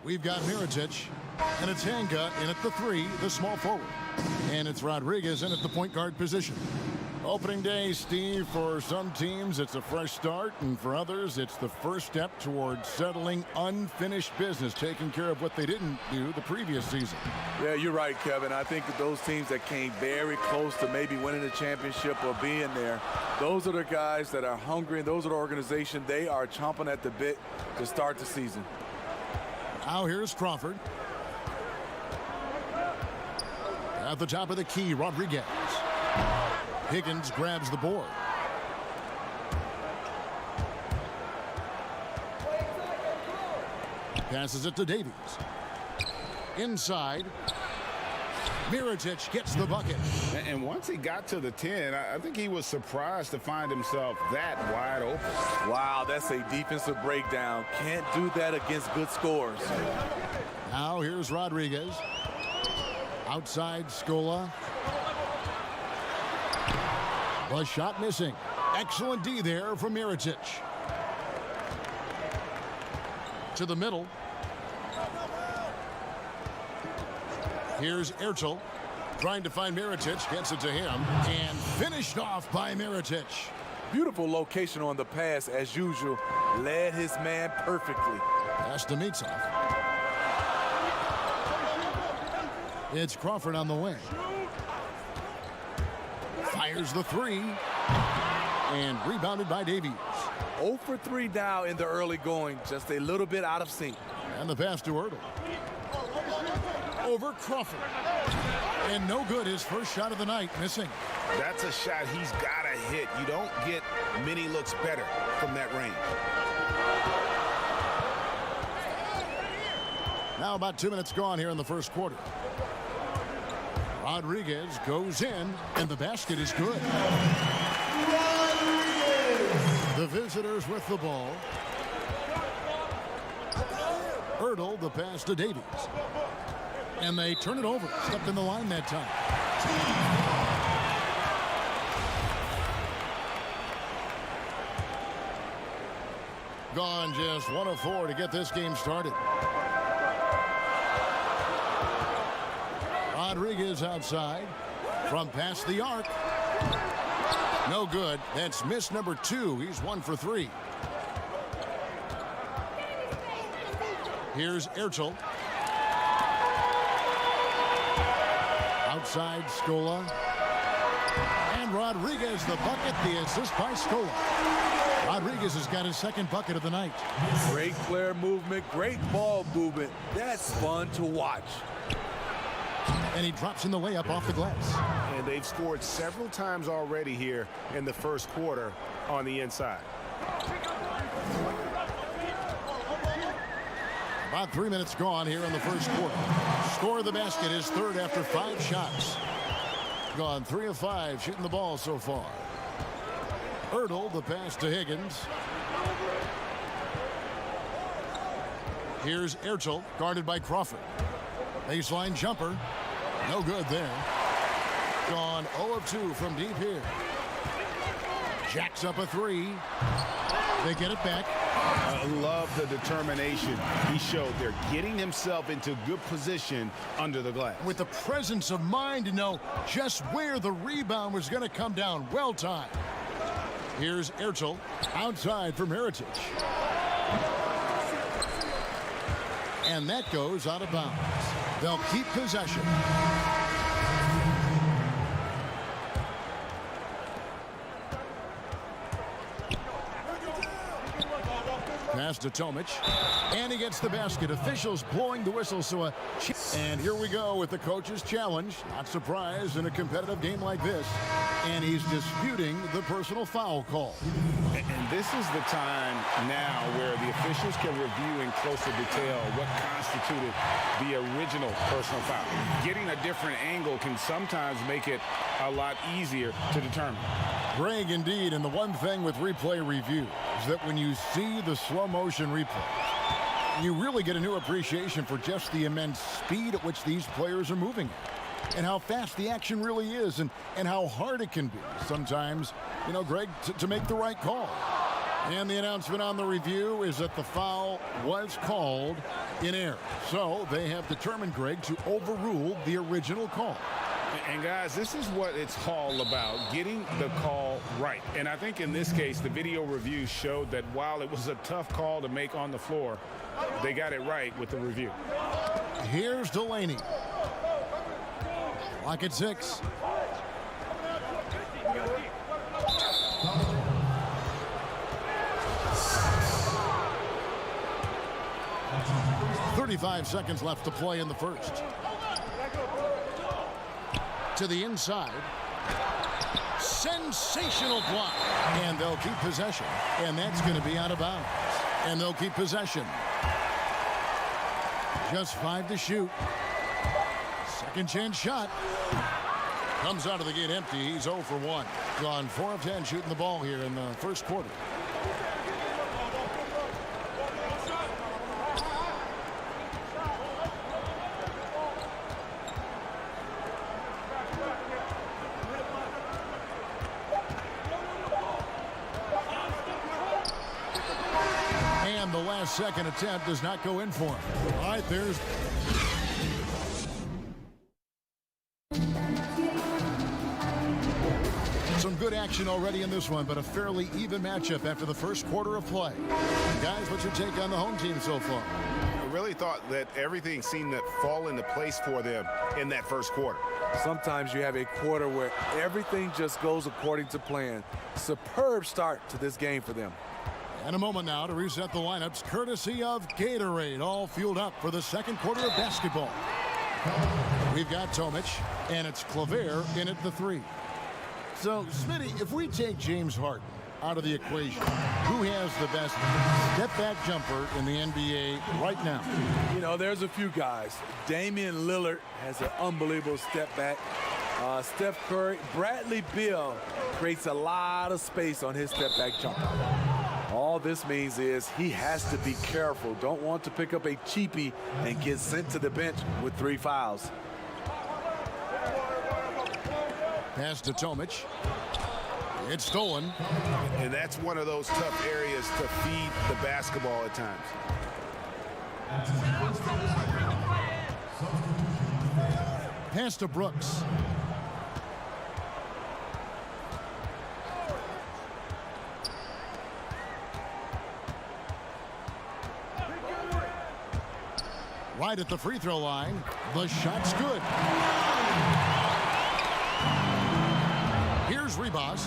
We've got Mirotic, and it's Hanga in at the 3, the small forward. And it's Rodriguez in at the point guard position. Opening day, Steve, for some teams it's a fresh start, and for others it's the first step towards settling unfinished business, taking care of what they didn't do the previous season. Yeah, you're right, Kevin. I think that those teams that came very close to maybe winning the championship or being there, those are the guys that are hungry, and those are the organization. They are chomping at the bit to start the season. Now here's Crawford. At the top of the key, Rodriguez. Higgins grabs the board. Passes it to Davies. Inside. Mirotic gets the bucket. And once he got to the 10, I think he was surprised to find himself that wide open. Wow, that's a defensive breakdown. Can't do that against good scores. Now here's Rodriguez. Outside Scola. The shot missing. Excellent D there from Mirotic. To the middle. Here's Ertel. Trying to find Mirotic. Gets it to him. And finished off by Mirotic. Beautiful location on the pass as usual. Led his man perfectly. Pass to Mitsov. It's Crawford on the wing. Fires the 3. And rebounded by Davies. 0 for 3 now in the early going. Just a little bit out of sync. And the pass to Ertel. Over Crawford. And no good, his first shot of the night, missing. That's a shot he's got to hit. You don't get many looks better from that range. Now about 2 minutes gone here in the first quarter. Rodriguez goes in, and the basket is good. The visitors with the ball. Ertel, the pass to Davies. And they turn it over. Stepped in the line that time. Gone just 1 of 4 to get this game started. Rodriguez outside from past the arc. No good. That's miss number 2. He's 1 for 3. Here's Ertel. Outside Scola. And Rodriguez the bucket. The assist by Scola. Rodriguez has got his second bucket of the night. Great player movement. Great ball movement. That's fun to watch. And he drops in the layup off the glass. And they've scored several times already here in the first quarter on the inside. About 3 minutes gone here in the first quarter. Score of the basket is third after 5 shots. Gone 3 of 5 shooting the ball so far. Ertel, the pass to Higgins. Here's Ertel, guarded by Crawford. Baseline jumper. No good there. Gone 0 of 2 from deep here. Jacks up a 3. They get it back. I love the determination he showed there, getting himself into good position under the glass. With the presence of mind to know just where the rebound was going to come down. Well timed. Here's Ertel outside from Mirotic. And that goes out of bounds. They'll keep possession. Pass to Tomic. And he gets the basket. Officials blowing the whistle. And here we go with the coach's challenge. Not surprised in a competitive game like this. And he's disputing the personal foul call. And this is the time now where the officials can review in closer detail what constituted the original personal foul. Getting a different angle can sometimes make it a lot easier to determine. Greg, indeed, and the one thing with replay review is that when you see the slow motion replay, you really get a new appreciation for just the immense speed at which these players are moving and how fast the action really is and how hard it can be sometimes, you know, Greg, to make the right call. And the announcement on the review is that the foul was called in error. So they have determined, Greg, to overrule the original call. And guys, this is what it's all about, getting the call right. And I think in this case, the video review showed that while it was a tough call to make on the floor, they got it right with the review. Here's Delaney. Clock at 6. "35 seconds left to play in the first." To the inside. Sensational block. And they'll keep possession. And that's going to be out of bounds. And they'll keep possession. Just 5 to shoot. Second chance shot. Comes out of the gate empty. He's 0 for 1. Gone 4 of 10 shooting the ball here in the first quarter. And the last second attempt does not go in for him. All right, there's... some good action already in this one, but a fairly even matchup after the first quarter of play. Guys, what's your take on the home team so far? I really thought that everything seemed to fall into place for them in that first quarter. Sometimes you have a quarter where everything just goes according to plan. Superb start to this game for them. And a moment now to reset the lineups, courtesy of Gatorade, all fueled up for the second quarter of basketball. We've got Tomic, and it's Claver in at the 3. So, Smitty, if we take James Harden out of the equation, who has the best step-back jumper in the NBA right now? You know, there's a few guys. Damian Lillard has an unbelievable step-back. Steph Curry, Bradley Beal creates a lot of space on his step-back jumper. All this means is he has to be careful. Don't want to pick up a cheapie and get sent to the bench with 3 fouls. Pass to Tomic. It's stolen. And that's one of those tough areas to feed the basketball at times. Pass to Brooks. Right at the free throw line. The shot's good. Here's Ribas.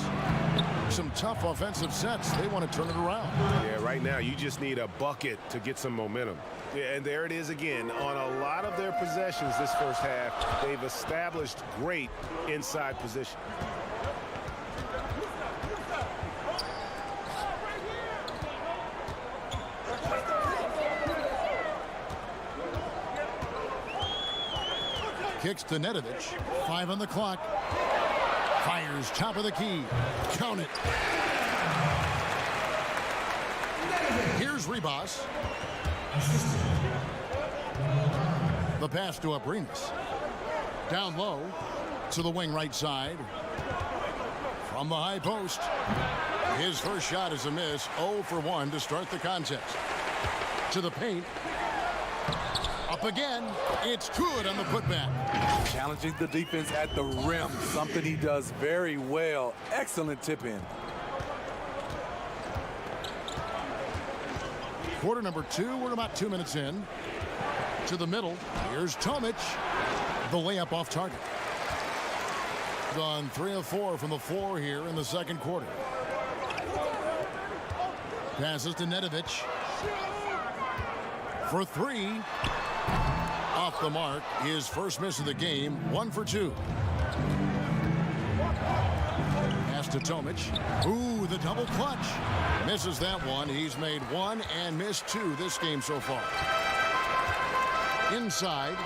Some tough offensive sets. They want to turn it around. Yeah, right now you just need a bucket to get some momentum. Yeah, and there it is again. On a lot of their possessions this first half, they've established great inside position. Kicks to Nedovic. 5 on the clock. Fires top of the key. Count it. Here's Ribas. The pass to Abrinas. Down low to the wing right side. From the high post. His first shot is a miss. 0 for 1 to start the contest. To the paint. Up again. It's good on the putback. Challenging the defense at the rim, something he does very well. Excellent tip in. Quarter number 2. We're about 2 minutes in. To the middle. Here's Tomic. The layup off target. Gone 3 of 4 from the floor here in the second quarter. Passes to Nedovic. For 3. Off the mark. His first miss of the game. 1 for 2. Pass to Tomic. Ooh, the double clutch. Misses that one. He's made 1 and missed 2 this game so far. Inside.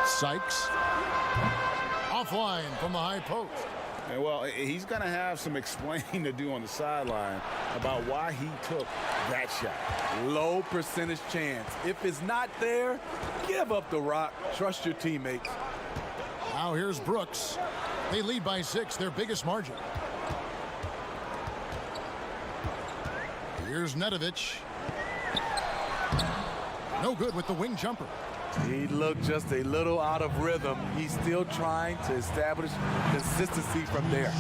Sykes. Offline from the high post. And well, he's going to have some explaining to do on the sideline about why he took that shot. Low percentage chance. If it's not there, give up the rock. Trust your teammates. Now here's Brooks. They lead by 6, their biggest margin. Here's Nedovic. No good with the wing jumper. He looked just a little out of rhythm. He's still trying to establish consistency from there.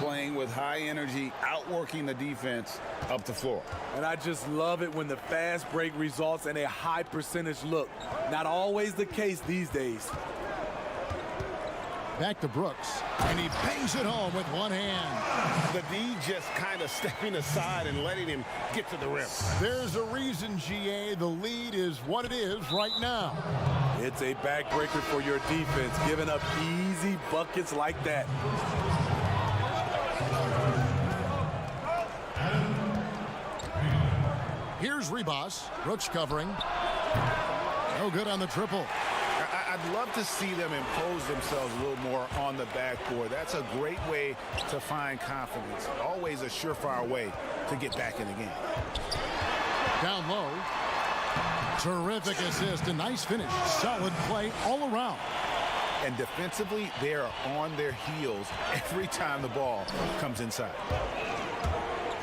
Playing with high energy, outworking the defense up the floor. And I just love it when the fast break results in a high percentage look. Not always the case these days. Back to Brooks, and he bangs it home with one hand. The D just kind of stepping aside and letting him get to the rim. There's a reason, GA, the lead is what it is right now. It's a backbreaker for your defense, giving up easy buckets like that. Here's Ribas. Brooks covering. No good on the triple. I'd love to see them impose themselves a little more on the backboard. That's a great way to find confidence. Always a surefire way to get back in the game. Down low. Terrific assist. A nice finish. Solid play all around. And defensively, they are on their heels every time the ball comes inside.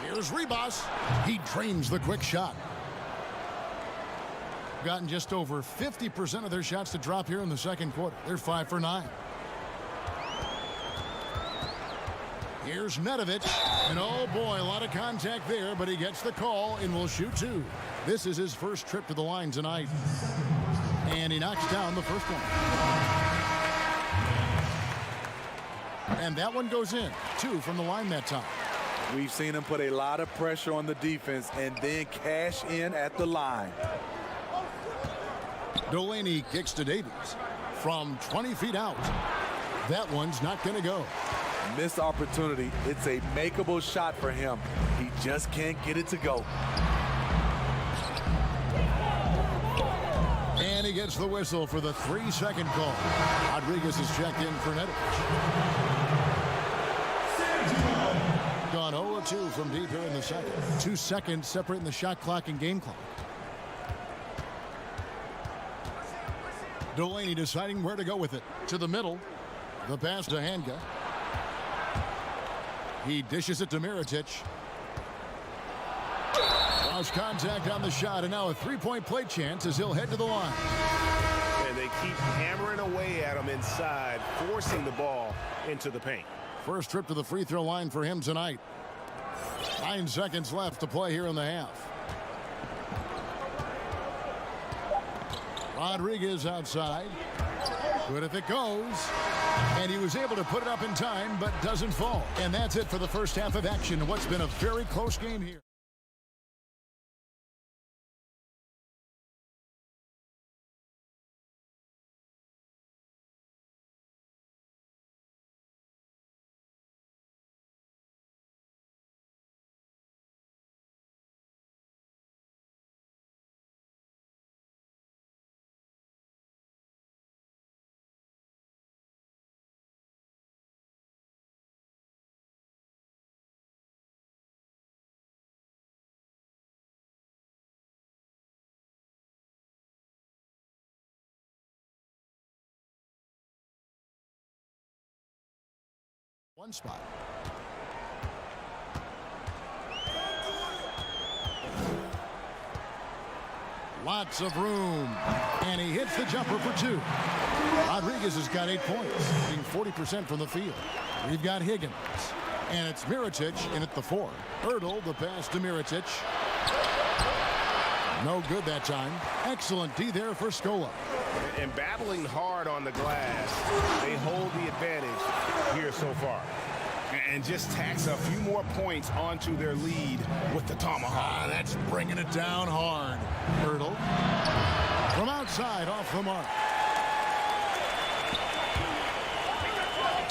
Here's Ribas. He drains the quick shot. Gotten just over 50% of their shots to drop here in the second quarter. They're 5 for 9. Here's Nedovic. And oh boy, a lot of contact there, but he gets the call and will shoot 2. This is his first trip to the line tonight. And he knocks down the first one. And that one goes in. 2 from the line that time. We've seen him put a lot of pressure on the defense and then cash in at the line. Delaney kicks to Davies from 20 feet out. That one's not going to go. Missed opportunity. It's a makeable shot for him. He just can't get it to go. And he gets the whistle for the 3-second call. Rodriguez is checked in for Nedovic. Gone 0-2 from deep here in the second. 2 seconds separating the shot clock and game clock. Delaney deciding where to go with it. To the middle. The pass to Hanga. He dishes it to Mirotic. Lost contact on the shot, and now a 3-point play chance as he'll head to the line. And they keep hammering away at him inside, forcing the ball into the paint. First trip to the free throw line for him tonight. 9 seconds left to play here in the half. Rodriguez outside. Good if it goes. And he was able to put it up in time, but doesn't fall. And that's it for the first half of action. What's been a very close game here. One spot. Lots of room. And he hits the jumper for 2. Rodriguez has got 8 points, shooting 40% from the field. We've got Higgins. And it's Mirotic in at the 4. Ertl, the pass to Mirotic. No good that time. Excellent D there for Scola. And battling hard on the glass, they hold the advantage here so far. And just tacks a few more points onto their lead with the tomahawk. That's bringing it down hard. Ertl. From outside, off the mark.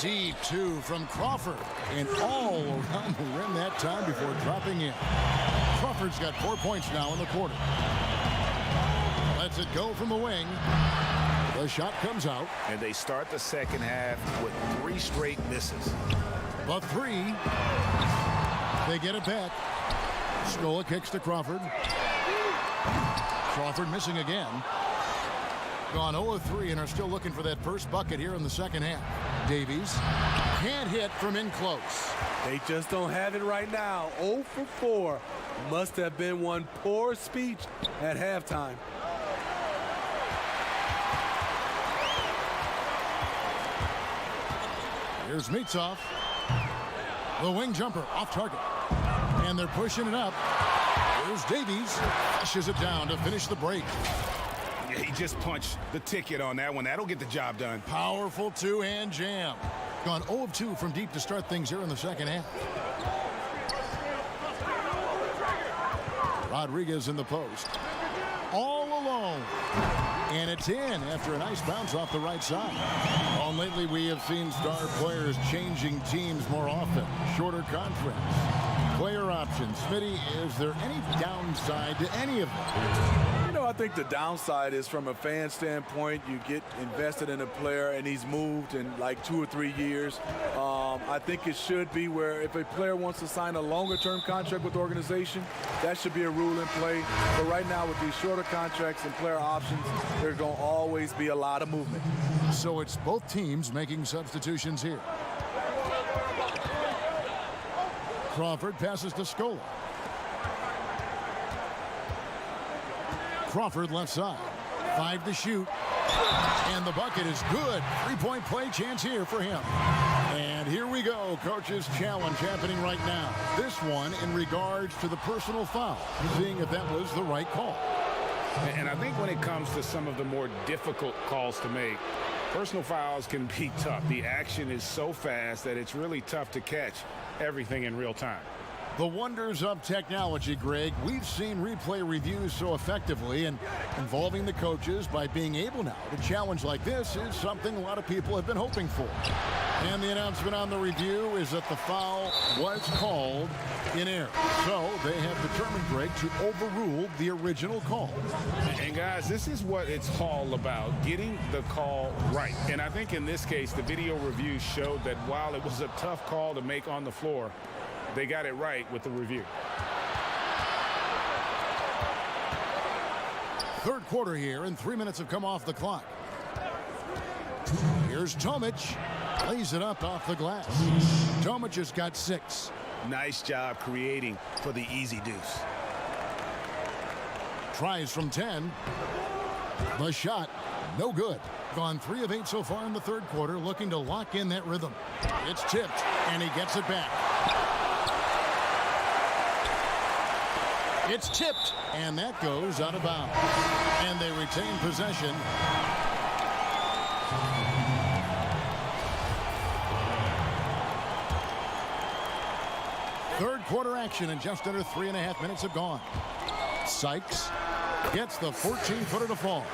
Deep 2 from Crawford. And all around the rim that time before dropping in. Crawford's got 4 points now in the quarter. Lets it go from the wing. The shot comes out. And they start the second half with 3 straight misses. The 3. They get it back. Scola kicks to Crawford. Crawford missing again. Gone 0 of 3 and are still looking for that first bucket here in the second half. Davies can't hit from in close. They just don't have it right now. 0 for 4. Must have been one poor speech at halftime. Here's Mitsov. The wing jumper off target. And they're pushing it up. Here's Davies. Flushes it down to finish the break. Yeah, he just punched the ticket on that one. That'll get the job done. Powerful two-hand jam. Gone 0 of 2 from deep to start things here in the second half. Rodriguez in the post. All alone. And it's in after a nice bounce off the right side. Well, lately we have seen star players changing teams more often. Shorter contracts. Player options. Smitty, is there any downside to any of them? You know, I think the downside is from a fan standpoint, you get invested in a player and he's moved in like 2 or 3 years. I think it should be where if a player wants to sign a longer term contract with the organization, that should be a rule in play. But right now with these shorter contracts and player options, there's going to always be a lot of movement. So it's both teams making substitutions here. Crawford passes to Scola. Crawford left side. 5 to shoot. And the bucket is good. 3-point play chance here for him. And here we go. Coach's challenge happening right now. This one in regards to the personal foul. Seeing if that was the right call. And I think when it comes to some of the more difficult calls to make, personal fouls can be tough. The action is so fast that it's really tough to catch everything in real time. The wonders of technology, Greg. We've seen replay reviews so effectively, and involving the coaches by being able now to challenge like this is something a lot of people have been hoping for. And the announcement on the review is that the foul was called in error. So they have determined, Greg, to overrule the original call. And guys, this is what it's all about, getting the call right. And I think in this case, the video review showed that while it was a tough call to make on the floor, they got it right with the review. Third quarter here, and 3 minutes have come off the clock. Here's Tomic. Lays it up off the glass. Tomic has got 6. Nice job creating for the easy deuce. Tries from 10. The shot, no good. Gone 3 of 8 so far in the third quarter, looking to lock in that rhythm. It's tipped, and he gets it back. It's tipped, and that goes out of bounds. And they retain possession. Third quarter action, and just under 3.5 minutes have gone. Sykes gets the 14-footer to fall.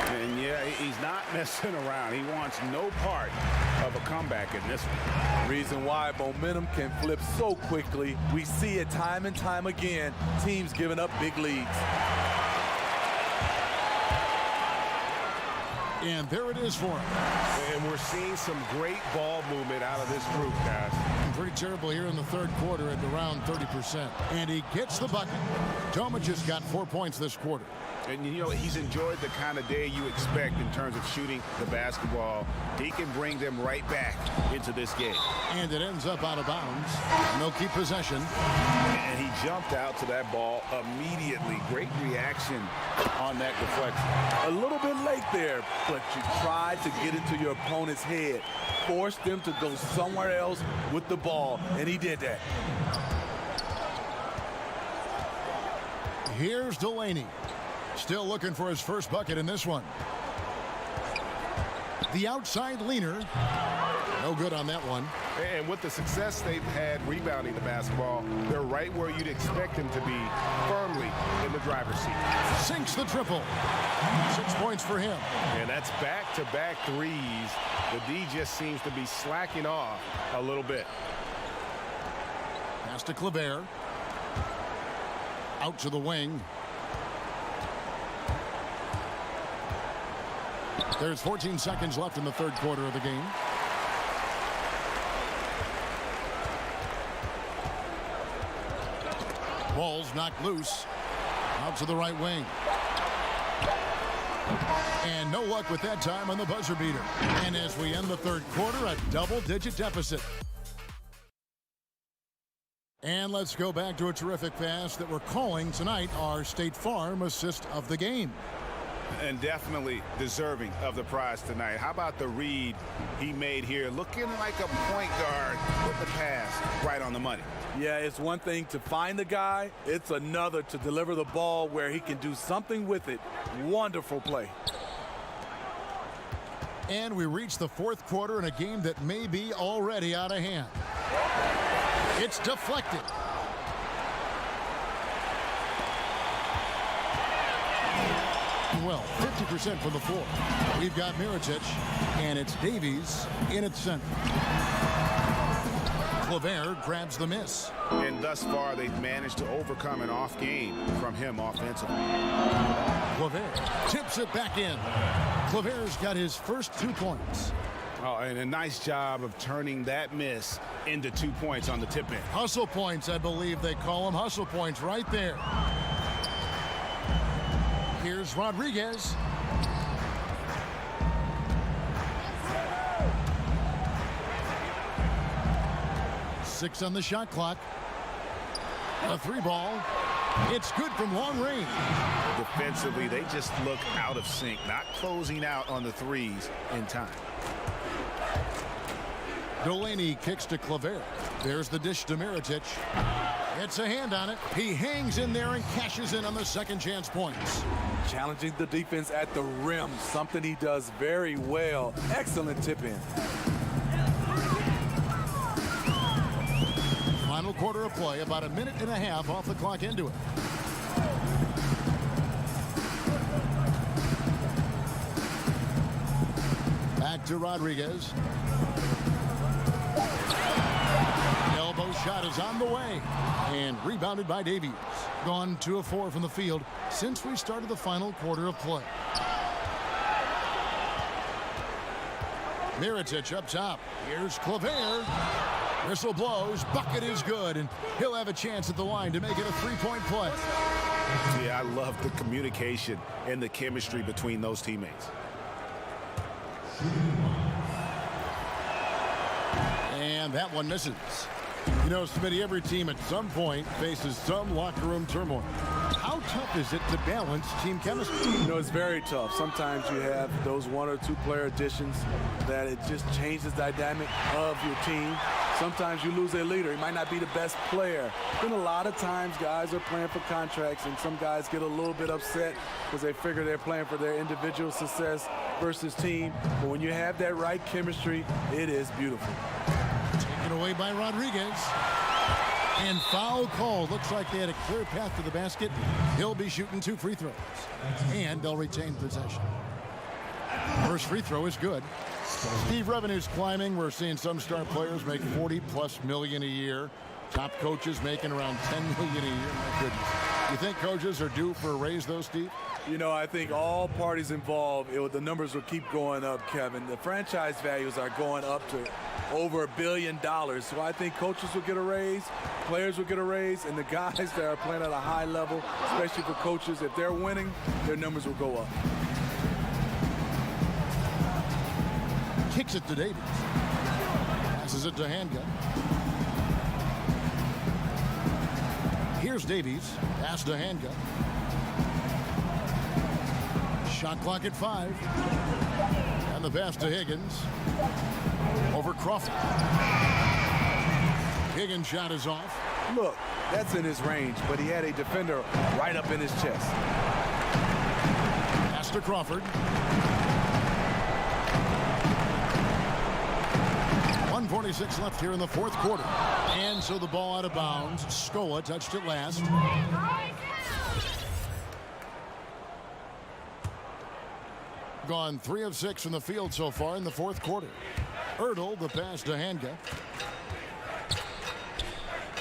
And yeah, he's not messing around. He wants no part of a comeback in this one. Reason why momentum can flip so quickly. We see it time and time again. Teams giving up big leads. And there it is for him. And we're seeing some great ball movement out of this group, guys. Pretty terrible here in the third quarter at around 30%. And he gets the bucket. Tomic has got 4 points this quarter. And, you know, he's enjoyed the kind of day you expect in terms of shooting the basketball. He can bring them right back into this game. And it ends up out of bounds. They'll keep possession. And he jumped out to that ball immediately. Great reaction on that deflection. A little bit late there, but you tried to get into your opponent's head. Forced them to go somewhere else with the ball, and he did that. Here's Delaney. Still looking for his first bucket in this one. The outside leaner. No good on that one. And with the success they've had rebounding the basketball, they're right where you'd expect them to be, firmly in the driver's seat. Sinks the triple. 6 points for him. And that's back-to-back threes. The D just seems to be slacking off a little bit. Pass to Kleber. Out to the wing. There's 14 seconds left in the third quarter of the game. Ball's knocked loose. Out to the right wing. And no luck with that time on the buzzer beater. And as we end the third quarter, a double-digit deficit. And let's go back to a terrific pass that we're calling tonight our State Farm assist of the game. And definitely deserving of the prize tonight. How about the read he made here? Looking like a point guard with the pass right on the money. Yeah, it's one thing to find the guy. It's another to deliver the ball where he can do something with it. Wonderful play. And we reach the fourth quarter in a game that may be already out of hand. It's deflected. Well, 50% from the floor. We've got Mirotic, and it's Davies in its center. Clavert grabs the miss. And thus far, they've managed to overcome an off game from him offensively. Clavert tips it back in. Clavert's got his first 2 points. Oh, and a nice job of turning that miss into 2 points on the tip in. Hustle points, I believe they call them. Hustle points right there. Here's Rodriguez. Six on the shot clock. A 3 ball. It's good from long range. Defensively, they just look out of sync, not closing out on the threes in time. Delaney kicks to Clavert. There's the dish to Mirotic. It's a hand on it. He hangs in there and cashes in on the second chance points. Challenging the defense at the rim, something he does very well. Excellent tip in. Final quarter of play, about a minute and a half off the clock into it. Back to Rodriguez. Elbow shot is on the way and rebounded by Davies. Gone 2 of 4 from the field since we started the final quarter of play. Mirotic up top. Here's Clavert. Whistle blows. Bucket is good, and he'll have a chance at the line to make it a 3-point play. Yeah, I love the communication and the chemistry between those teammates. And that one misses. You know, Smitty, every team at some point faces some locker room turmoil. How tough is it to balance team chemistry? You know, it's very tough. Sometimes you have those 1 or 2 player additions that it just changes the dynamic of your team. Sometimes you lose a leader. He might not be the best player. Then a lot of times guys are playing for contracts, and some guys get a little bit upset because they figure they're playing for their individual success versus team. But when you have that right chemistry, it is beautiful. Taken away by Rodriguez. And foul call. Looks like they had a clear path to the basket. He'll be shooting 2 free throws. And they'll retain possession. First free throw is good. Steve, revenue's climbing. We're seeing some star players make $40+ million a year. Top coaches making around $10 million a year. My goodness. You think coaches are due for a raise, though, Steve? You know, I think all parties involved, the numbers will keep going up, Kevin. The franchise values are going up to over $1 billion. So I think coaches will get a raise, players will get a raise, and the guys that are playing at a high level, especially for coaches, if they're winning, their numbers will go up. Kicks it to Davies. Passes it to Handgun. Here's Davies. Pass to Handgun. Shot clock at 5. And the pass to Higgins. Over Crawford. Higgins' shot is off. Look, that's in his range, but he had a defender right up in his chest. Pass to Crawford. 1:46 left here in the fourth quarter. And so the ball out of bounds. Scola touched it last. Gone 3 of 6 from the field so far in the fourth quarter. Ertl, the pass to Hanga.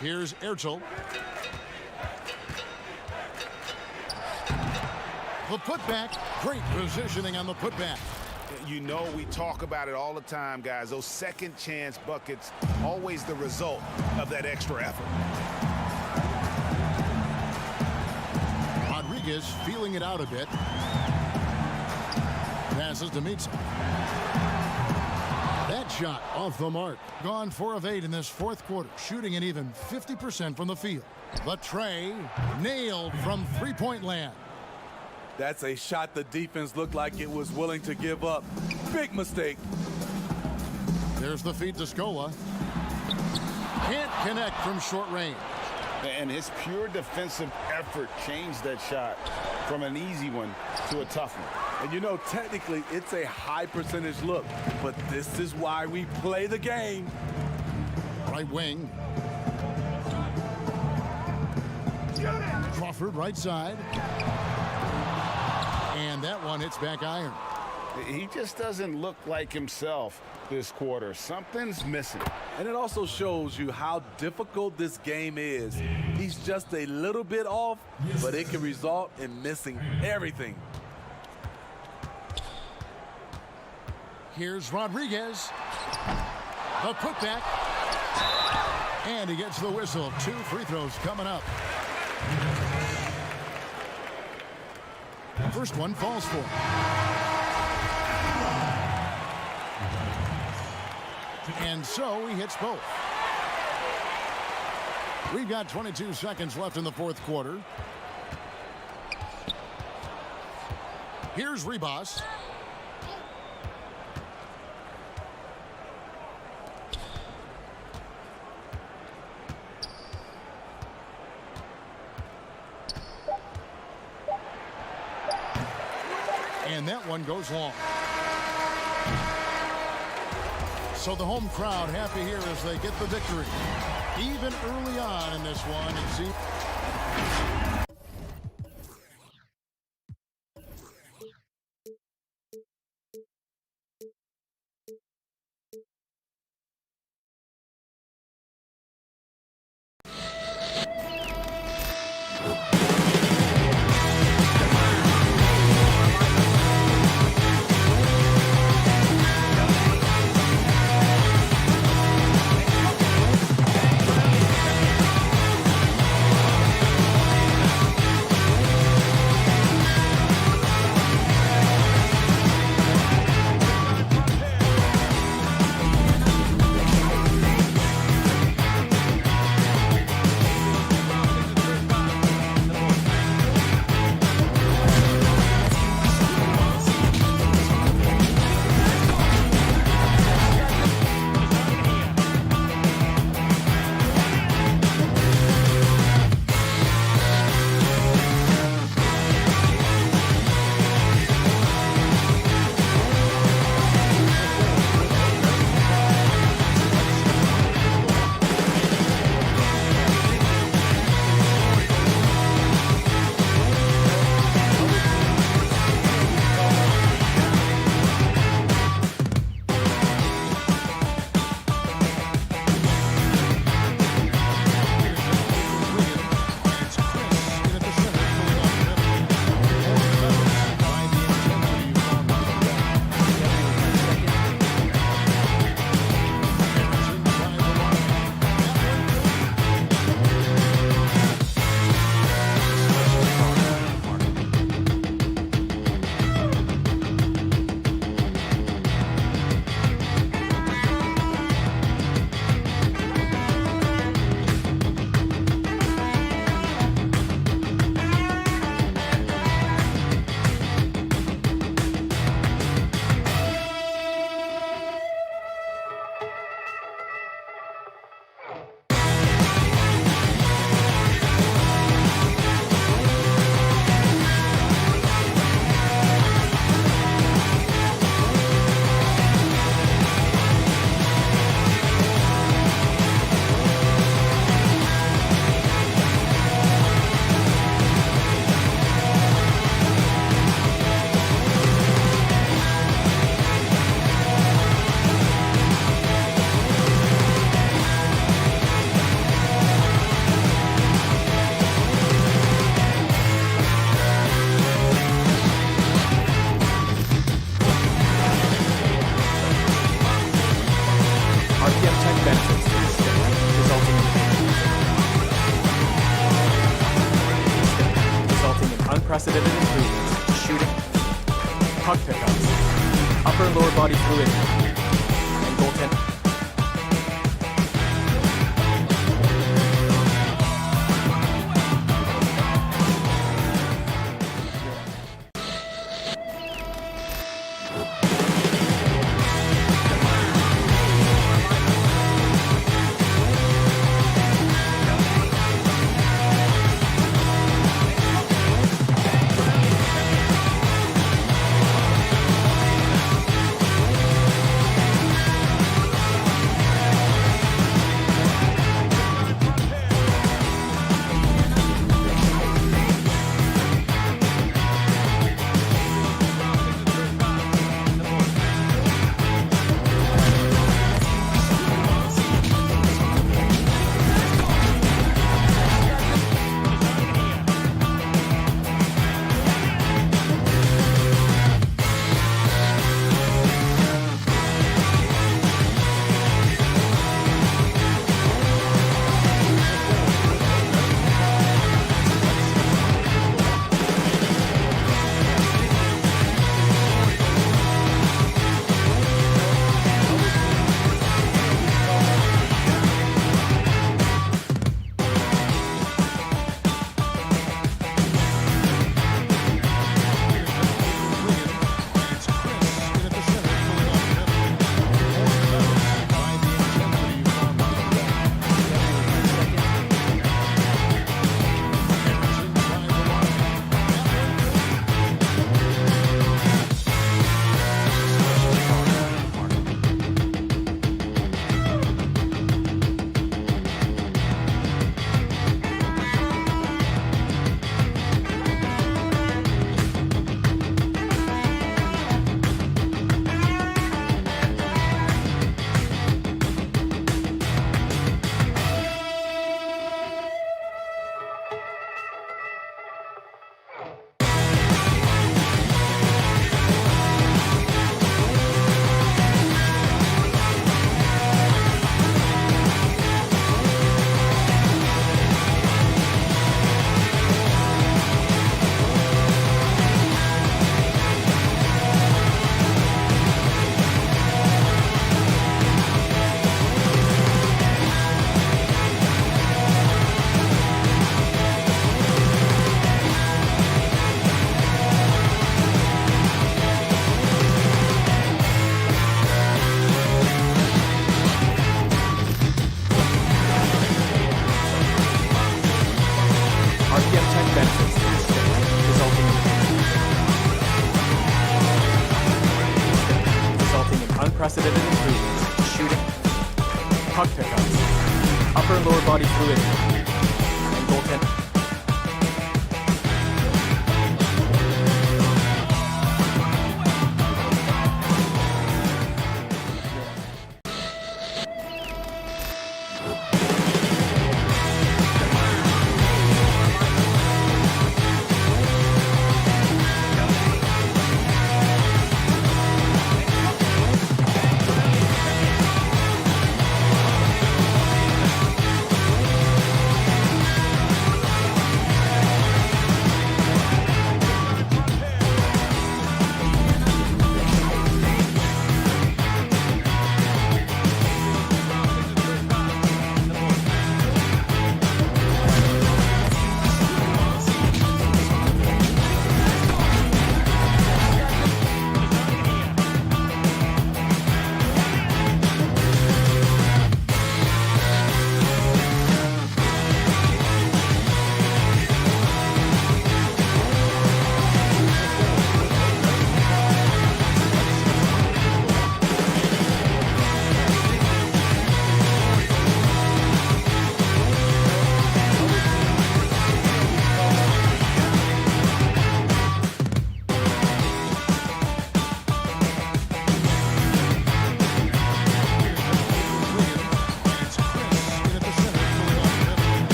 Here's Ertl. The putback. Great positioning on the putback. You know, we talk about it all the time, guys. Those second chance buckets, always the result of that extra effort. Rodriguez feeling it out a bit. passes to Mitsa. That shot off the mark. Gone 4 of 8 in this fourth quarter, shooting an even 50% from the field. But Trey nailed from three-point land. That's a shot the defense looked like it was willing to give up. Big mistake. There's the feed to Scola. Can't connect from short range. And his pure defensive effort changed that shot from an easy one to a tough one. And you know, technically, it's a high percentage look, but this is why we play the game. Right wing. Crawford right side. And that one hits back iron. He just doesn't look like himself this quarter. Something's missing. And it also shows you how difficult this game is. He's just a little bit off, but it can result in missing everything. Here's Rodriguez. The putback. And he gets the whistle. 2 free throws coming up. First one falls for him. And so he hits both. We've got 22 seconds left in the fourth quarter. Here's Ribas. And that one goes long. So the home crowd happy here as they get the victory. Even early on in this one, it seems. unprecedented improvements to shooting, puck pickups, Upper and lower body fluid. And goaltend. Unprecedented improvements, shooting, puck pickups, upper and lower body fluid, and goaltending.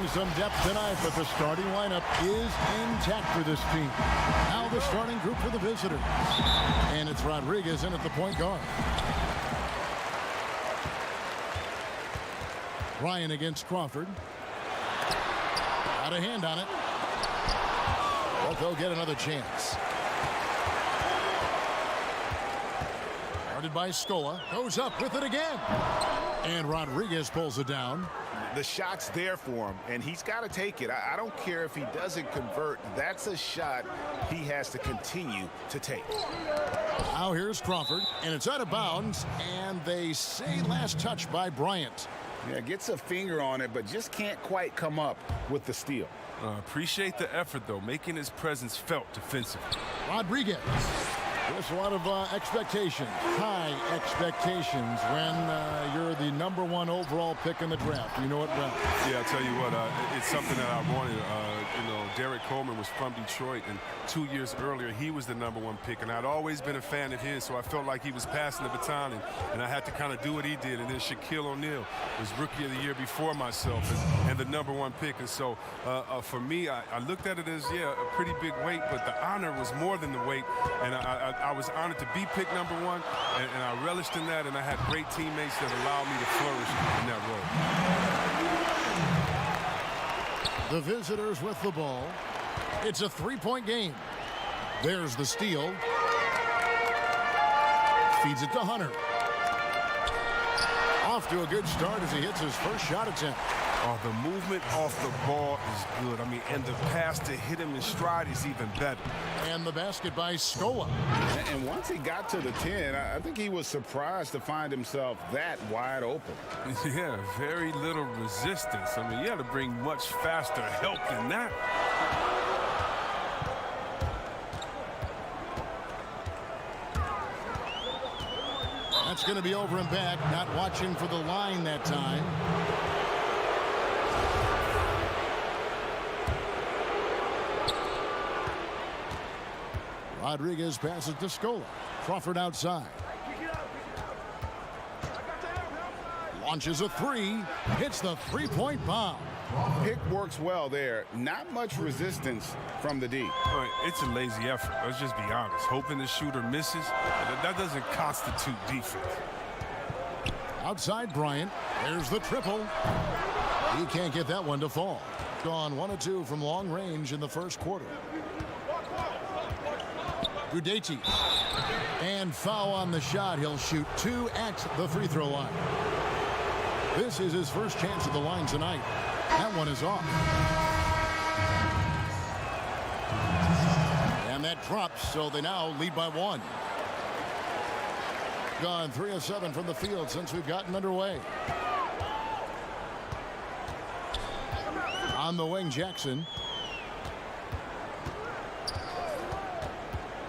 missing some depth tonight, but the starting lineup is intact for this team. Now the starting group for the visitors. And it's Rodriguez in at the point guard. Ryan against Crawford. Got a hand on it. But they'll get another chance. Guarded by Scola. Goes up with it again. And Rodriguez pulls it down. The shot's there for him, and he's got to take it. I don't care if he doesn't convert. That's a shot he has to continue to take. Now here's Crawford, and it's out of bounds, and they say last touch by Bryant. Yeah, gets a finger on it, but just can't quite come up with the steal. Appreciate the effort, though, making his presence felt defensively. Rodriguez. There's a lot of expectations, high expectations when you're the #1 overall pick in the draft. You know it well. Yeah, I'll tell you what, it's something that I wanted. Derek Coleman was from Detroit, and 2 years earlier, he was the #1 pick, and I'd always been a fan of his, so I felt like he was passing the baton, and I had to kind of do what he did. And then Shaquille O'Neal was Rookie of the Year before myself and the #1 pick. And so for me, I looked at it as, a pretty big weight, but the honor was more than the weight, and I was honored to be pick #1, and I relished in that, and I had great teammates that allowed me to flourish in that role. The visitors with the ball. It's a three-point game. There's the steal. Feeds it to Hunter. Off to a good start as he hits his first shot attempt. Oh, the movement off the ball is good. I mean, and the pass to hit him in stride is even better. And the basket by Scola. And once he got to the 10, I think he was surprised to find himself that wide open. Yeah, very little resistance. I mean, you had to bring much faster help than that. That's going to be over and back. Not watching for the line that time. Rodriguez passes to Scola. Crawford outside. Launches a three. Hits the three-point bomb. Pick works well there. Not much resistance from the D. All right, it's a lazy effort. Let's just be honest. Hoping the shooter misses, that doesn't constitute defense. Outside Bryant. There's the triple. He can't get that one to fall. Gone 1 of 2 from long range in the first quarter. Udeti. And foul on the shot. He'll shoot 2 at the free throw line. This is his first chance at the line tonight. That one is off. And that drops, so they now lead by 1. Gone 3 of 7 from the field since we've gotten underway. On the wing, Jackson.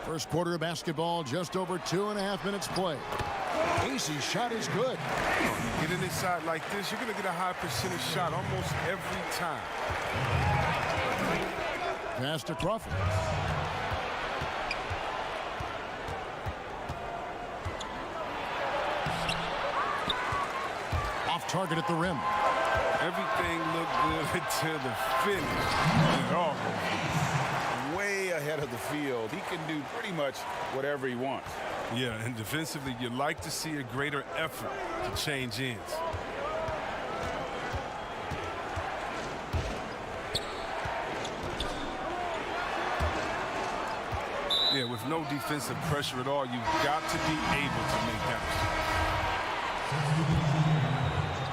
First quarter of basketball, just over 2.5 minutes play. Casey's shot is good. You get an inside like this, you're going to get a high percentage shot almost every time. Pass to Crawford. Off target at the rim. Everything looked good until the finish. Oh, Way ahead of the field. He can do pretty much whatever he wants. yeah, and defensively, you'd like to see a greater effort to change ends. Yeah, with no defensive pressure at all, you've got to be able to make that.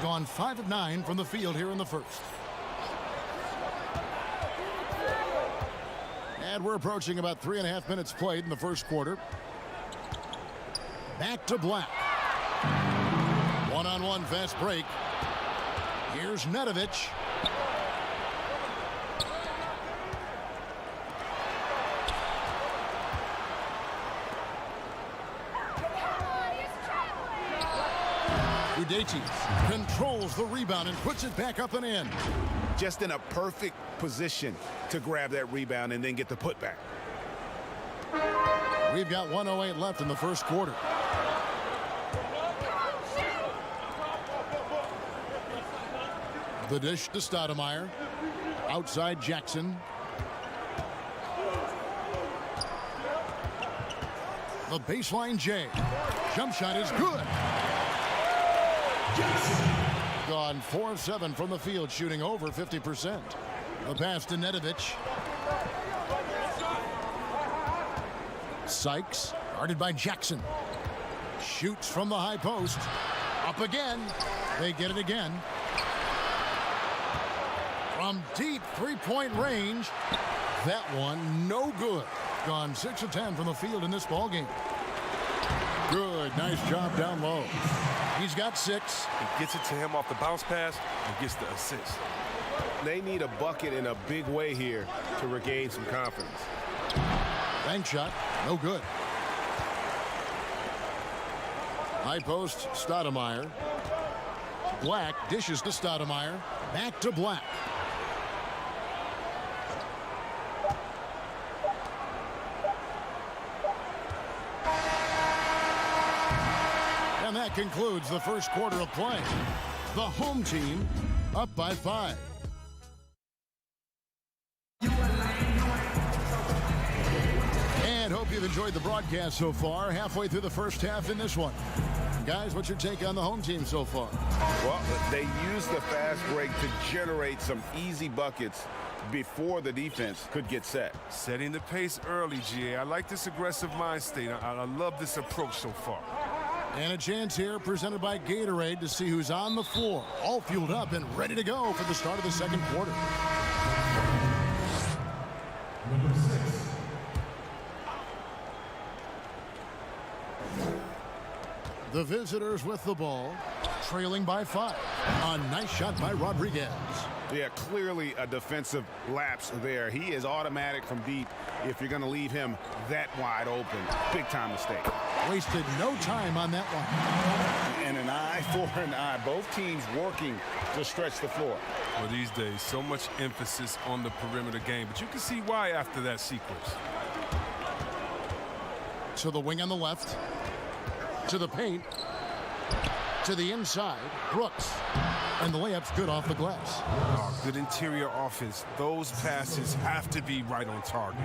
Gone 5 of 9 from the field here in the first. And we're approaching about 3.5 minutes played in the first quarter. Back to Black. One-on-one fast break. Here's Nedovic. Udeti controls the rebound and puts it back up and in. Just in a perfect position to grab that rebound and then get the putback. We've got 1:08 left in the first quarter. The dish to Stoudemire. Outside Jackson. The baseline J. Jump shot is good. Gone 4 of 7 from the field, shooting over 50%. The pass to Nedovic. Sykes, guarded by Jackson. Shoots from the high post. Up again. They get it again. From deep three-point range. That one no good. Gone 6 of 10 from the field in this ball game. Good, nice job down low. He's got 6. He gets it to him off the bounce pass and gets the assist. They need a bucket in a big way here to regain some confidence. Bank shot, no good. High post, Stoudemire. Black dishes to Stoudemire. Back to Black. And that concludes the first quarter of play. The home team up by 5. And hope you've enjoyed the broadcast so far. Halfway through the first half in this one. Guys, what's your take on the home team so far? Well, they used the fast break to generate some easy buckets before the defense could get set. Setting the pace early, GA. I like this aggressive mind state. I love this approach so far. And a chance here presented by Gatorade to see who's on the floor. All fueled up and ready to go for the start of the second quarter. The visitors with the ball, trailing by 5. A nice shot by Rodriguez. Yeah, clearly a defensive lapse there. He is automatic from deep if you're going to leave him that wide open. Big time mistake. Wasted no time on that one. And an eye for an eye. Both teams working to stretch the floor. Well, these days, so much emphasis on the perimeter game, but you can see why after that sequence. To the wing on the left. To the paint. To the inside. Brooks. And the layup's good off the glass. Oh, good interior offense. Those passes have to be right on target.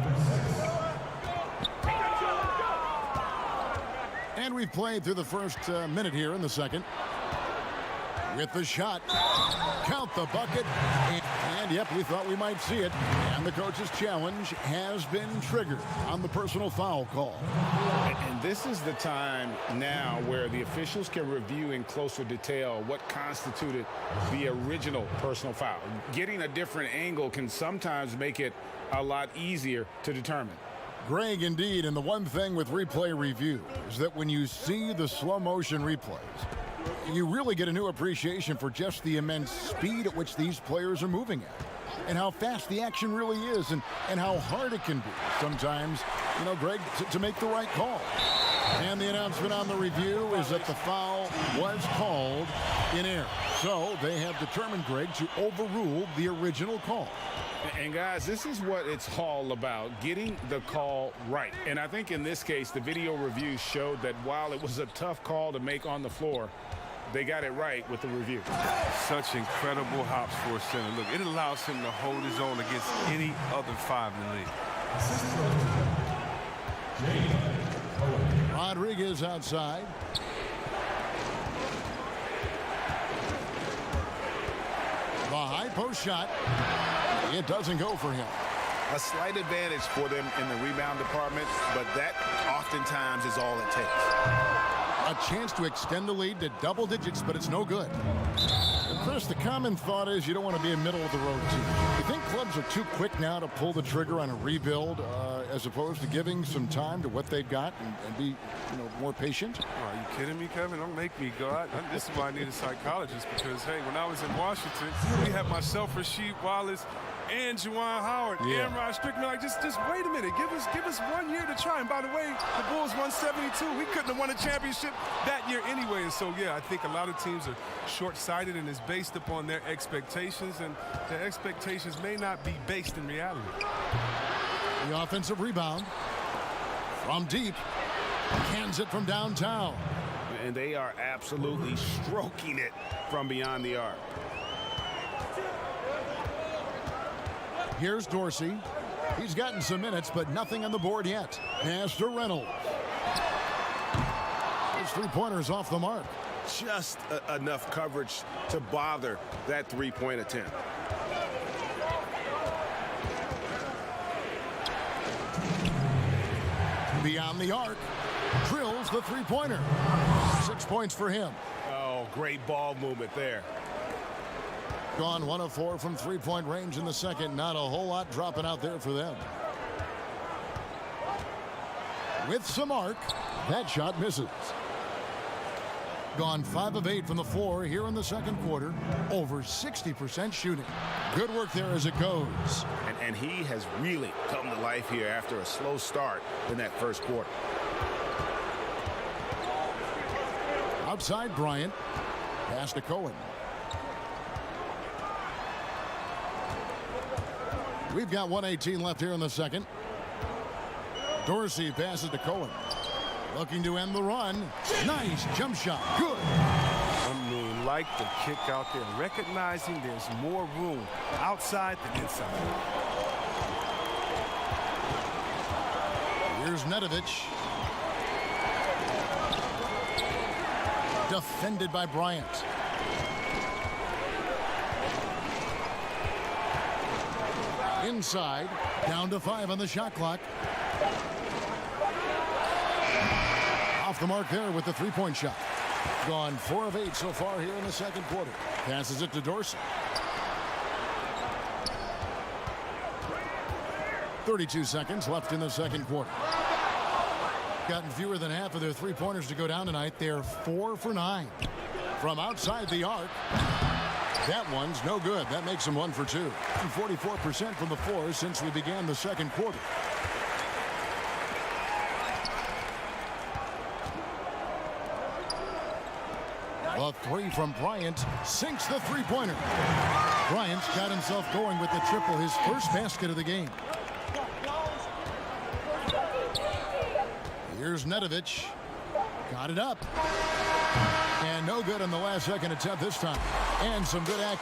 And we've played through the first minute here in the second. With the shot. Count the bucket. And yep, we thought we might see it. And the coach's challenge has been triggered on the personal foul call. And this is the time now where the officials can review in closer detail what constituted the original personal foul. Getting a different angle can sometimes make it a lot easier to determine. Greg, indeed, and the one thing with replay review is that when you see the slow motion replays, you really get a new appreciation for just the immense speed at which these players are moving at and how fast the action really is and how hard it can be sometimes, you know, Greg, to make the right call. And the announcement on the review is that the foul was called in error. So they have determined, Greg, to overrule the original call. And guys, this is what it's all about, getting the call right. And I think in this case, the video review showed that while it was a tough call to make on the floor, they got it right with the review. Such incredible hops for a center. Look, it allows him to hold his own against any other 5 in the league. Rodriguez outside. The high post shot. It doesn't go for him. A slight advantage for them in the rebound department, but that oftentimes is all it takes. A chance to extend the lead to double digits, but it's no good. And Chris, the common thought is you don't want to be a middle-of-the-road team. You think clubs are too quick now to pull the trigger on a rebuild as opposed to giving some time to what they've got and be, you know, more patient? Oh, are you kidding me, Kevin? Don't make me go out. This is why I need a psychologist because, hey, when I was in Washington, we had myself, Rasheed Wallace, and Juwan Howard, and Rod Strickland. Like, just wait a minute. Give us 1 year to try. And by the way, the Bulls won 72. We couldn't have won a championship that year anyway. And so, yeah, I think a lot of teams are short-sighted and it's based upon their expectations, and their expectations may not be based in reality. The offensive rebound from deep. Cans it from downtown. And they are absolutely stroking it from beyond the arc. Here's Dorsey. He's gotten some minutes, but nothing on the board yet. Pass to Reynolds. His three-pointer's off the mark. Just enough coverage to bother that three-point attempt. Beyond the arc. Drills the three-pointer. 6 points for him. Oh, great ball movement there. Gone 1 of 4 from three-point range in the second. Not a whole lot dropping out there for them. With some arc, that shot misses. Gone 5 of 8 from the floor here in the second quarter. Over 60% shooting. Good work there as it goes. And he has really come to life here after a slow start in that first quarter. Outside Bryant. Pass to Cohen. We've got 1:18 left here in the second. Dorsey passes to Cohen. Looking to end the run. Nice jump shot. Good. I mean, like the kick out there, recognizing there's more room outside than inside. Here's Nedovich. Defended by Bryant. Inside, down to 5 on the shot clock. Off the mark there with the three-point shot. Gone 4 of 8 so far here in the second quarter. Passes it to Dorsey. 32 seconds left in the second quarter. Gotten fewer than half of their three-pointers to go down tonight. They're 4 for 9. From outside the arc. That one's no good. That makes them 1 for 2. And 44% from the floor since we began the second quarter. A 3 from Bryant sinks the three-pointer. Bryant's got himself going with the triple, his first basket of the game. Here's Nedovich. Got it up. And no good on the last second attempt this time. And some good act.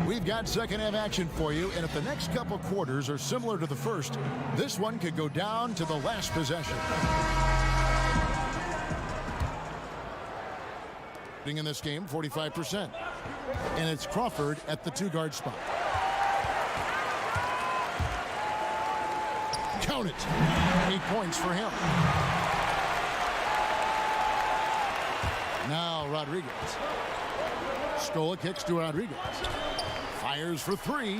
We've got second half action for you, and if the next couple quarters are similar to the first, this one could go down to the last possession. In this game, 45%. And it's Crawford at the 2-guard spot. Count it. 8 points for him. Now Rodriguez. Scola kicks to Rodriguez. Fires for 3.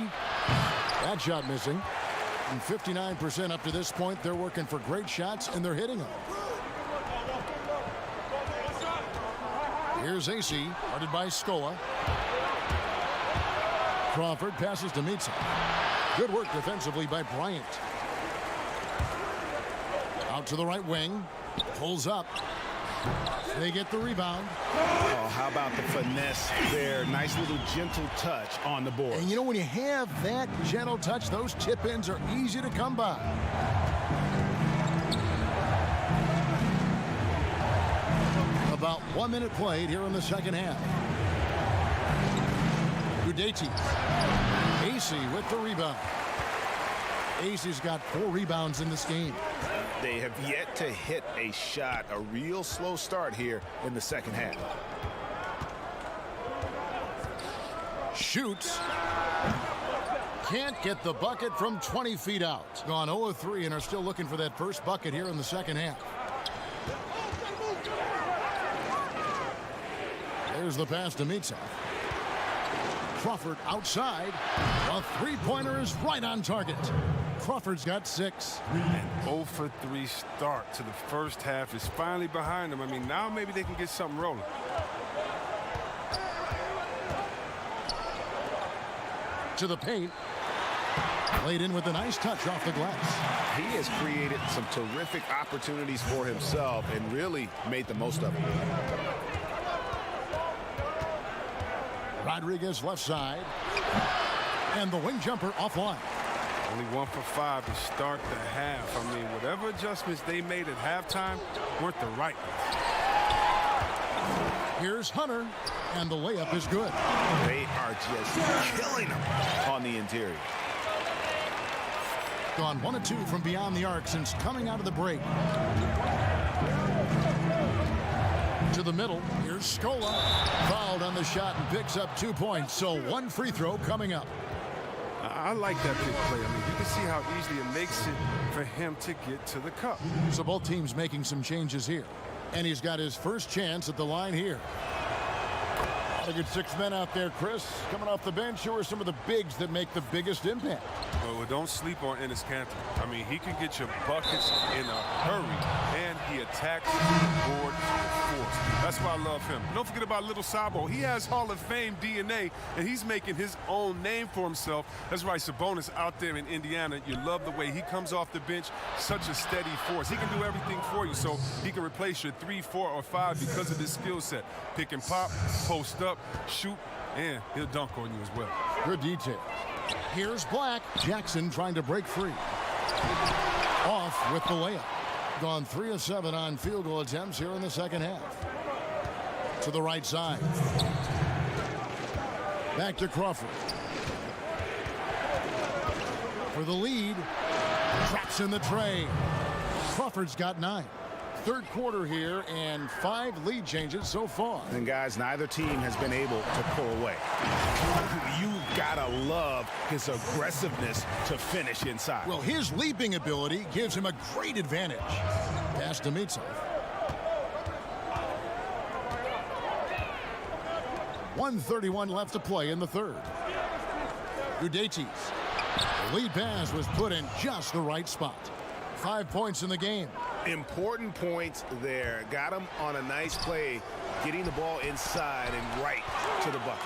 That shot missing. And 59% up to this point. They're working for great shots, and they're hitting them. Here's AC, guarded by Scola. Crawford passes to Mitsa. Good work defensively by Bryant. Out to the right wing. Pulls up. They get the rebound. Oh, how about the finesse there? Nice little gentle touch on the board. And you know, when you have that gentle touch, those tip-ins are easy to come by. About 1 minute played here in the second half. Udeti. AC with the rebound. AC's got 4 rebounds in this game. They have yet to hit a shot, a real slow start here in the second half. Shoots. Can't get the bucket from 20 feet out. Gone 0 of 3 and are still looking for that first bucket here in the second half. There's the pass to Mitsa. Crawford outside. A three-pointer is right on target. Crawford's got 6. An 0 for 3 start to the first half is finally behind them. I mean, now maybe they can get something rolling. To the paint. Laid in with a nice touch off the glass. He has created some terrific opportunities for himself and really made the most of it. Rodriguez left side. And the wing jumper offline. Only 1 for 5 to start the half. I mean, whatever adjustments they made at halftime weren't the right ones. Here's Hunter, and the layup is good. They are just killing them on the interior. Gone 1 of 2 from beyond the arc since coming out of the break. To the middle. Here's Scola. Fouled on the shot and picks up 2 points. So 1 free throw coming up. I like that big play. I mean, you can see how easily it makes it for him to get to the cup. So both teams making some changes here. And he's got his first chance at the line here. A good 6 men out there, Chris. Coming off the bench, who are some of the bigs that make the biggest impact? Well, don't sleep on Enes Kanter. I mean, he can get your buckets in a hurry, and he attacks the board with force. That's why I love him. Don't forget about Little Sabo. He has Hall of Fame DNA, and he's making his own name for himself. That's right, Sabonis out there in Indiana. You love the way he comes off the bench, such a steady force. He can do everything for you, so he can replace your 3, 4, or 5 because of his skill set. Pick and pop, post up, shoot, and he'll dunk on you as well. Good detail. Here's Black. Jackson trying to break free. Off with the layup. Gone 3 of 7 on field goal attempts here in the second half. To the right side. Back to Crawford. For the lead. Drops in the tray. Crawford's got 9. Third quarter here and 5 lead changes so far. And guys, neither team has been able to pull away. You gotta love his aggressiveness to finish inside. Well, his leaping ability gives him a great advantage. Pass to Mitsov. 1:31 left to play in the third. Udetis. The lead pass was put in just the right spot. 5 points in the game. Important points there. Got him on a nice play, getting the ball inside and right to the bucket.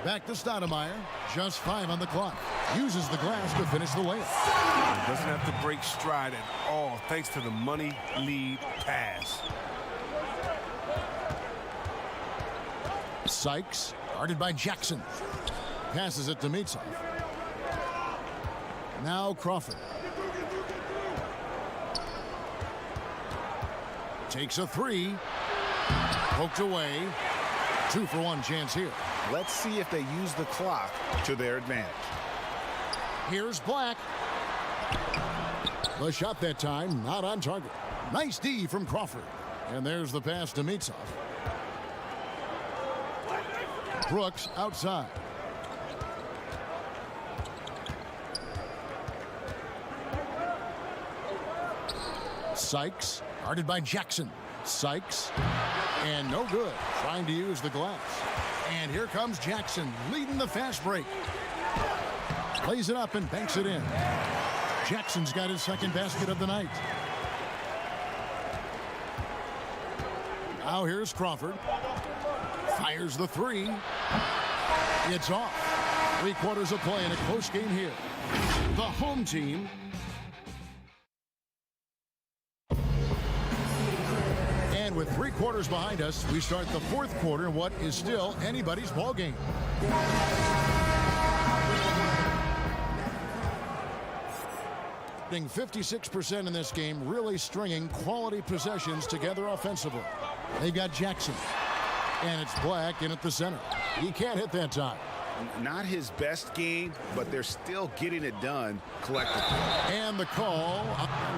Back to Stoudemire. Just 5 on the clock. Uses the glass to finish the layup. Doesn't have to break stride at all thanks to the money lead pass. Sykes, guarded by Jackson. Passes it to Mitsov. Now Crawford. Takes a 3. Poked away. 2 for 1 chance here. Let's see if they use the clock to their advantage. Here's Black. The shot that time, not on target. Nice D from Crawford. And there's the pass to Mitsov. Brooks outside. Sykes, guarded by Jackson. Sykes, and no good. Trying to use the glass. And here comes Jackson, leading the fast break. Plays it up and banks it in. Jackson's got his second basket of the night. Now here's Crawford. Fires the 3. It's off. 3 quarters of play in a close game here. The home team. And with 3 quarters behind us, we start the 4th quarter in what is still anybody's ball game. 56% in this game, really stringing quality possessions together offensively. They've got Jackson, and it's Black in at the center. He can't hit that time. Not his best game, but they're still getting it done collectively. And the call,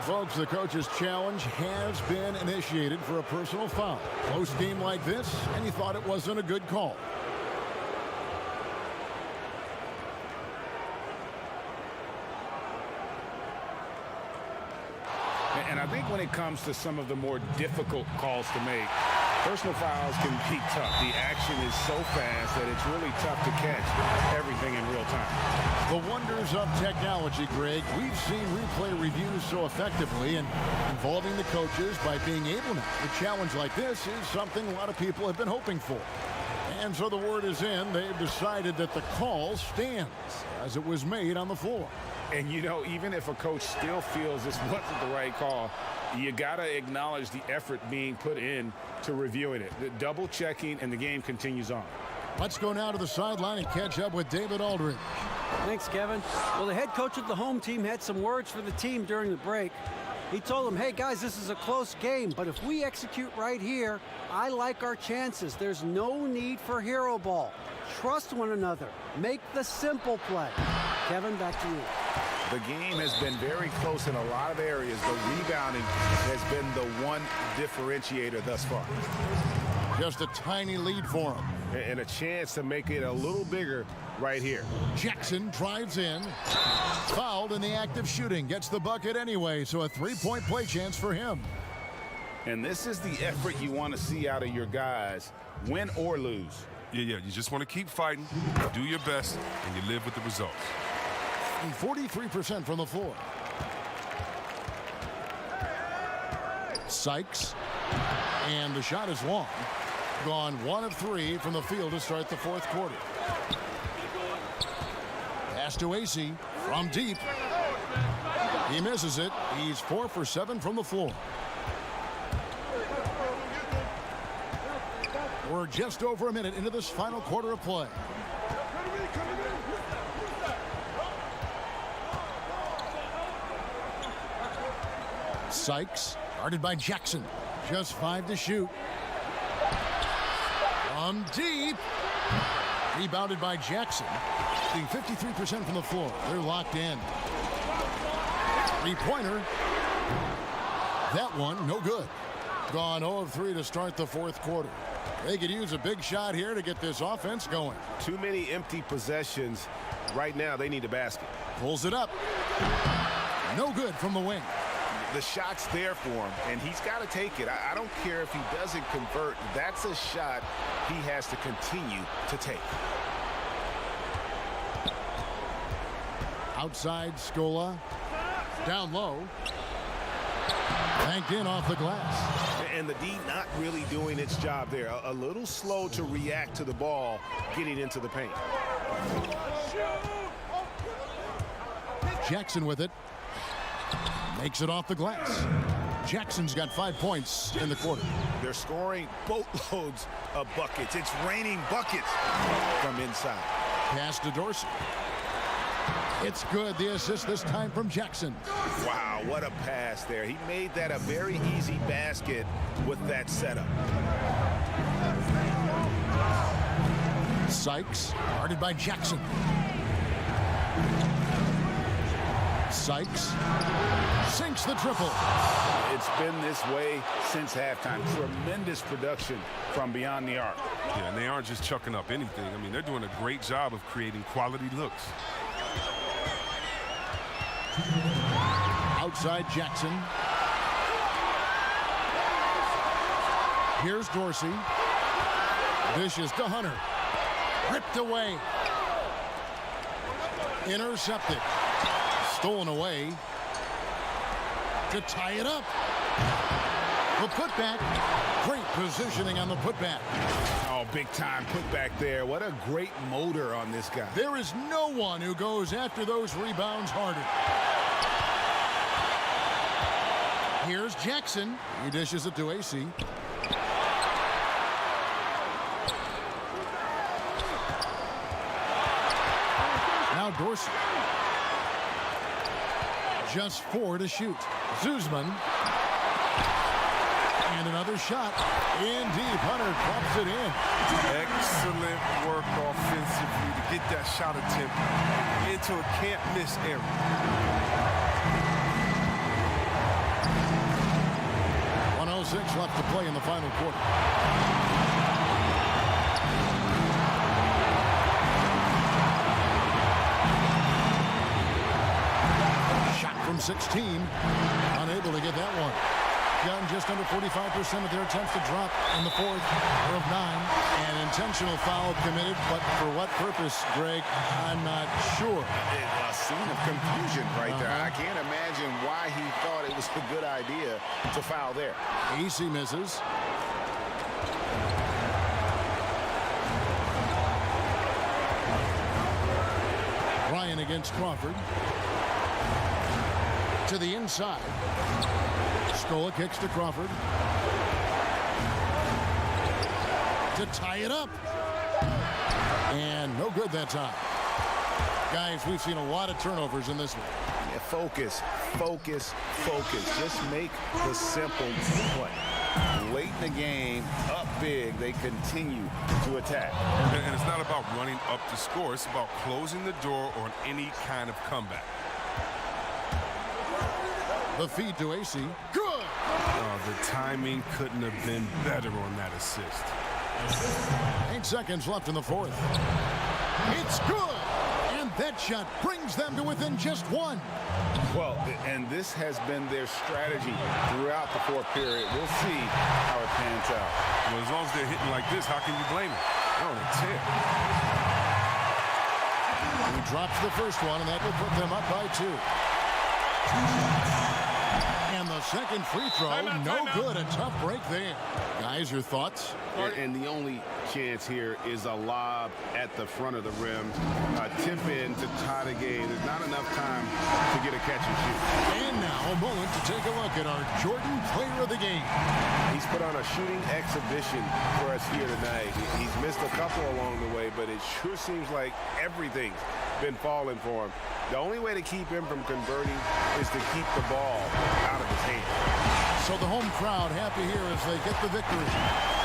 folks, the coach's challenge has been initiated for a personal foul. Close game like this, and he thought it wasn't a good call. And I think when it comes to some of the more difficult calls to make, personal fouls can be tough. The action is so fast that it's really tough to catch everything in real time. The wonders of technology, Greg. We've seen replay reviews so effectively, and involving the coaches by being able to. A challenge like this is something a lot of people have been hoping for. And so the word is in. They've decided that the call stands as it was made on the floor. And, you know, even if a coach still feels this wasn't the right call, you got to acknowledge the effort being put in to reviewing it. The double checking, and the game continues on. Let's go now to the sideline and catch up with David Aldridge. Thanks, Kevin. Well, the head coach of the home team had some words for the team during the break. He told them, hey, guys, this is a close game, but if we execute right here, I like our chances. There's no need for hero ball. Trust one another. Make the simple play. Kevin, back to you. The game has been very close in a lot of areas, but rebounding has been the one differentiator thus far. Just a tiny lead for him. And a chance to make it a little bigger right here. Jackson drives in. Fouled in the act of shooting. Gets the bucket anyway, so a three-point play chance for him. And this is the effort you want to see out of your guys, win or lose. Yeah, you just want to keep fighting, do your best, and you live with the results. 43% from the floor. Sykes. And the shot is long. Gone 1 of 3 from the field to start the fourth quarter. Pass to AC from deep. He misses it. He's 4 for 7 from the floor. We're just over a minute into this final quarter of play. Sykes, guarded by Jackson. Just 5 to shoot. From deep. Rebounded by Jackson. Shooting 53% from the floor. They're locked in. Three-pointer. That one, no good. Gone 0 of 3 to start the fourth quarter. They could use a big shot here to get this offense going. Too many empty possessions. Right now, they need a basket. Pulls it up. No good from the wing. The shot's there for him, and he's got to take it. I don't care if he doesn't convert. That's a shot he has to continue to take. Outside, Scola. Down low. Banked in off the glass. And the D not really doing its job there. A little slow to react to the ball getting into the paint. Jackson with it. Makes it off the glass. Jackson's got 5 points in the quarter. They're scoring boatloads of buckets. It's raining buckets from inside. Pass to Dorsey. It's good. The assist this time from Jackson. Wow, what a pass there. He made that a very easy basket with that setup. Sykes, guarded by Jackson. Sykes sinks the triple. It's been this way since halftime. Tremendous production from beyond the arc. Yeah, and they aren't just chucking up anything. I mean, they're doing a great job of creating quality looks. Outside Jackson. Here's Dorsey. Dishes to Hunter. Ripped away. Intercepted. Stolen away. To tie it up. The putback. Great positioning on the putback. Oh, big time putback there. What a great motor on this guy. There is no one who goes after those rebounds harder. Here's Jackson. He dishes it to AC. Now Dorsey. Just 4 to shoot. Zuzman. And another shot. In deep. Hunter drops it in. Excellent work offensively to get that shot attempt into a can't-miss area. 1:06 left to play in the final quarter. Shot from 16. Unable to get that one. Gotten just under 45% of their attempts to drop in the fourth of 9. An intentional foul committed, but for what purpose, Greg, I'm not sure. A scene of confusion right there. I can't imagine why he thought it was a good idea to foul there. AC misses. against Crawford. To the inside. Stola kicks to Crawford. To tie it up. And no good that time. Guys, we've seen a lot of turnovers in this one. Yeah, focus, focus, focus. Just make the simple play. Late in the game, up big, they continue to attack. And it's not about running up to score. It's about closing the door on any kind of comeback. The feed to AC. Good! The timing couldn't have been better on that assist. 8 seconds left in the fourth. It's good! And that shot brings them to within just one. Well, and this has been their strategy throughout the fourth period. We'll see how it pans out. Well, as long as they're hitting like this, how can you blame them? They're on a tear. He drops the first one, and that will put them up by 2. And the second free throw, no good. A tough break there. Guys, your thoughts? And the only chance here is a lob at the front of the rim. A tip in to tie the game. There's not enough time to get a catch and shoot. And now a moment to take a look at our Jordan Player of the Game. He's put on a shooting exhibition for us here tonight. He's missed a couple along the way, but it sure seems like everything's been falling for him. The only way to keep him from converting is to keep the ball out of his hand. So the home crowd happy here as they get the victory.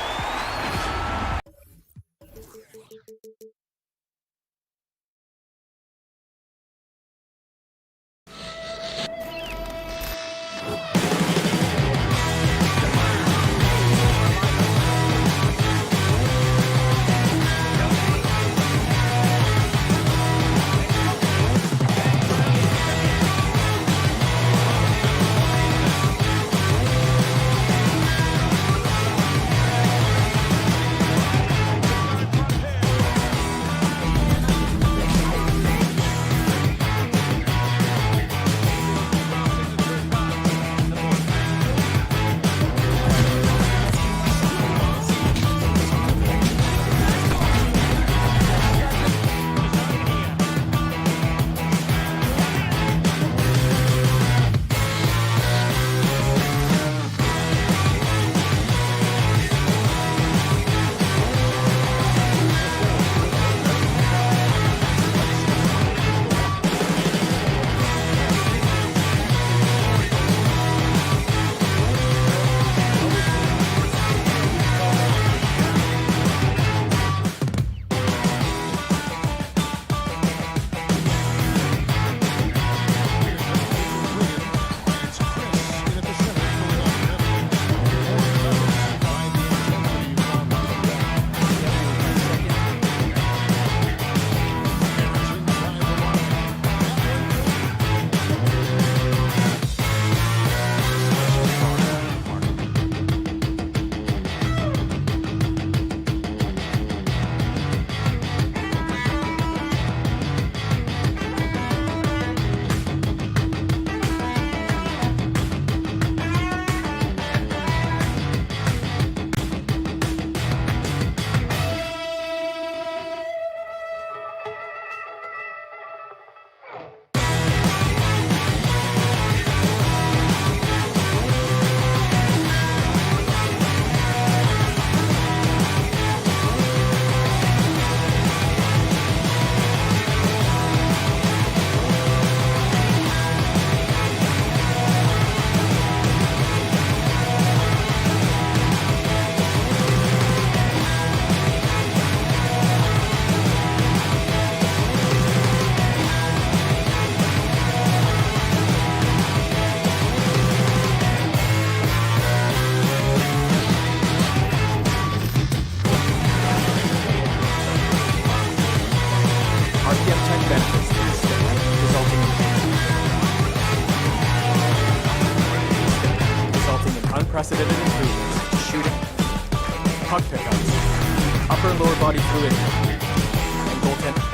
unprecedented improvements to shooting, puck pickups, upper and lower body fluidity, and goaltending.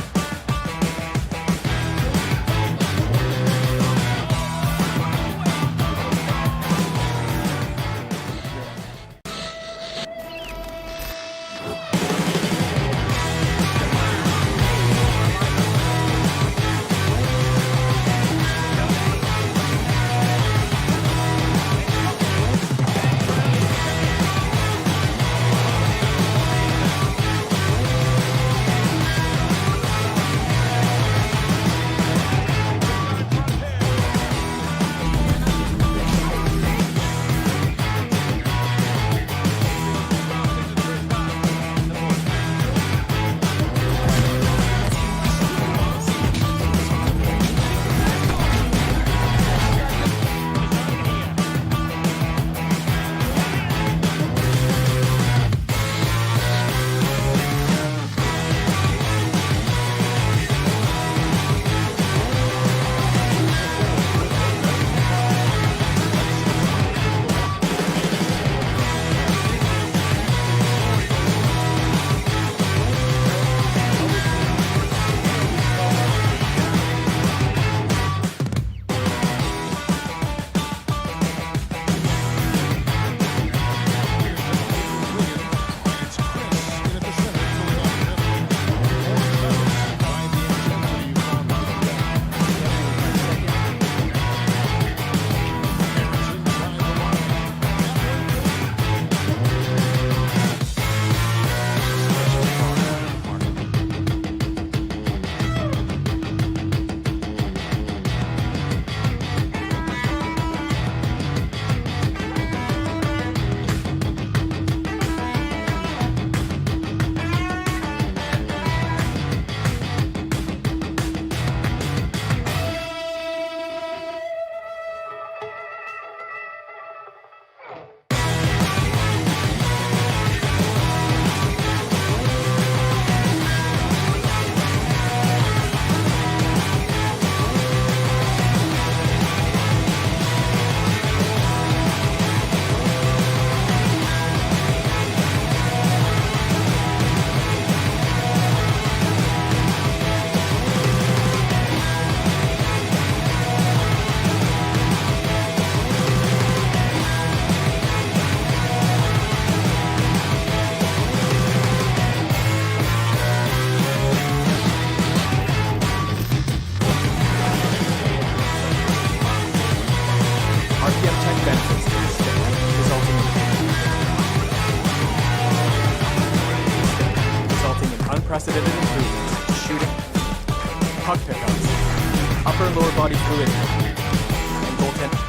unprecedented improvements, shooting, puck pickups, upper and lower body fluidity, and goaltending.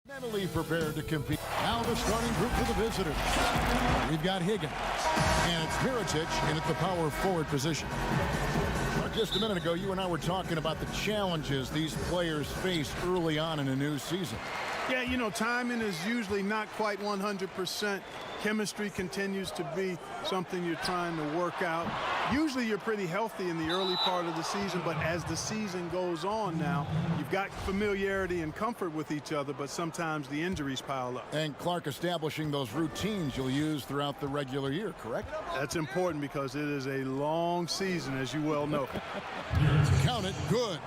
Mentally prepared to compete. Now the starting group for the visitors. We've got Higgins, and it's Mirotic in at the power forward position. Well, just a minute ago, you and I were talking about the challenges these players face early on in a new season. Yeah, you know, timing is usually not quite 100%. Chemistry continues to be something you're trying to work out. Usually you're pretty healthy in the early part of the season, but as the season goes on now, you've got familiarity and comfort with each other, but sometimes the injuries pile up. And Clark establishing those routines you'll use throughout the regular year, correct? That's important because it is a long season, as you well know. Count it, good.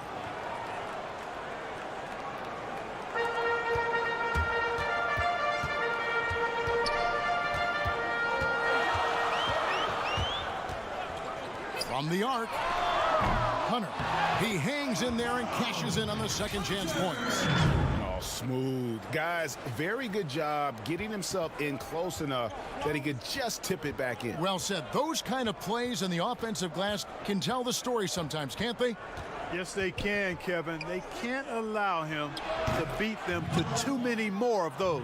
From the arc, Hunter. He hangs in there and cashes in on the second chance points. Oh, smooth. Guys, very good job getting himself in close enough that he could just tip it back in. Well said. Those kind of plays in the offensive glass can tell the story sometimes, can't they? Yes, they can, Kevin. They can't allow him to beat them to too many more of those.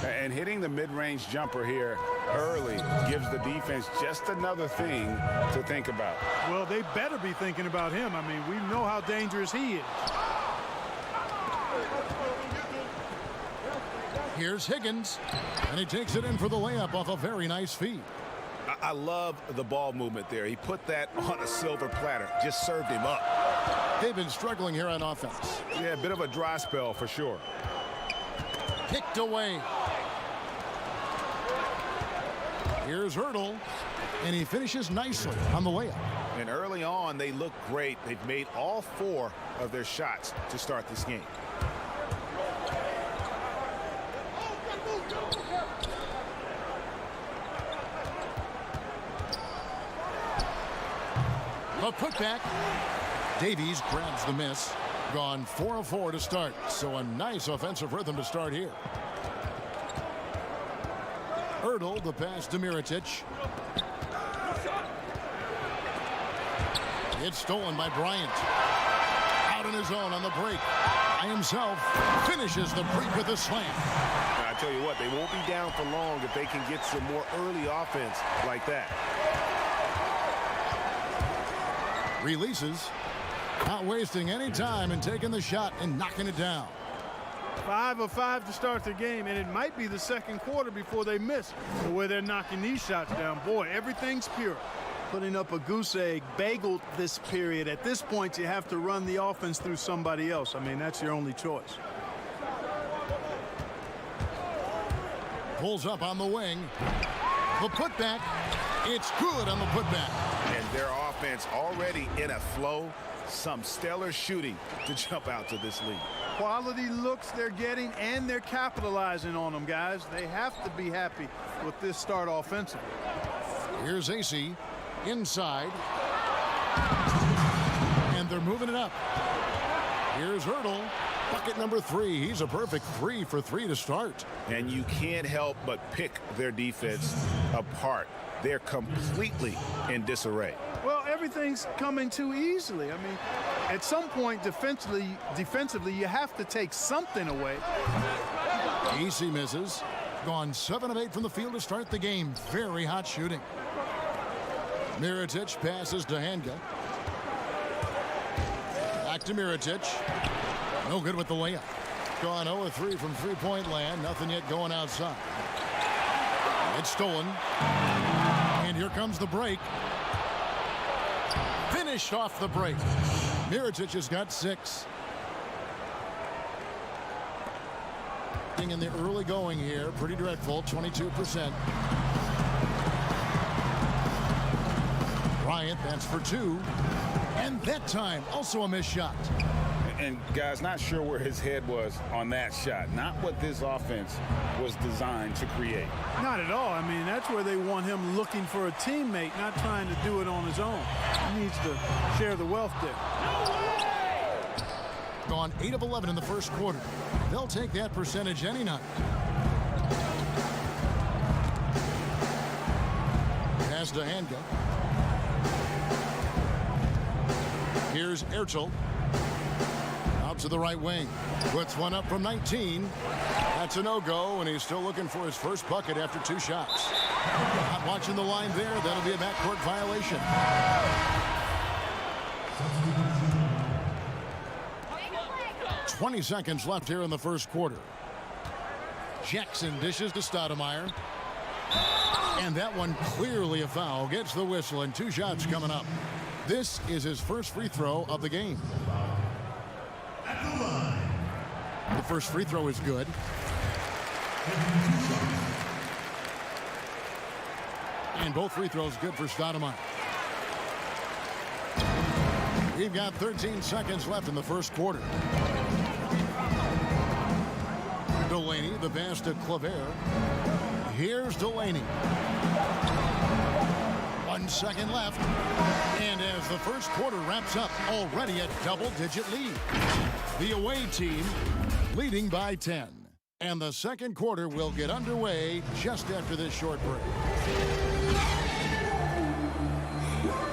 And hitting the mid-range jumper here early gives the defense just another thing to think about. Well, they better be thinking about him. I mean, we know how dangerous he is. Here's Higgins, and he takes it in for the layup off a very nice feed. I love the ball movement there. He put that on a silver platter, just served him up. They've been struggling here on offense. Yeah, a bit of a dry spell for sure. Kicked away. Here's Hurdle, and he finishes nicely on the layup. And early on, they look great. They've made all 4 of their shots to start this game. A putback. Davies grabs the miss. Gone 4 of 4 to start. So a nice offensive rhythm to start here. Ertl, the pass to Mirotic. It's stolen by Bryant. Out on his own on the break. By himself. Finishes the break with a slam. I tell you what, they won't be down for long if they can get some more early offense like that. Releases. Not wasting any time and taking the shot and knocking it down. 5 of 5 to start the game, and it might be the second quarter before they miss the way they're knocking these shots down. Boy, everything's pure. Putting up a goose egg, bageled this period. At this point, you have to run the offense through somebody else. I mean, that's your only choice. Pulls up on the wing. The putback. It's good on the putback. And their offense already in a flow. Some stellar shooting to jump out to this lead. Quality looks they're getting, and they're capitalizing on them, guys. They have to be happy with this start offensively. Here's AC. Inside. And they're moving it up. Here's Ertl. Bucket number 3. He's a perfect 3 for 3 to start. And you can't help but pick their defense apart. They're completely in disarray. Well, everything's coming too easily. I mean, at some point defensively, you have to take something away. AC misses. Gone 7 of 8 from the field to start the game. Very hot shooting. Mirotic passes to Hanga. Back to Mirotic. No good with the layup. Gone 0 of 3 from three-point land. Nothing yet going outside. It's stolen. And here comes the break. Finished off the break. Mirotic has got 6. In the early going here, pretty dreadful, 22%. Bryant, that's for 2. And that time, also a missed shot. And guys, not sure where his head was on that shot. Not what this offense was designed to create. Not at all. I mean, that's where they want him looking for a teammate, not trying to do it on his own. He needs to share the wealth there. Gone 8 of 11 in the first quarter. They'll take that percentage any night. Pass to Hanga. Here's Ertl. Out to the right wing. Puts one up from 19. That's a no-go, and he's still looking for his first bucket after 2 shots. Not watching the line there. That'll be a backcourt violation. 20 seconds left here in the first quarter. Jackson dishes to Stoudemire. And that one clearly a foul. Gets the whistle, and 2 shots coming up. This is his first free throw of the game. The first free throw is good. And both free throws good for Stoudemire. We've got 13 seconds left in the first quarter. Delaney, the pass to Claver. Here's Delaney. 1 second left. And as the first quarter wraps up, already a double-digit lead. The away team leading by 10. And the second quarter will get underway just after this short break.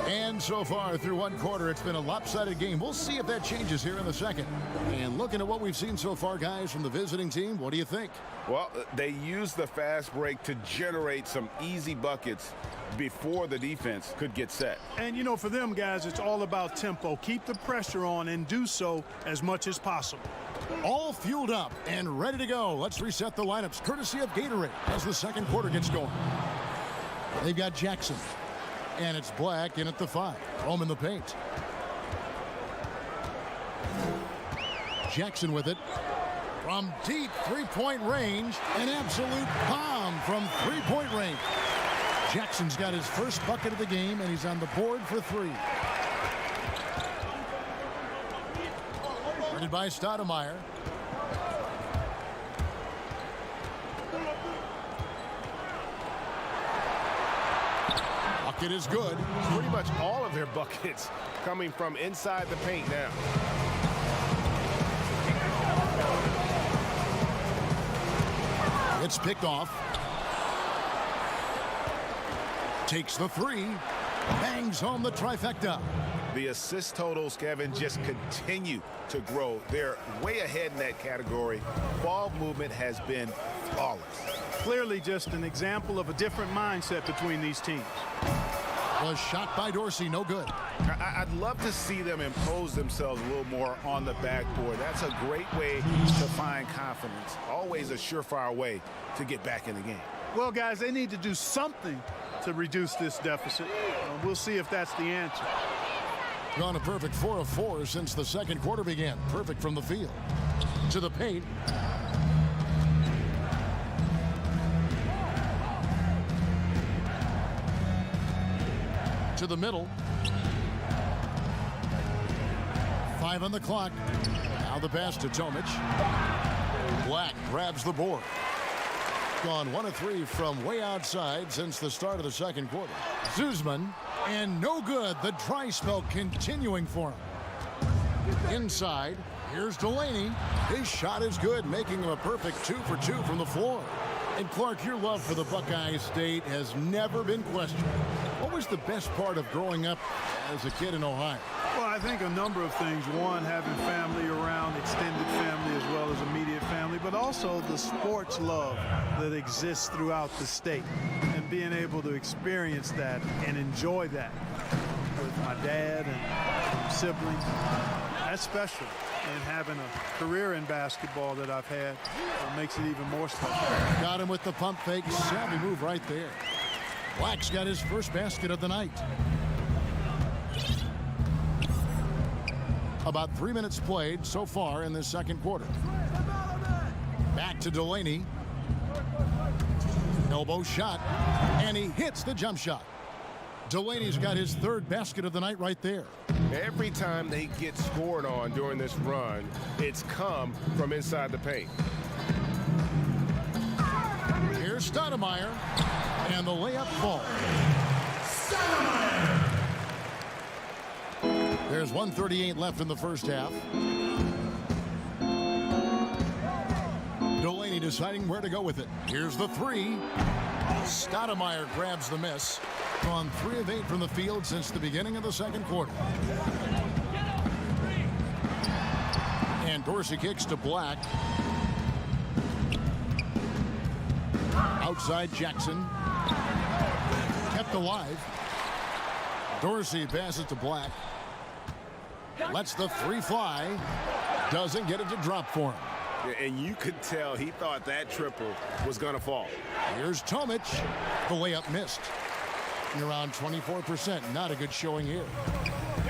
And so far through one quarter, it's been a lopsided game. We'll see if that changes here in the second. And looking at what we've seen so far, guys, from the visiting team, what do you think? Well, they used the fast break to generate some easy buckets before the defense could get set. And, you know, for them, guys, it's all about tempo. Keep the pressure on and do so as much as possible. All fueled up and ready to go. Let's reset the lineups, courtesy of Gatorade, as the second quarter gets going. They've got Jackson. And it's Black in at the 5. Home in the paint. Jackson with it. From deep three-point range. An absolute bomb from three-point range. Jackson's got his first bucket of the game, and he's on the board for 3. Guarded by Stoudemire. Bucket is good. Pretty much all of their buckets coming from inside the paint now. It's picked off. Takes the 3. Bangs home the trifecta. The assist totals, Kevin, just continue to grow. They're way ahead in that category. Ball movement has been flawless. Clearly just an example of a different mindset between these teams. Was shot by Dorsey, no good. I'd love to see them impose themselves a little more on the backboard. That's a great way to find confidence. Always a surefire way to get back in the game. Well, guys, they need to do something to reduce this deficit. We'll see if that's the answer. Gone a perfect 4 of 4 since the second quarter began. Perfect from the field. To the paint. To the middle. 5 on the clock. Now the pass to Tomic. Black grabs the board. Gone 1 of 3 from way outside since the start of the second quarter. Zuzman, and no good. The dry spell continuing for him. Inside, here's Delaney. His shot is good, making him a perfect 2 for 2 from the floor. And Clark, your love for the Buckeye State has never been questioned. What was the best part of growing up as a kid in Ohio? Well, I think a number of things. One, having family around, extended family as well as immediate family, but also the sports love that exists throughout the state and being able to experience that and enjoy that with my dad and siblings. That's special. And having a career in basketball that I've had makes it even more special. Got him with the pump fake. Savvy move right there. Black's got his first basket of the night. About 3 minutes played so far in this second quarter. Back to Delaney. Elbow shot, and he hits the jump shot. Delaney's got his third basket of the night right there. Every time they get scored on during this run, it's come from inside the paint. Here's Stoudemire, and the layup falls. There's 1:38 left in the first half. Delaney deciding where to go with it. Here's the 3. Stoudemire grabs the miss. Gone 3 of 8 from the field since the beginning of the second quarter. And Dorsey kicks to Black. Outside Jackson. Kept alive. Dorsey passes to Black. Lets the 3 fly. Doesn't get it to drop for him. And you could tell he thought that triple was going to fall. Here's Tomic. The layup missed. Around 24%. Not a good showing here.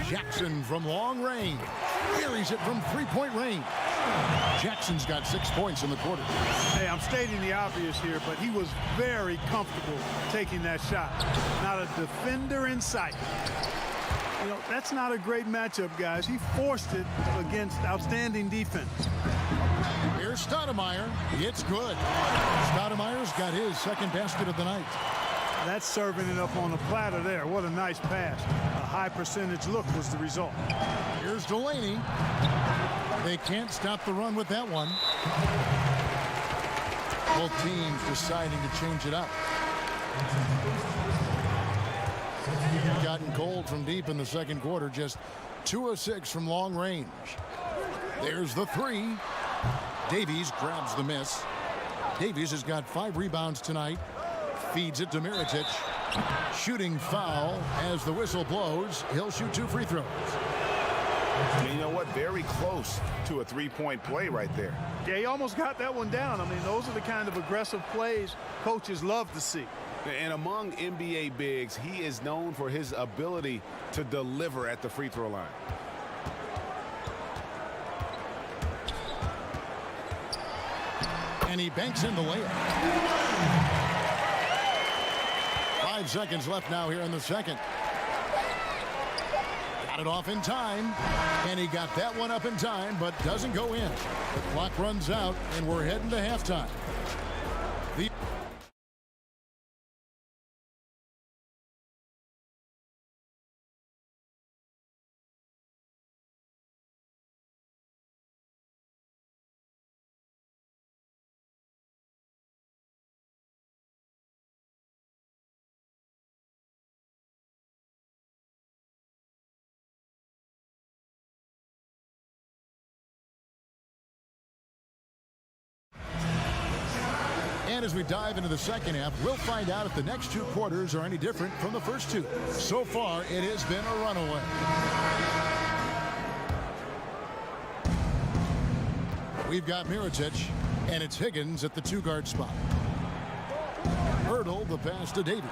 Jackson from long range. Carries it from 3-point range. Jackson's got 6 points in the quarter. Hey, I'm stating the obvious here, but he was very comfortable taking that shot. Not a defender in sight. You know, that's not a great matchup, guys. He forced it against outstanding defense. Here's Stoudemire. It's good. Stoudemire's got his second basket of the night. That's serving it up on a platter there. What a nice pass. A high percentage look was the result. Here's Delaney. They can't stop the run with that one. Both teams deciding to change it up. Gotten cold from deep in the second quarter. Just 2 of 6 from long range. There's the 3. Davies grabs the miss. Davies has got 5 rebounds tonight. Feeds it to Mirotic. Shooting foul as the whistle blows. He'll shoot 2 free throws. And you know what? Very close to a 3-point play right there. Yeah, he almost got that one down. I mean, those are the kind of aggressive plays coaches love to see. And among NBA bigs, he is known for his ability to deliver at the free throw line. And he banks in the layup. 5 seconds left now here in the second. Got it off in time, and he got that one up in time, but doesn't go in. The clock runs out, and we're heading to halftime. And as we dive into the second half, we'll find out if the next 2 quarters are any different from the first 2. So far, it has been a runaway. We've got Mirotic, and it's Higgins at the 2-guard spot. Hurdle the pass to Davies.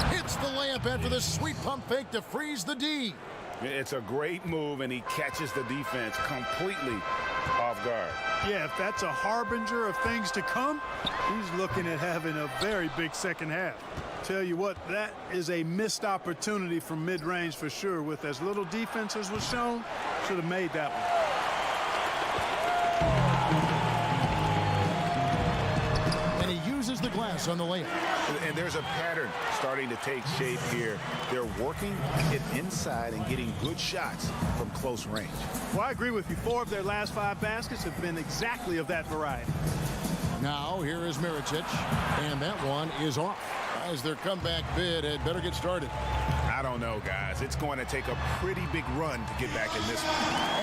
Hits the layup after the sweet pump fake to freeze the D. It's a great move, and he catches the defense completely off guard. Yeah, if that's a harbinger of things to come, he's looking at having a very big second half. Tell you what, that is a missed opportunity from mid-range for sure. With as little defense as was shown, should have made that one. And he uses the glass on the layup. And there's a pattern starting to take shape here. They're working it inside and getting good shots from close range. Well, I agree with you. 4 of their last 5 baskets have been exactly of that variety. Now, here is Mirotic, and that one is off. As their comeback bid had better get started. I don't know, guys. It's going to take a pretty big run to get back in this one.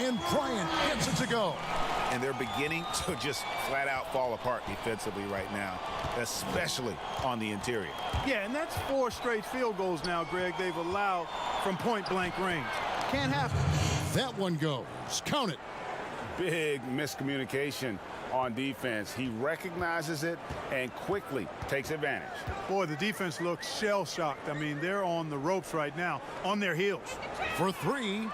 And Bryant gets it to go. And they're beginning to just flat out fall apart defensively right now, especially on the interior. Yeah, and that's 4 straight field goals now, Greg, they've allowed from point-blank range. Can't happen. That one goes. Count it. Big miscommunication on defense. He recognizes it and quickly takes advantage. Boy, the defense looks shell-shocked. I mean, they're on the ropes right now, on their heels. For 3.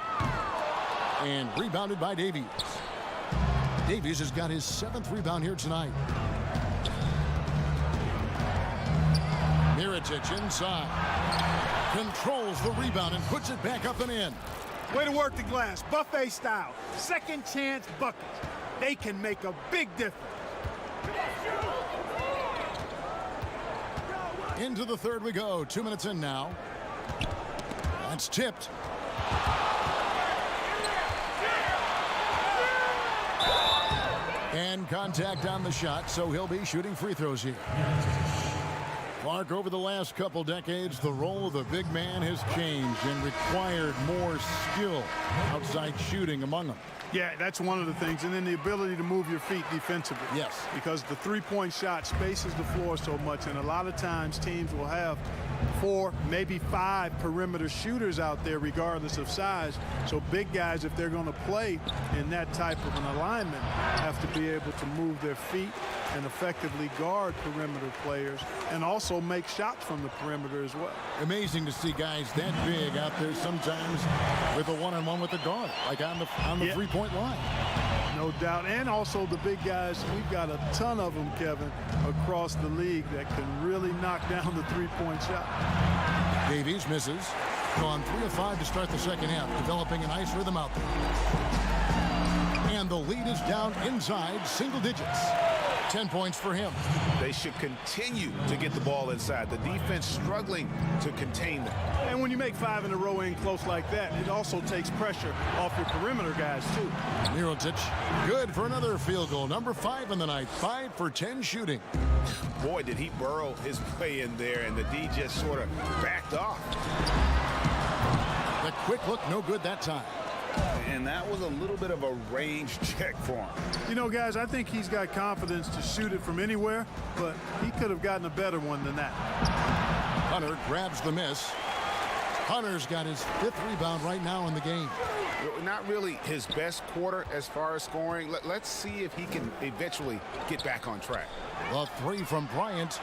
And rebounded by Davies. Davies has got his 7th rebound here tonight. Mirotic inside. Controls the rebound and puts it back up and in. Way to work the glass, buffet style. Second chance buckets. They can make a big difference. Into the third we go. 2 minutes in now. That's tipped. And contact on the shot, so he'll be shooting free throws here. Clark, over the last couple decades, the role of the big man has changed and required more skill outside shooting among them. Yeah, that's one of the things. And then the ability to move your feet defensively. Yes. Because the three-point shot spaces the floor so much, and a lot of times teams will have 4, maybe 5 perimeter shooters out there regardless of size. So big guys, if they're going to play in that type of an alignment, have to be able to move their feet and effectively guard perimeter players and also make shots from the perimeter as well. Amazing to see guys that big out there sometimes with a one-on-one with the guard, like on the three-point line. No doubt. And also the big guys, we've got a ton of them, Kevin, across the league that can really knock down the three-point shot. Davies misses. Gone 3 of 5 to start the second half, developing a nice rhythm out there. And the lead is down inside single digits. 10 points for him. They should continue to get the ball inside. The defense struggling to contain them. And when you make 5 in a row in close like that, it also takes pressure off your perimeter guys, too. Mirotic, good for another field goal. Number 5 in the night. 5 for 10 shooting. Boy, did he burrow his way in there, and the D just sort of backed off. The quick look, no good that time. And that was a little bit of a range check for him. You know, guys, I think he's got confidence to shoot it from anywhere, but he could have gotten a better one than that. Hunter grabs the miss. Hunter's got his 5th rebound right now in the game. Not really his best quarter as far as scoring. Let's see if he can eventually get back on track. The 3 from Bryant,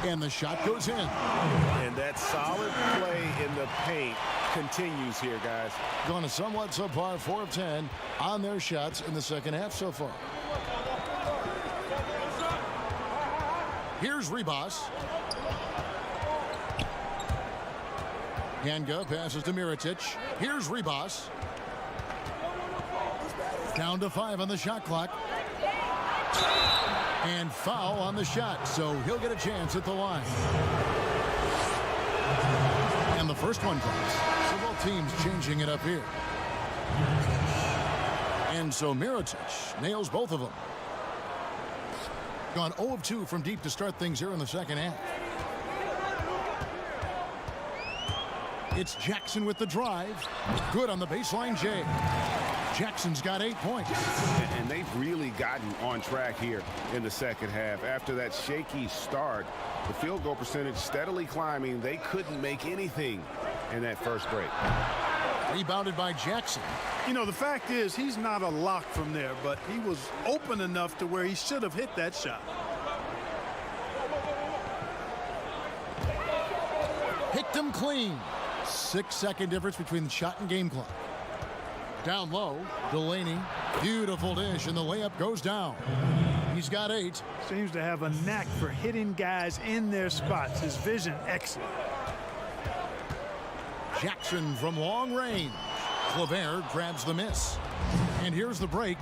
and the shot goes in. And that solid play in the paint continues here, guys. Gone a somewhat subpar 4 of 10 on their shots in the second half so far. Here's Ribas. Hanga passes to Mirotic. Here's Ribas. Down to 5 on the shot clock. And foul on the shot, so he'll get a chance at the line. And the first one drops. So both teams changing it up here. And so Mirotic nails both of them. Gone 0 of 2 from deep to start things here in the second half. It's Jackson with the drive. Good on the baseline, Jay. Jackson's got 8 points. And they've really gotten on track here in the second half. After that shaky start, the field goal percentage steadily climbing. They couldn't make anything in that first break. Rebounded by Jackson. You know, the fact is he's not a lock from there, but he was open enough to where he should have hit that shot. Picked him clean. 6-second difference between the shot and game clock. Down low, Delaney. Beautiful dish, and the layup goes down. He's got 8. Seems to have a knack for hitting guys in their spots. His vision, excellent. Jackson from long range. Clavert grabs the miss. And here's the break.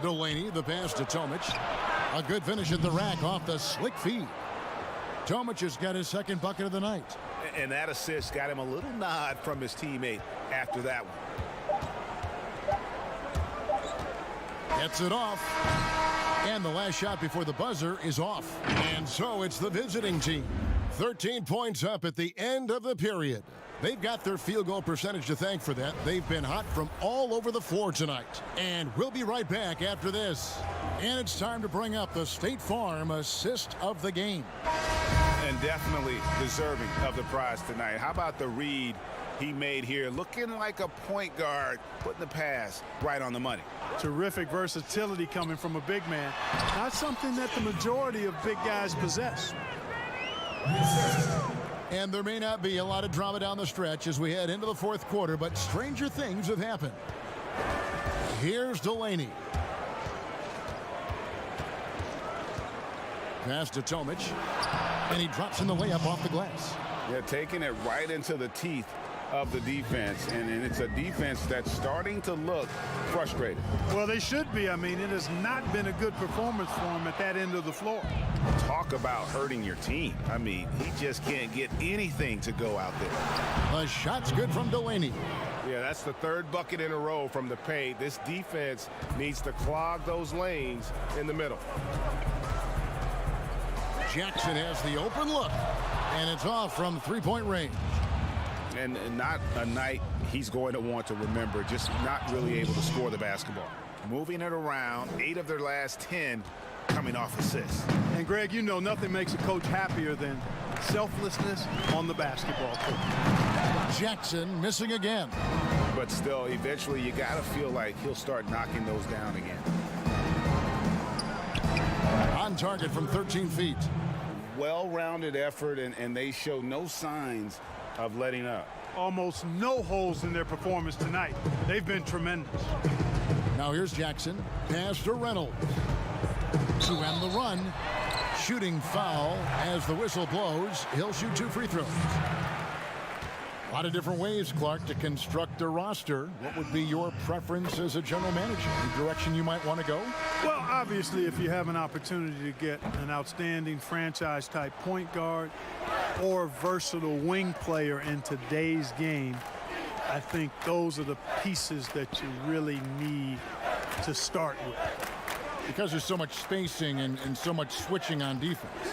Delaney, the pass to Tomic. A good finish at the rack off the slick feed. Tomic has got his second bucket of the night. And that assist got him a little nod from his teammate after that one. Gets it off. And the last shot before the buzzer is off. And so it's the visiting team. 13 points up at the end of the period. They've got their field goal percentage to thank for that. They've been hot from all over the floor tonight. And we'll be right back after this. And it's time to bring up the State Farm assist of the game. And definitely deserving of the prize tonight. How about the read he made here? Looking like a point guard, putting the pass right on the money. Terrific versatility coming from a big man. Not something that the majority of big guys possess. And there may not be a lot of drama down the stretch as we head into the fourth quarter, but stranger things have happened. Here's Delaney. Pass to Tomic. And he drops in the layup off the glass. Yeah, taking it right into the teeth of the defense. And it's a defense that's starting to look frustrated. Well, they should be. I mean, it has not been a good performance for him at that end of the floor. Talk about hurting your team. I mean, he just can't get anything to go out there. The shot's good from Delaney. Yeah, that's the third bucket in a row from the paint. This defense needs to clog those lanes in the middle. Jackson has the open look, and it's off from three-point range. And not a night he's going to want to remember, just not really able to score the basketball. Moving it around, 8 of their last 10 coming off assists. And Greg, you know nothing makes a coach happier than selflessness on the basketball court. Jackson missing again. But still, eventually you got to feel like he'll start knocking those down again. On target from 13 feet. Well-rounded effort, and they show no signs of letting up. Almost no holes in their performance tonight. They've been tremendous. Now here's Jackson. Pass to Reynolds. To end the run. Shooting foul as the whistle blows. He'll shoot 2 free throws. A lot of different ways, Clark, to construct a roster. What would be your preference as a general manager? The direction you might want to go? Well, obviously, if you have an opportunity to get an outstanding franchise-type point guard or versatile wing player in today's game, I think those are the pieces that you really need to start with. Because there's so much spacing and so much switching on defense.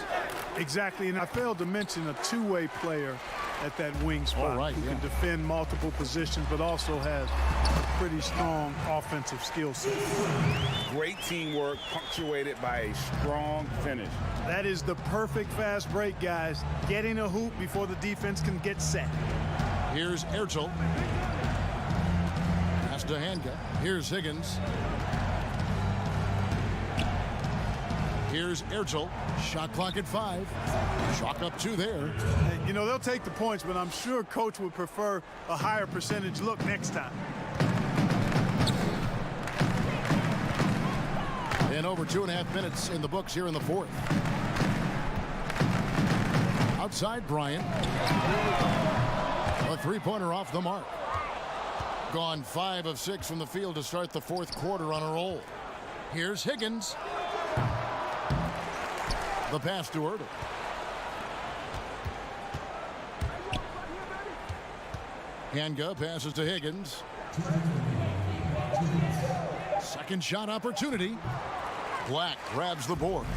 Exactly, and I failed to mention a two-way player at that wing spot who can defend multiple positions but also has a pretty strong offensive skill set. Great teamwork punctuated by a strong finish. That is the perfect fast break, guys. Getting a hoop before the defense can get set. Here's Ertel. Pass to Hanga. Here's Higgins. Here's Ertel. Shot clock at 5. Chalk up 2 there. You know, they'll take the points, but I'm sure coach would prefer a higher percentage look next time. And over 2.5 minutes in the books here in the fourth. outside Bryant. A three-pointer off the mark. Gone 5 of 6 from the field to start the fourth quarter on a roll. Here's Higgins. The pass to Ertl. Hanga passes to Higgins. Second shot opportunity. Black grabs the board.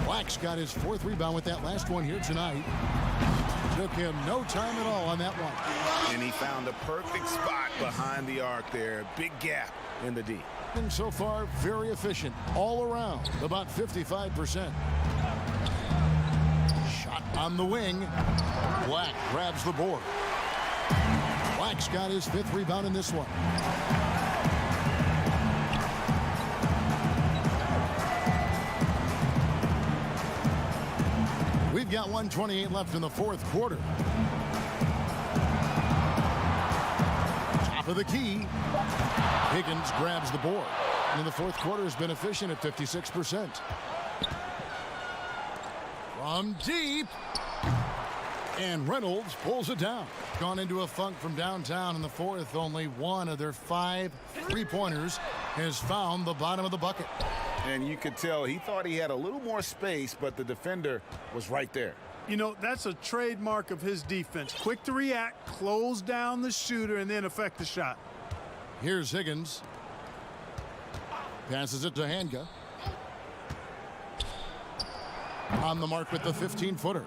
Black's got his 4th rebound with that last one here tonight. Took him no time at all on that one. And he found the perfect spot behind the arc there. Big gap in the D. And so far, very efficient all around, about 55%. Shot on the wing. Black grabs the board. Black's got his 5th rebound in this one. We've got 1:28 left in the fourth quarter. Top of the key. Higgins grabs the board. And the fourth quarter has been efficient at 56%. From deep. And Reynolds pulls it down. Gone into a funk from downtown in the fourth. Only one of their 5 three-pointers has found the bottom of the bucket. And you could tell he thought he had a little more space, but the defender was right there. You know, that's a trademark of his defense. Quick to react, close down the shooter, and then affect the shot. Here's Higgins. Passes it to Hanga. On the mark with the 15-footer.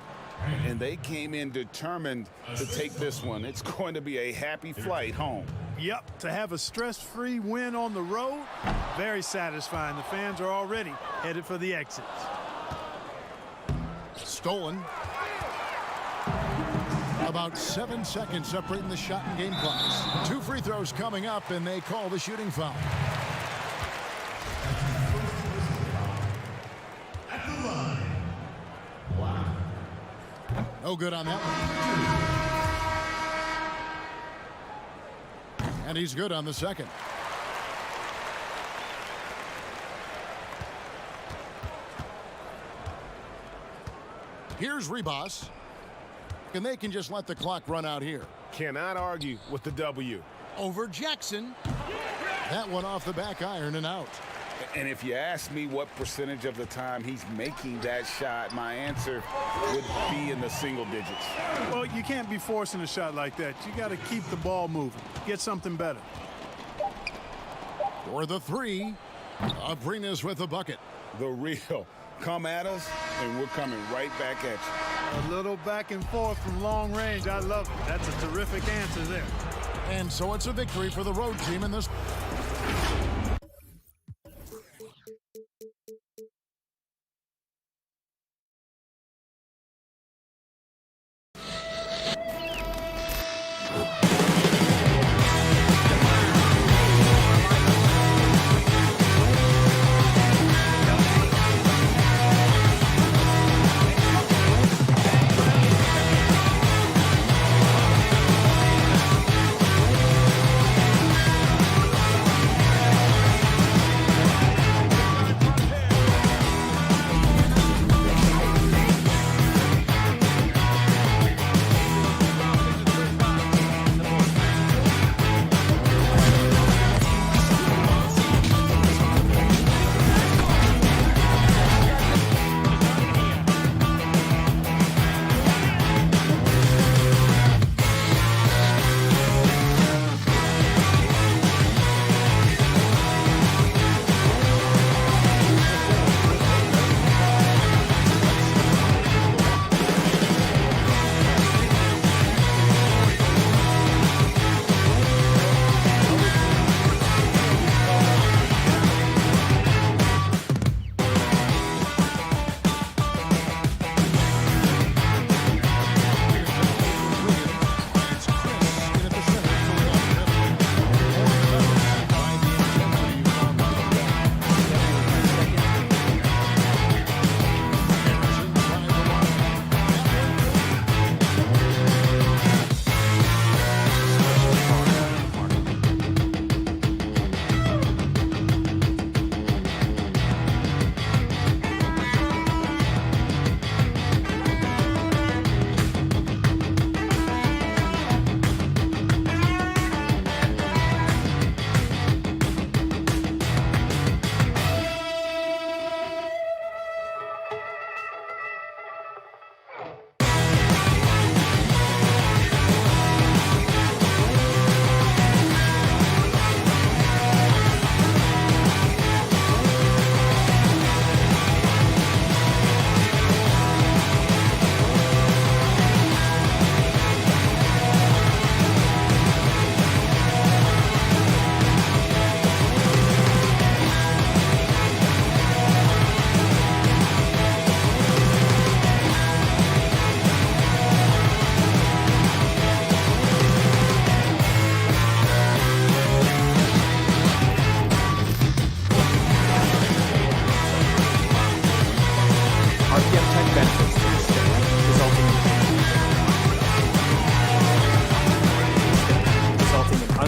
And they came in determined to take this one. It's going to be a happy flight home. Yep, to have a stress-free win on the road, very satisfying. The fans are already headed for the exits. Stolen. About 7 seconds separating the shot and game clocks. 2 free throws coming up, and they call the shooting foul. No good on that one. And he's good on the second. Here's Ribas. And they can just let the clock run out here. Cannot argue with the W. Over Jackson. That one off the back iron and out. And if you ask me what percentage of the time he's making that shot, my answer would be in the single digits. Well, you can't be forcing a shot like that. You got to keep the ball moving. Get something better. For the 3, Abrinas with the bucket. The real. Come at us, and we're coming right back at you. A little back and forth from long range. I love it. That's a terrific answer there. And so it's a victory for the road team in this.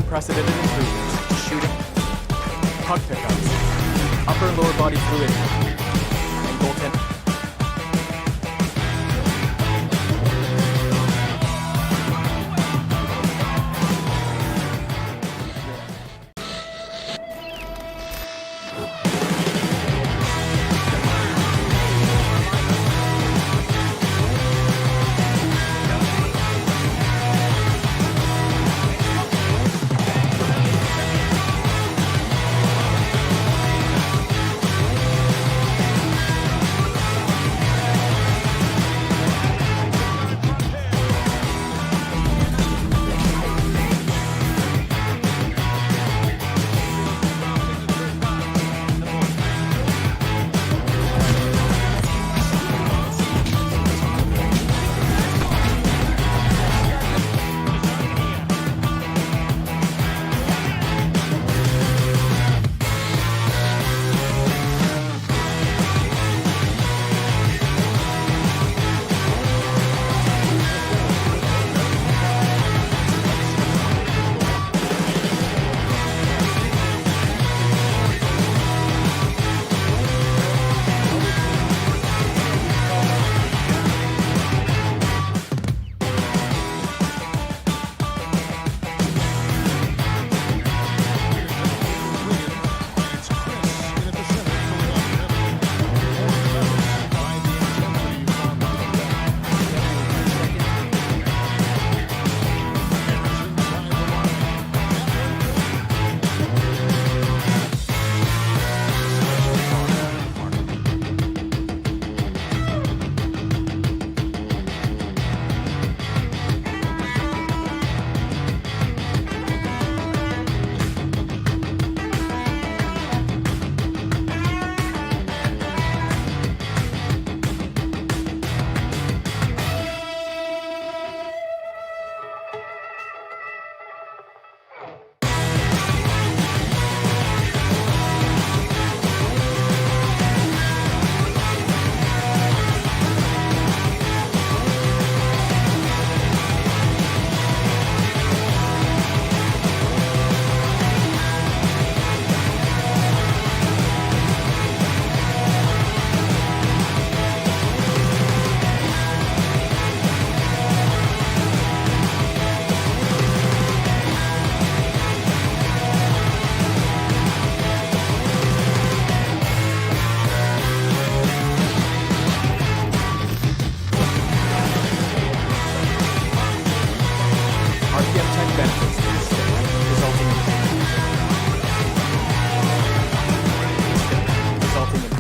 unprecedented improvements to shooting, puck pickups, upper and lower body fluidity, and goaltending.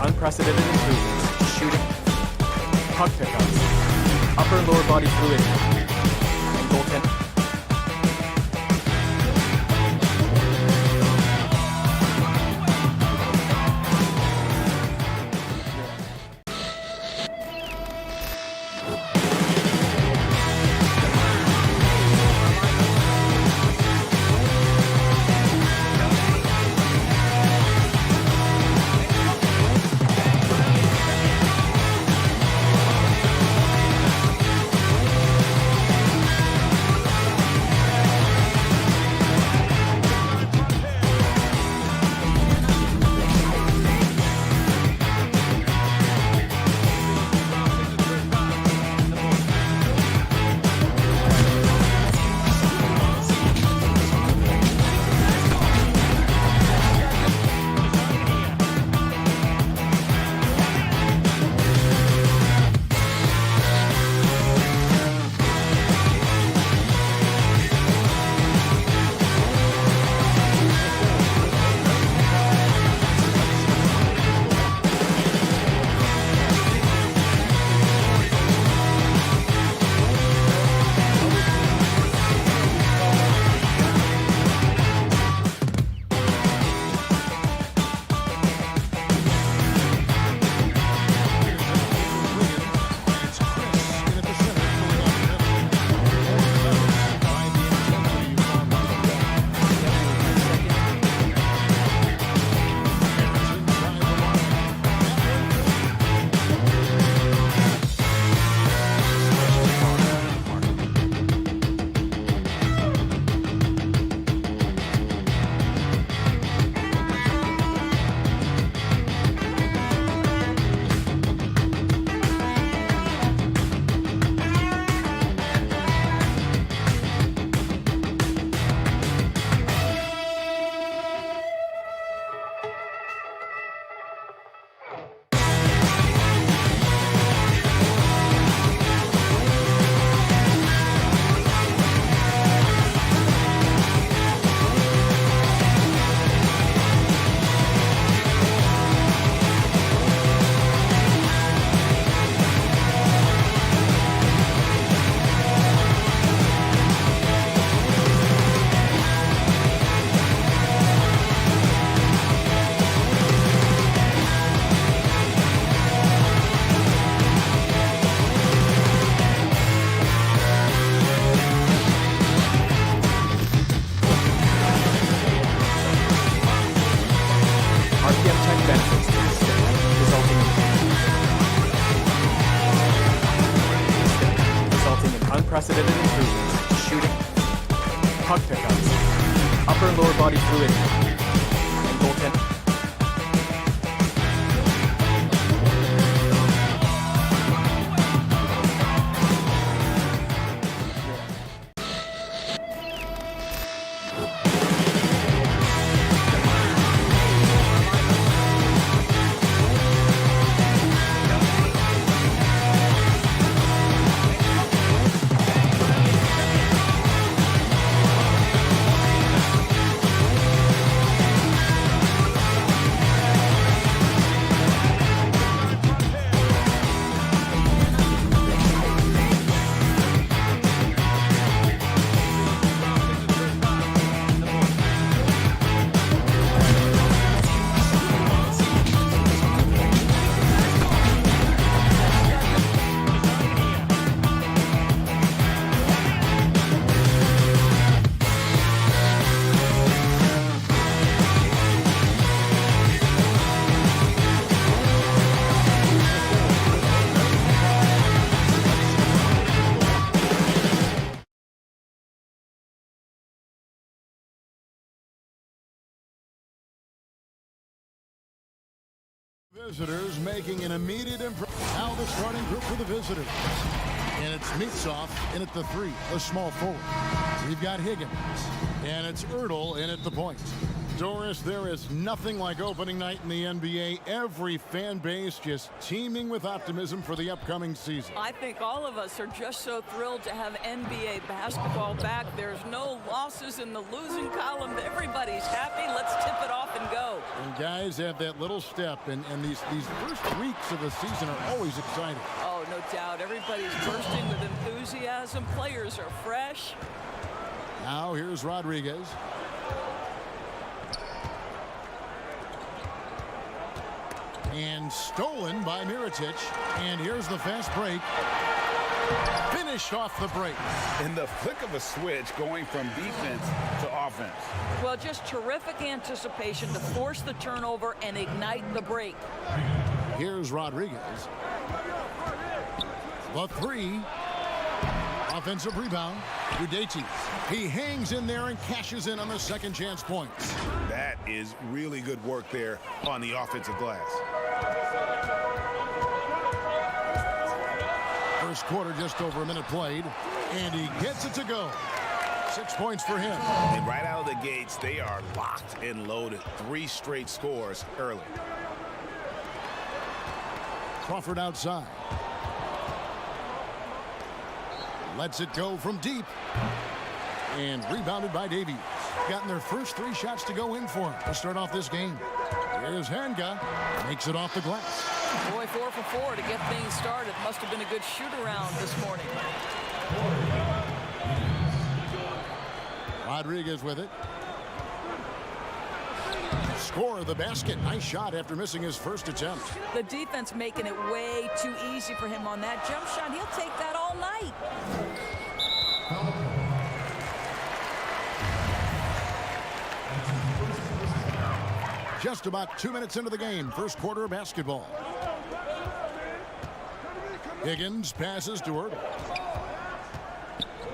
Unprecedented improvements to shooting, puck pickups, upper and lower body fluidity, and goaltending. benefits to the stick, resulting in unprecedented improvements in shooting, puck pickups, upper and lower body fluidity, and goaltending. Visitors making an immediate impression. Now the starting group for the visitors. And it's Mitsov in at the 3, the small forward. We've got Higgins. And it's Ertl in at the point. Doris, there is nothing like opening night in the NBA. Every fan base just teeming with optimism for the upcoming season. I think all of us are just so thrilled to have NBA basketball back. There's no losses in the losing column. Everybody's happy. Let's tip it off and go. And guys have that little step, and these first weeks of the season are always exciting. Oh, no doubt. Everybody's bursting with enthusiasm. Players are fresh. Now here's Rodriguez. And stolen by Mirotic. And here's the fast break. Finished off the break. In the flick of a switch, going from defense to offense. Well, just terrific anticipation to force the turnover and ignite the break. Here's Rodriguez. The 3. Offensive rebound. Udetis. He hangs in there and cashes in on the second chance points. That is really good work there on the offensive glass. First quarter, just over a minute played, and he gets it to go. 6 points for him. And right out of the gates, they are locked and loaded. 3 straight scores early. Crawford outside. Lets it go from deep. And rebounded by Davies. Gotten their first 3 shots to go in for him to start off this game. Here's Hanga. Makes it off the glass. Boy, 4 for 4 to get things started. Must have been a good shoot-around this morning. Rodriguez with it. Score the basket. Nice shot after missing his first attempt. The defense making it way too easy for him on that jump shot. He'll take that all night. Just about 2 minutes into the game. First quarter of basketball. Higgins passes to Ertl.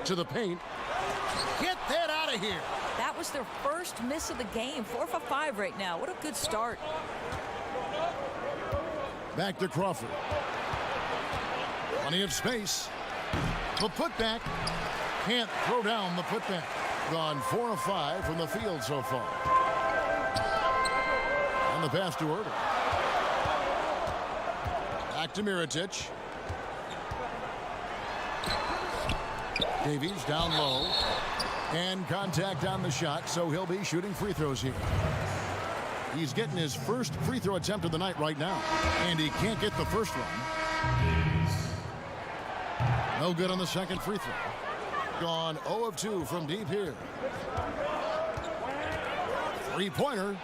To the paint. Get that out of here. That was their first miss of the game. 4 for 5 right now. What a good start. Back to Crawford. Plenty of space. The putback. Can't throw down the putback. Gone 4 of 5 from the field so far. On the pass to Ertl. Back to Mirotic. Davies down low. And contact on the shot, so he'll be shooting free throws here. He's getting his first free throw attempt of the night right now. And he can't get the first one. No good on the second free throw. Gone 0 of 2 from deep here. Three-pointer.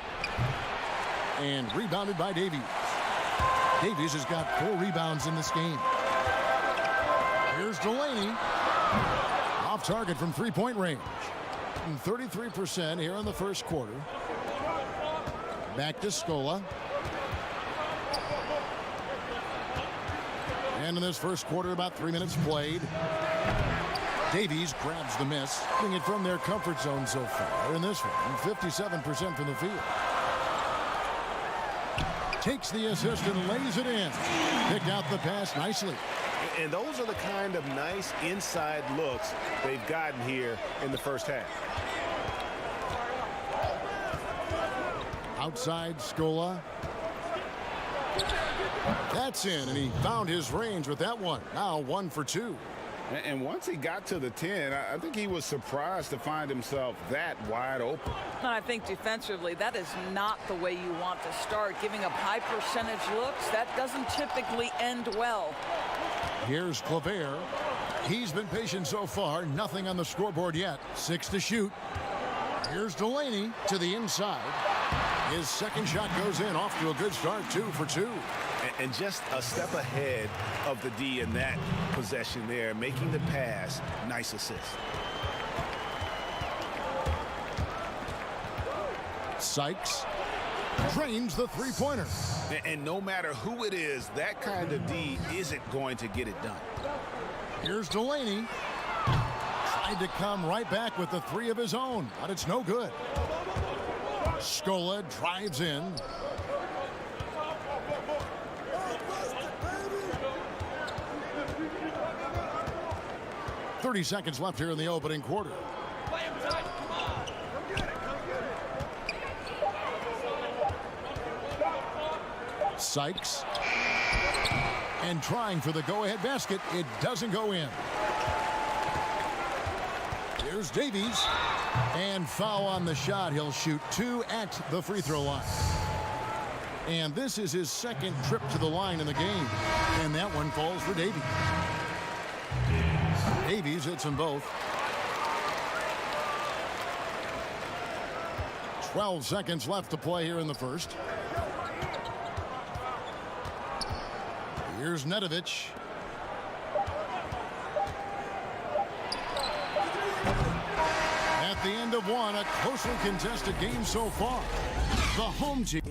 And rebounded by Davies. Davies has got 4 rebounds in this game. Here's Delaney. Off target from three-point range. 33% here in the first quarter. Back to Scola. And in this first quarter, about 3 minutes played. Davies grabs the miss, putting it from their comfort zone so far. In this one, 57% from the field. Takes the assist and lays it in. Picked out the pass nicely. And those are the kind of nice inside looks they've gotten here in the first half. Outside Scola. That's in, and he found his range with that one. Now 1 for 2. And once he got to the 10, I think he was surprised to find himself that wide open. And I think defensively, that is not the way you want to start. Giving up high percentage looks, that doesn't typically end well. Here's Claver. He's been patient so far. Nothing on the scoreboard yet. 6 to shoot. Here's Delaney to the inside. His second shot goes in, off to a good start. 2 for 2. And just a step ahead of the D in that possession there, making the pass. Nice assist. Sykes drains the three-pointer. And no matter who it is, that kind of D isn't going to get it done. Here's Delaney. Tried to come right back with the 3 of his own, but it's no good. Scola drives in. .30 seconds left here in the opening quarter. Sykes. And trying for the go-ahead basket. It doesn't go in. Here's Davies. And foul on the shot. He'll shoot 2 at the free throw line. And this is his second trip to the line in the game. And that one falls for Davies. Davies hits them both. 12 seconds left to play here in the first. Here's Nedovic. At the end of one, a closely contested game so far. The home team.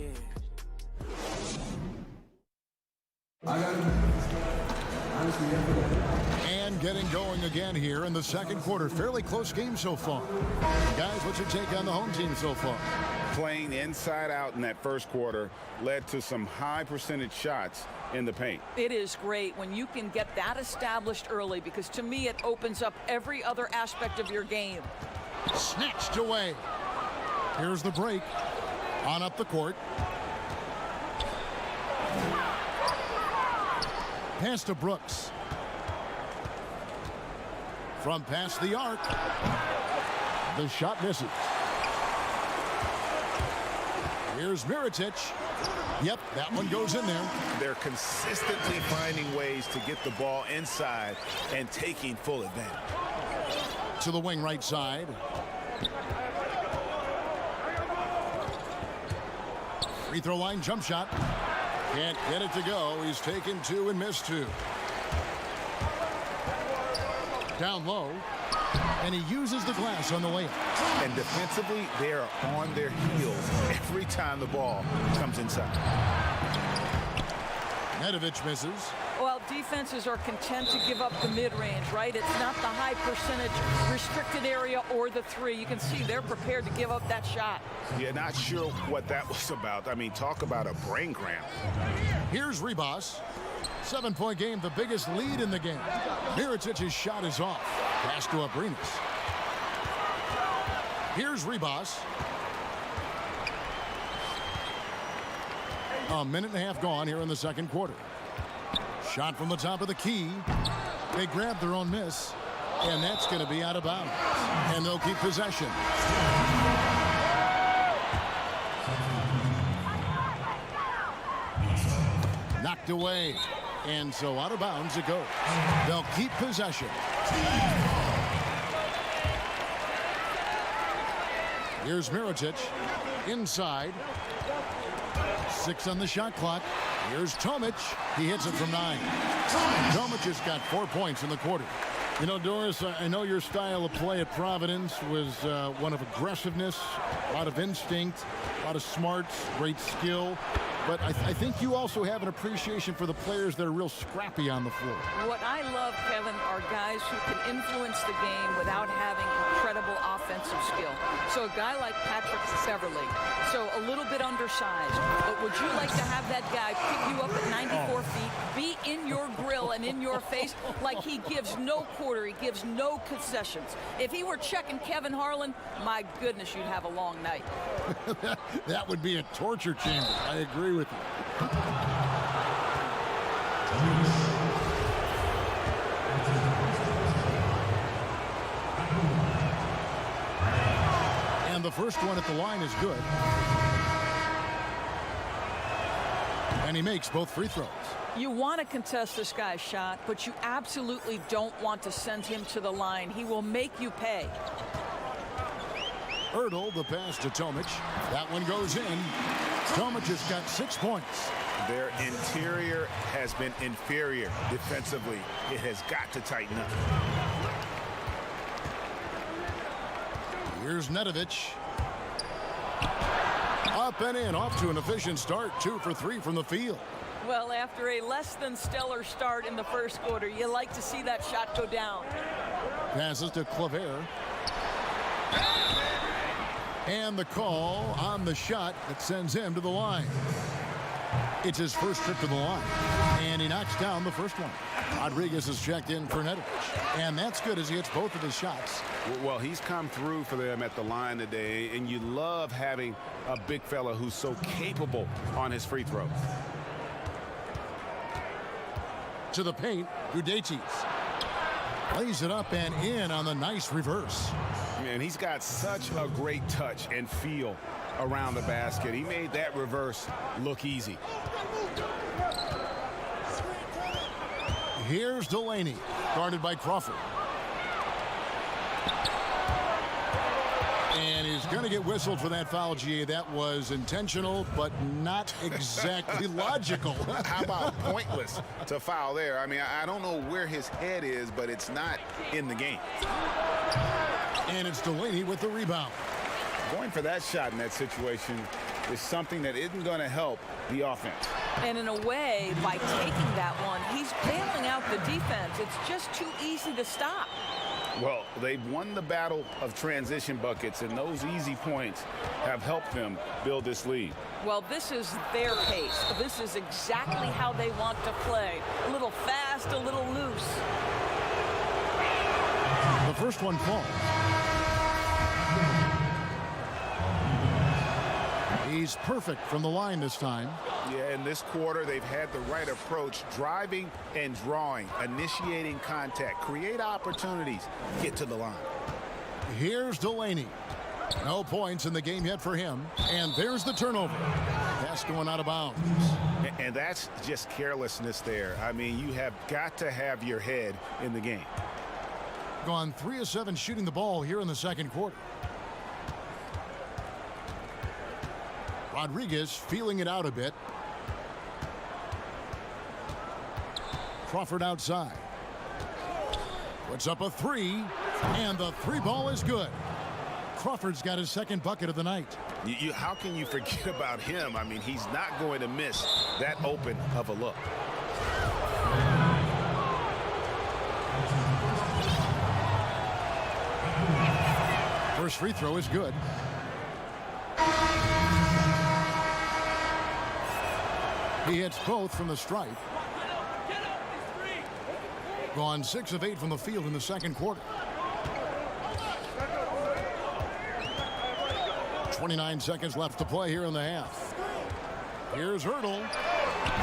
And getting going again here in the second quarter. Fairly close game so far. Guys, what's your take on the home team so far? Playing inside out in that first quarter led to some high percentage shots in the paint. It is great when you can get that established early, because to me it opens up every other aspect of your game. Snatched away. Here's the break. On up the court. Pass to Brooks. From past the arc. The shot misses. Here's Mirotic. Yep, that one goes in there. They're consistently finding ways to get the ball inside and taking full advantage. To the wing right side. Free throw line jump shot. Can't get it to go. He's taken 2 and missed 2. Down low. And he uses the glass on the layup. And defensively, they are on their heels every time the ball comes inside. Nedovic misses. Well, defenses are content to give up the mid-range, right? It's not the high percentage restricted area or the 3. You can see they're prepared to give up that shot. You're not sure what that was about. I mean, talk about a brain cramp. Here's Ribas. 7-point game, the biggest lead in the game. Mirotic's shot is off. Pass to Abrinas. Here's Ribas. A minute and a half gone here in the second quarter. Shot from the top of the key. They grab their own miss. And that's going to be out of bounds. And they'll keep possession. Knocked away. And so out of bounds it goes. They'll keep possession. Here's Mirotic. Inside. 6 on the shot clock. Here's Tomic. He hits it from 9. Tomic has got 4 points in the quarter. You know, Doris, I know your style of play at Providence was one of aggressiveness, a lot of instinct, a lot of smarts, great skill. But I think you also have an appreciation for the players that are real scrappy on the floor. What I love, Kevin, are guys who can influence the game without having incredible offensive skill. So a guy like Patrick Beverly, so a little bit undersized, but would you like to have that guy pick you up at 94 feet, be in your grill and in your face like he gives no quarter, he gives no concessions? If he were checking Kevin Harlan, my goodness, you'd have a long night. That would be a torture chamber. I agree with you. And the first one at the line is good. And he makes both free throws. You want to contest this guy's shot, but you absolutely don't want to send him to the line. He will make you pay. Ertl, the pass to Tomic. That one goes in. Tomic has got 6 points. Their interior has been inferior defensively. It has got to tighten up. Here's Nedovic. Up and in, off to an efficient start. 2 for 3 from the field. Well, after a less than stellar start in the first quarter, you like to see that shot go down. Passes to Claver. And the call on the shot that sends him to the line. It's his first trip to the line. And he knocks down the first one. Rodriguez is checked in for Nedovic. And that's good as he hits both of his shots. Well, he's come through for them at the line today, and you love having a big fella who's so capable on his free throws. To the paint, Gudaitis. Lays it up and in on the nice reverse. Man, he's got such a great touch and feel around the basket. He made that reverse look easy. Here's Delaney, guarded by Crawford. And he's going to get whistled for that foul, GA. That was intentional, but not exactly logical. How about pointless to foul there? I mean, I don't know where his head is, but it's not in the game. And it's Delaney with the rebound. Going for that shot in that situation is something that isn't going to help the offense. And in a way, by taking that one, he's bailing out the defense. It's just too easy to stop. Well, they've won the battle of transition buckets, and those easy points have helped them build this lead. Well, this is their pace. This is exactly how they want to play. A little fast, a little loose. The first one falls. He's perfect from the line this time. Yeah, in this quarter, they've had the right approach, driving and drawing, initiating contact, create opportunities, get to the line. Here's Delaney. No points in the game yet for him. And there's the turnover. Pass going out of bounds. And that's just carelessness there. I mean, you have got to have your head in the game. Gone 3 of 7 shooting the ball here in the second quarter. Rodriguez feeling it out a bit. Crawford outside. Puts up a 3, and the 3 ball is good. Crawford's got his second bucket of the night. How can you forget about him? I mean, he's not going to miss that open of a look. First free throw is good. He hits both from the stripe. Gone 6 of 8 from the field in the second quarter. 29 seconds left to play here in the half. Here's Ertl.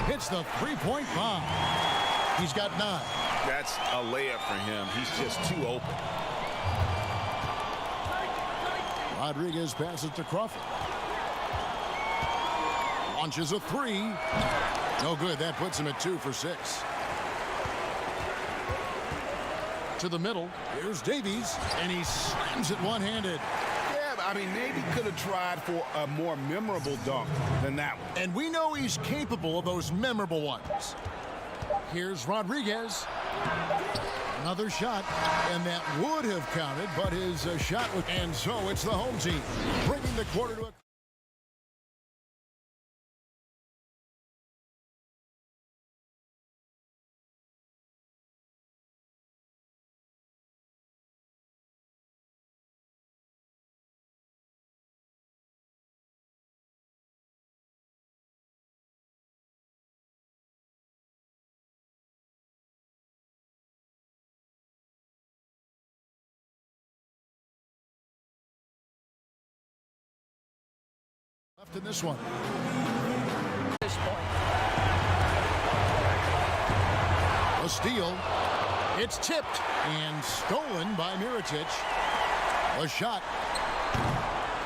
Hits the three-point bomb. He's got 9. That's a layup for him. He's just too open. Rodriguez passes to Crawford. Launches a 3. No good. That puts him at 2 for 6. To the middle. Here's Davies, and he slams it one-handed. Yeah, I mean, maybe could have tried for a more memorable dunk than that one. And we know he's capable of those memorable ones. Here's Rodriguez. Another shot, and that would have counted, but his shot was... And so it's the home team bringing the quarter to a... Left in this one. This point. A steal. It's tipped and stolen by Mirotic. A shot.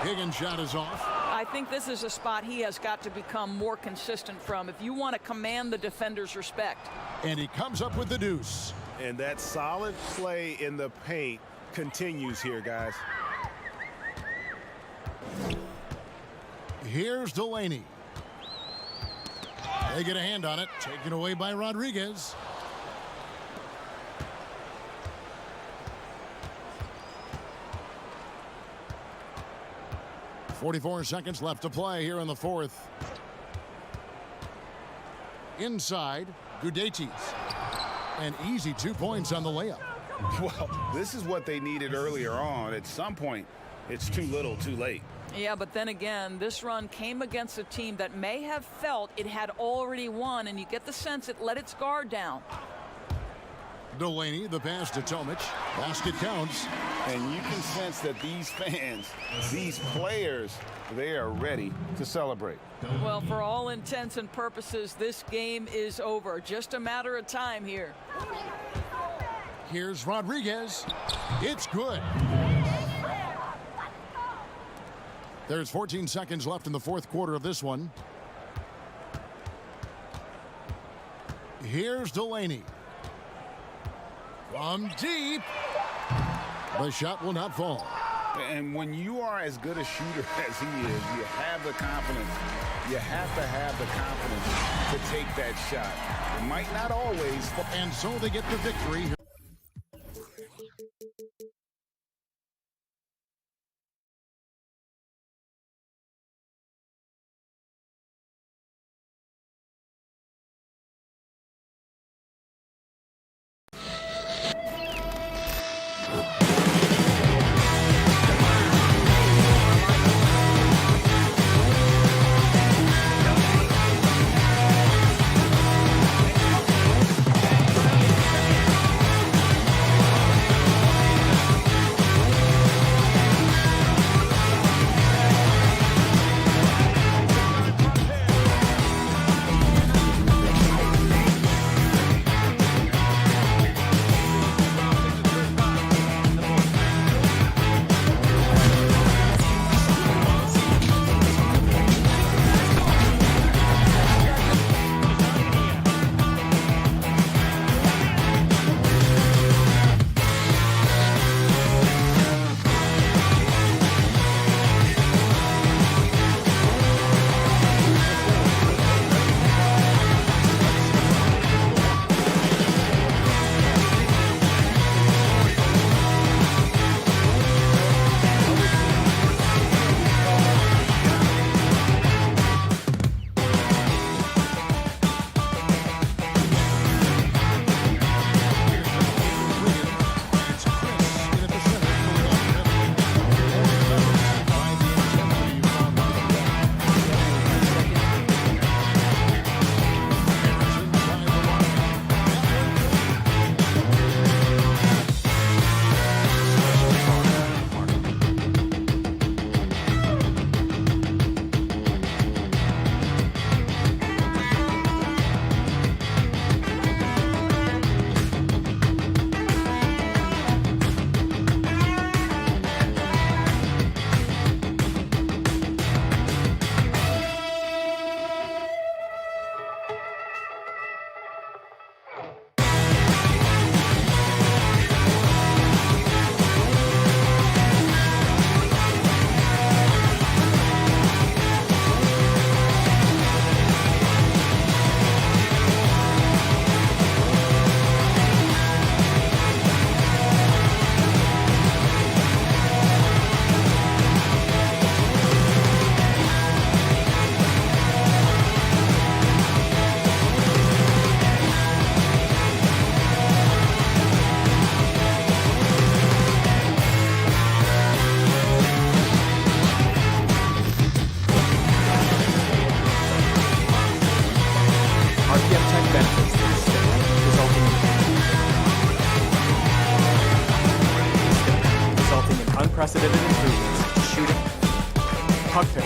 Higgins' shot is off. I think this is a spot he has got to become more consistent from if you want to command the defender's respect. And he comes up with the deuce. And that solid play in the paint continues here, guys. Here's Delaney. They get a hand on it. Taken away by Rodriguez. .44 seconds left to play here in the fourth. Inside, Gudaitis. An easy 2 points on the layup. Well, this is what they needed earlier on. At some point, it's too little, too late. Yeah, but then again, this run came against a team that may have felt it had already won, and you get the sense it let its guard down. Delaney, the pass to Tomic. Basket counts. And you can sense that these fans, these players, they are ready to celebrate. Well, for all intents and purposes, this game is over. Just a matter of time here. Here's Rodriguez. It's good. There's 14 seconds left in the fourth quarter of this one. Here's Delaney. From deep. The shot will not fall. And when you are as good a shooter as he is, you have the confidence. You have to have the confidence to take that shot. It might not always. And so they get the victory.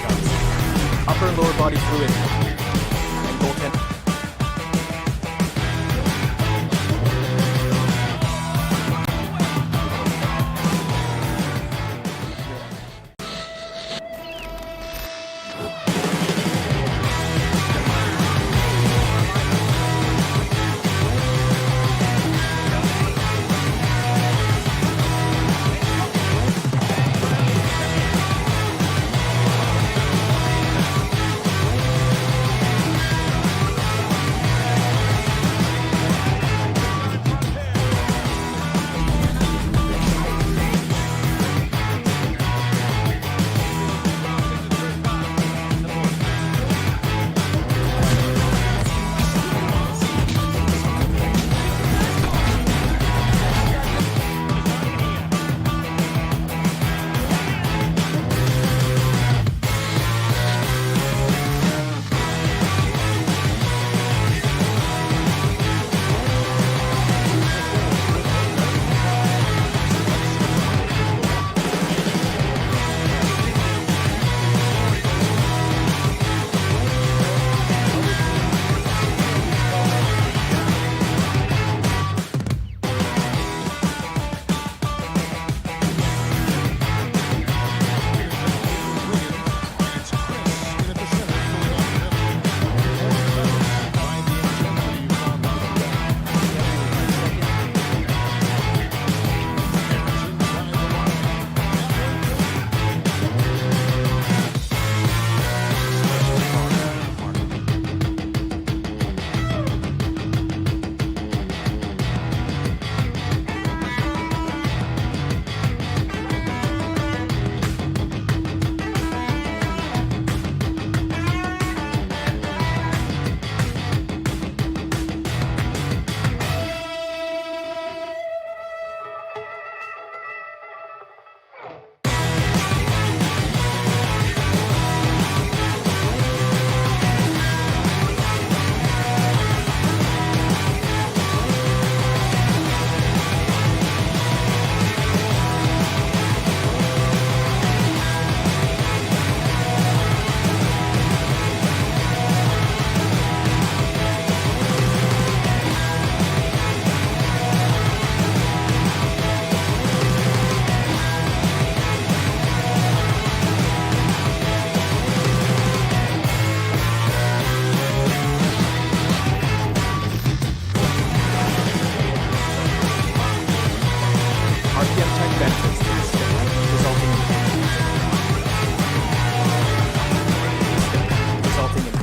pickups, upper and lower body fluid, and goaltending.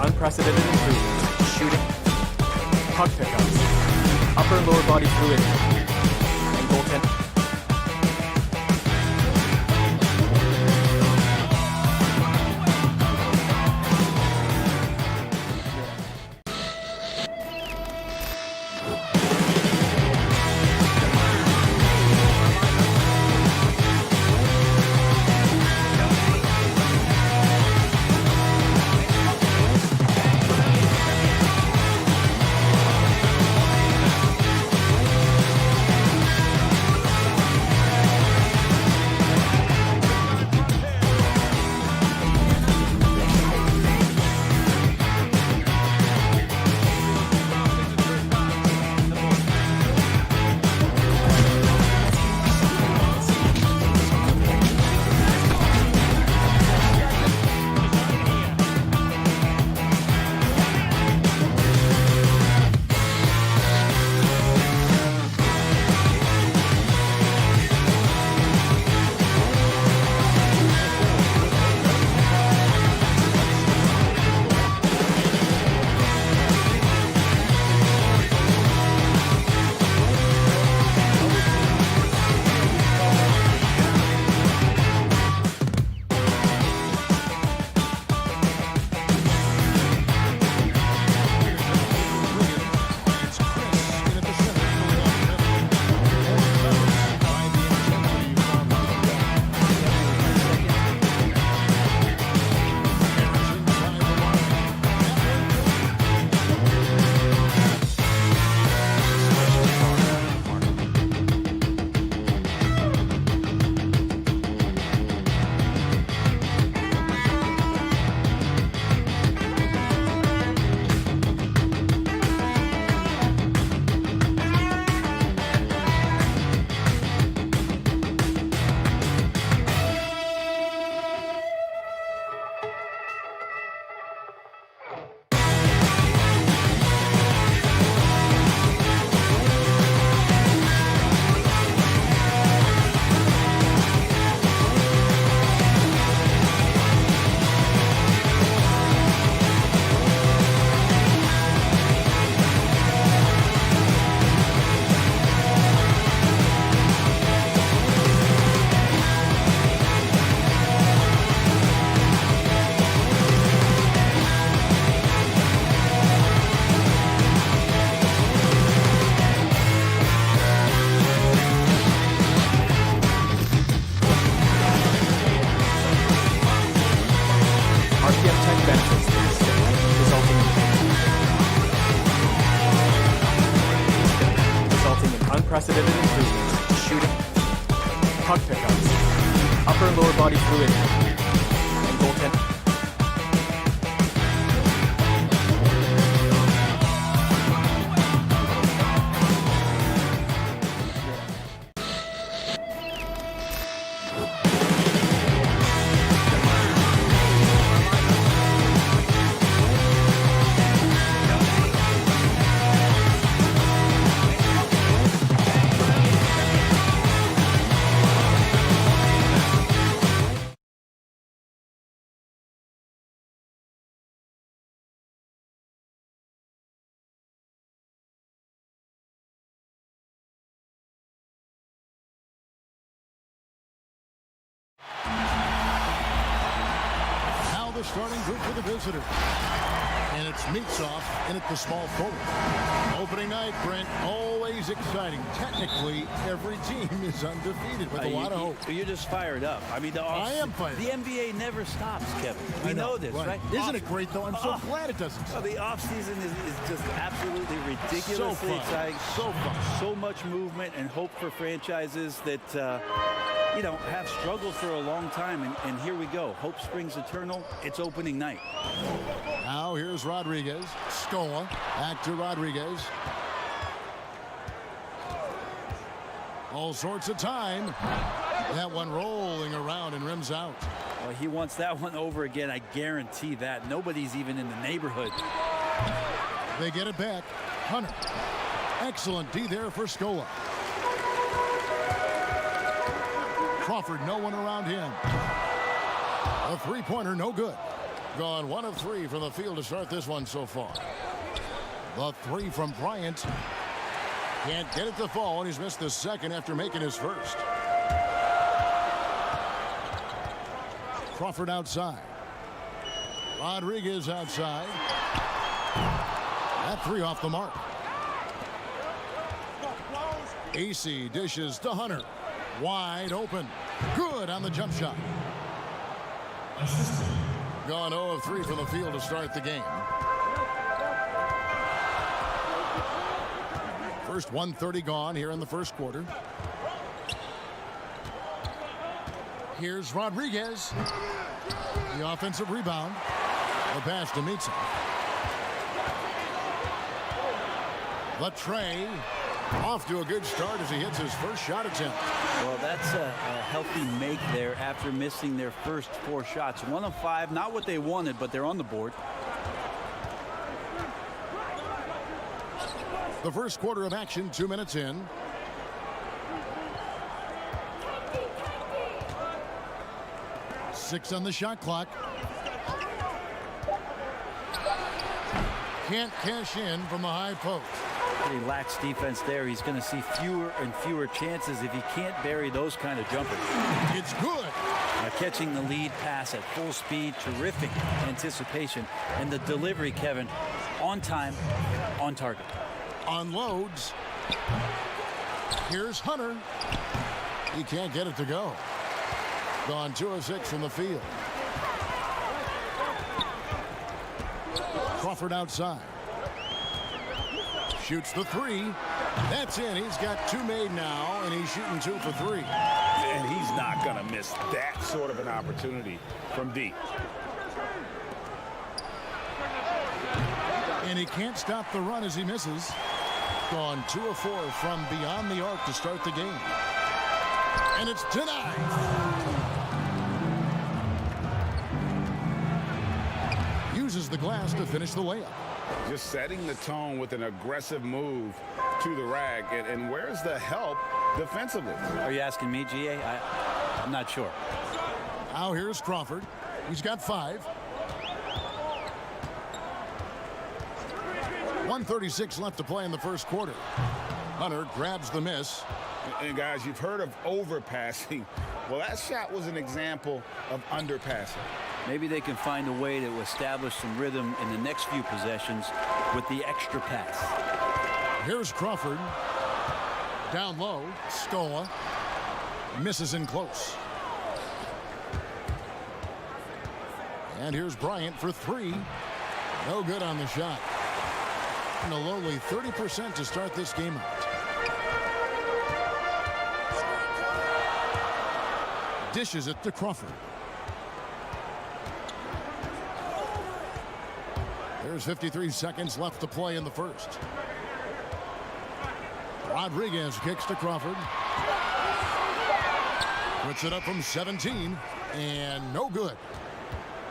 Unprecedented improvements, shooting, puck pickups, upper and lower body fluid, and goaltending. RPM tech benefits the recipient, resulting in unprecedented improvements to shooting, puck pickups, upper and lower body fluidity, and goaltending. Now the starting group for the visitors. And it's Mitsov in at the small forward. Opening night, Brent, always exciting. Technically, every team is undefeated with a lot of hope. You're just fired up. I mean, I am fired The up. NBA never stops, Kevin. We know this, right? Isn't it great, though? I'm so glad it doesn't stop. The offseason is just absolutely ridiculously So fun. exciting. So fun. So much movement and hope for franchises that, have struggled for a long time. And here we go. Hope springs eternal. It's opening night. Now here's Rodriguez. Scola. Back to Rodriguez. All sorts of time. That one rolling around and rims out. Well, he wants that one over again. I guarantee that. Nobody's even in the neighborhood. They get it back. Hunter. Excellent D there for Scola. Crawford, no one around him. A three-pointer, no good. Gone 1 of 3 from the field to start this one so far. The 3 from Bryant. Can't get it to fall, and he's missed the second after making his first. Crawford outside. Rodriguez outside. That 3 off the mark. AC dishes to Hunter. Wide open. Good on the jump shot. Gone 0 of 3 from the field to start the game. First 1:30 gone here in the first quarter. Here's Rodriguez. The offensive rebound. The pass to Mitsov. The tray. Off to a good start as he hits his first shot attempt. Well, that's a healthy make there after missing their first 4 shots. 1 of 5, not what they wanted, but they're on the board. The first quarter of action, 2 minutes in. Six on the shot clock. Can't cash in from the high post. Pretty lax defense there. He's going to see fewer and fewer chances if he can't bury those kind of jumpers. It's good. Catching the lead pass at full speed, terrific anticipation, and the delivery, Kevin, on time, on target. Unloads. Here's Hunter. He can't get it to go. Gone 2 of 6 from the field. Crawford outside. Shoots the 3. That's in. He's got 2 made now, and he's shooting 2 for 3. And he's not going to miss that sort of an opportunity from deep. And he can't stop the run as he misses. Gone 2 of 4 from beyond the arc to start the game. And it's denied. Uses the glass to finish the layup. Just setting the tone with an aggressive move to the rack. And where's the help defensively? Are you asking me, GA? I'm not sure. Now here's Crawford. He's got 5. 1:36 left to play in the first quarter. Hunter grabs the miss. And guys, you've heard of overpassing. Well, that shot was an example of underpassing. Maybe they can find a way to establish some rhythm in the next few possessions with the extra pass. Here's Crawford. Down low. Scola. Misses in close. And here's Bryant for three. No good on the shot. And a lowly 30% to start this game out. Dishes it to Crawford. There's 53 seconds left to play in the first. Rodriguez kicks to Crawford. Puts it up from 17, and no good.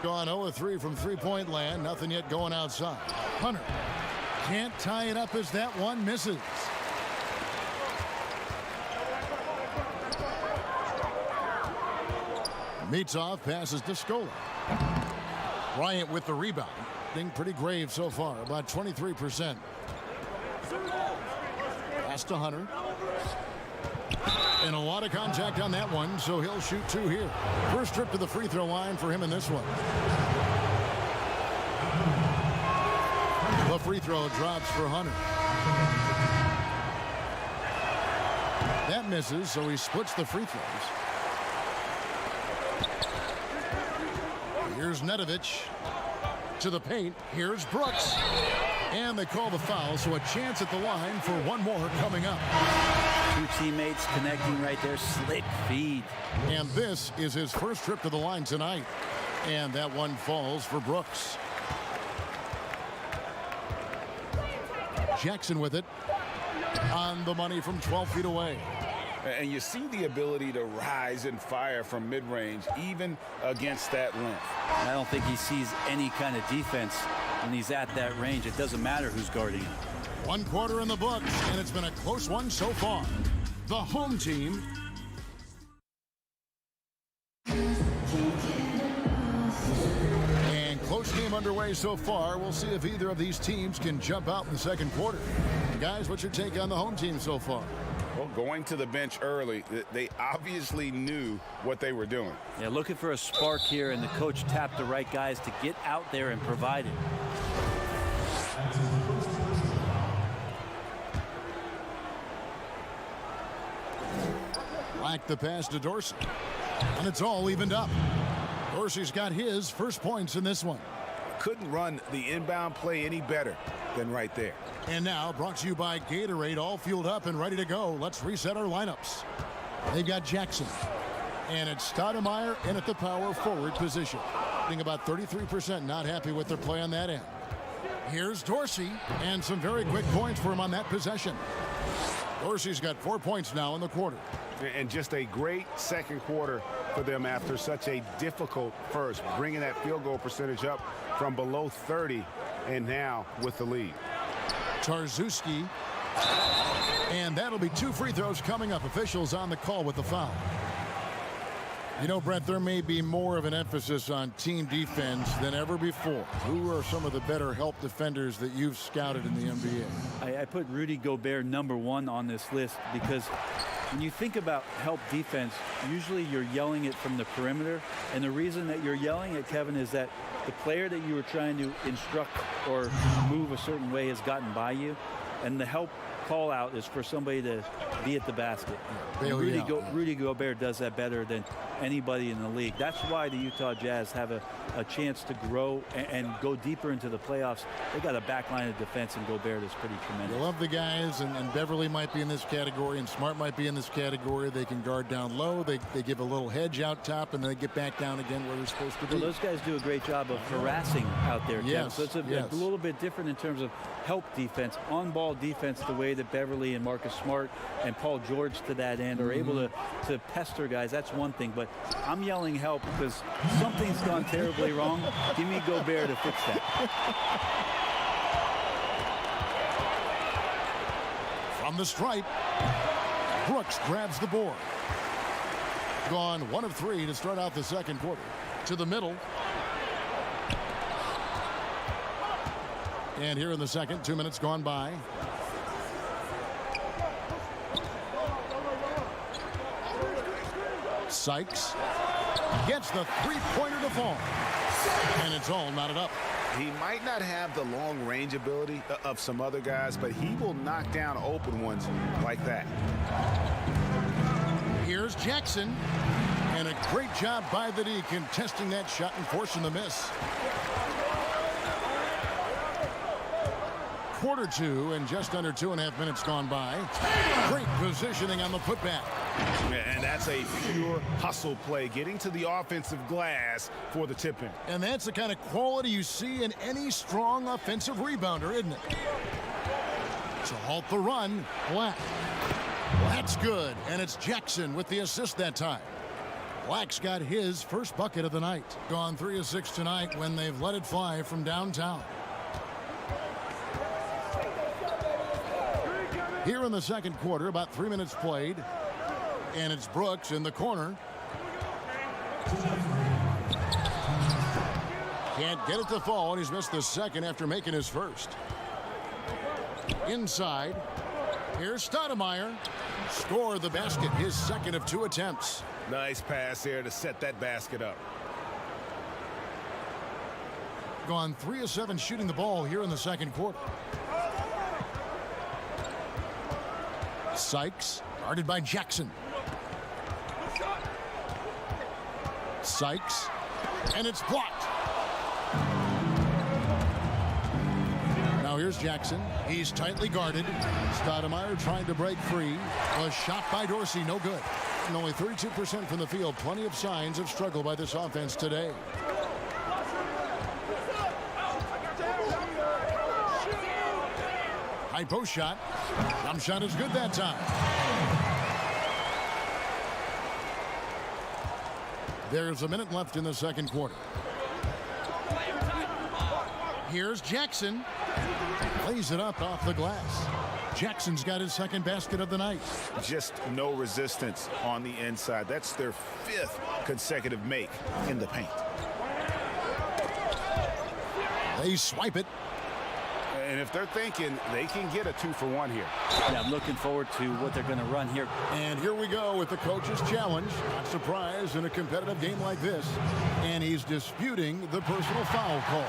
Gone 0-3 from three-point land. Nothing yet going outside. Hunter can't tie it up as that one misses. Mitov passes to Scola. Bryant with the rebound. Being pretty grave so far, about 23%. Pass to Hunter. And a lot of contact on that one, so he'll shoot two here. First trip to the free throw line for him in this one. The free throw drops for Hunter. That misses, so he splits the free throws. Here's Nedovic to the paint. Here's Brooks. And they call the foul, so a chance at the line for one more coming up. Two teammates connecting right there. Slick feed. And this is his first trip to the line tonight. And that one falls for Brooks. Jackson with it. On the money from 12 feet away. And you see the ability to rise and fire from mid-range, even against that length. I don't think he sees any kind of defense when he's at that range. It doesn't matter who's guarding him. One quarter in the books, and it's been a close one so far. The home team. And close game underway so far. We'll see if either of these teams can jump out in the second quarter. Guys, what's your take on the home team so far? Well, going to the bench early, they obviously knew what they were doing. Yeah, looking for a spark here, and the coach tapped the right guys to get out there and provide it. Black the pass to Dorsey. And it's all evened up. Dorsey's got his first points in this one. Couldn't run the inbound play any better than right there. And now brought to you by Gatorade, all fueled up and ready to go. Let's reset our lineups. They've got Jackson. And it's Stoudemire in at the power forward position. Being about 33% not happy with their play on that end. Here's Dorsey, and some very quick points for him on that possession. Dorsey's got 4 points now in the quarter. And just a great second quarter for them after such a difficult first, bringing that field goal percentage up from below 30 and now with the lead. Tarczewski, and that'll be two free throws coming up. Officials on the call with the foul. You know, Brett, there may be more of an emphasis on team defense than ever before. Who are some of the better help defenders that you've scouted in the NBA? I put Rudy Gobert #1 on this list because when you think about help defense, usually you're yelling it from the perimeter. And the reason that you're yelling it, Kevin, is that the player that you were trying to instruct or move a certain way has gotten by you. And the help call out is for somebody to be at the basket. Rudy Gobert does that better than anybody in the league. That's why the Utah Jazz have a chance to grow and go deeper into the playoffs. They got a back line of defense, and Gobert is pretty tremendous. You love the guys, and Beverly might be in this category, and Smart might be in this category. They can guard down low. They give a little hedge out top, and then they get back down again where they're supposed to be. Well, those guys do a great job of harassing out there, Kevin. Yes, So it's a little bit different in terms of help defense, on-ball defense, the way that Beverly and Marcus Smart and Paul George to that end are able to pester guys. That's one thing, but I'm yelling help because something's gone terribly wrong. Give me Gobert to fix that. From the stripe, Brooks grabs the board. Gone 1 of 3 to start out the second quarter. To the middle. And here in the second, 2 minutes gone by. Sykes gets the three-pointer to fall. And it's all knotted up. He might not have the long range ability of some other guys, but he will knock down open ones like that. Here's Jackson. And a great job by the D contesting that shot and forcing the miss. Quarter two and just under 2.5 minutes gone by. Great positioning on the putback. And that's a pure hustle play, getting to the offensive glass for the tip-in. And that's the kind of quality you see in any strong offensive rebounder, isn't it? To halt the run, Black. That's good, and it's Jackson with the assist that time. Black's got his first bucket of the night. Gone 3 of 6 tonight when they've let it fly from downtown. Here in the second quarter, about 3 minutes played. And it's Brooks in the corner. Can't get it to fall, and he's missed the second after making his first. Inside. Here's Stoudemire. Scored the basket, his second of 2 attempts. Nice pass there to set that basket up. Gone 3 of 7 shooting the ball here in the second quarter. Sykes, guarded by Jackson. Sykes, and it's blocked. Now here's Jackson. He's tightly guarded. Stoudemire trying to break free. A shot by Dorsey, no good. And only 32% from the field. Plenty of signs of struggle by this offense today. High post shot. Jump shot is good that time. There's a minute left in the second quarter. Here's Jackson. Lays it up off the glass. Jackson's got his second basket of the night. Just no resistance on the inside. That's their 5th consecutive make in the paint. They swipe it. And if they're thinking they can get a 2-for-1 here. Yeah, I'm looking forward to what they're going to run here. And here we go with the coach's challenge. Not surprised in a competitive game like this. And he's disputing the personal foul call.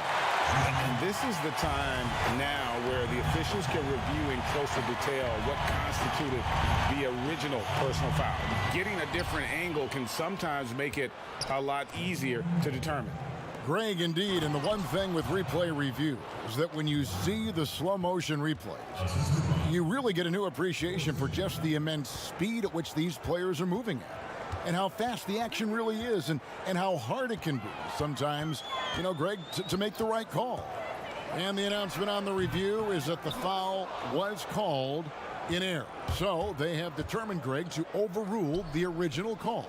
And this is the time now where the officials can review in closer detail what constituted the original personal foul. Getting a different angle can sometimes make it a lot easier to determine. Greg, indeed, and the one thing with replay review is that when you see the slow motion replays, you really get a new appreciation for just the immense speed at which these players are moving at. And how fast the action really is, and how hard it can be sometimes, you know, Greg, to make the right call. And the announcement on the review is that the foul was called in error. So they have determined, Greg, to overrule the original call.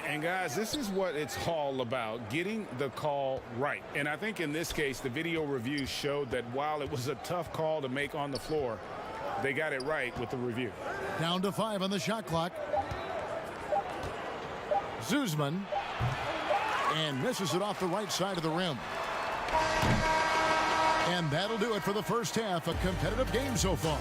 And guys, this is what it's all about, getting the call right. And I think in this case, the video review showed that while it was a tough call to make on the floor, they got it right with the review. Down to 5 on the shot clock. Zuzman, and misses it off the right side of the rim. And that'll do it for the first half. A competitive game so far.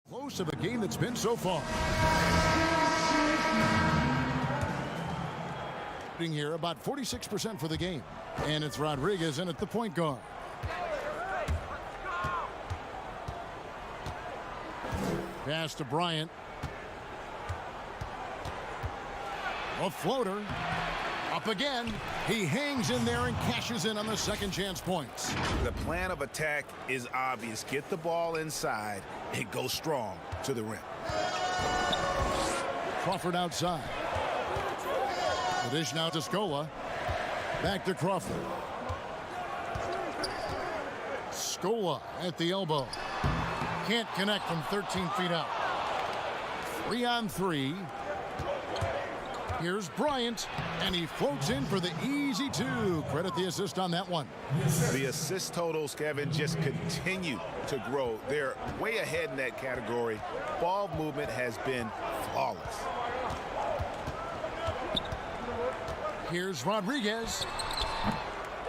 Close of a game that's been so far. Here about 46% for the game. And it's Rodriguez in at the point guard. Pass to Bryant. A floater. Up again. He hangs in there and cashes in on the second chance points. The plan of attack is obvious. Get the ball inside and go strong to the rim. Crawford outside. The dish now to Scola. Back to Crawford. Scola at the elbow. Can't connect from 13 feet out. 3 on 3. Here's Bryant, and he floats in for the easy two. Credit the assist on that one. The assist totals, Kevin, just continue to grow. They're way ahead in that category. Ball movement has been flawless. Here's Rodriguez.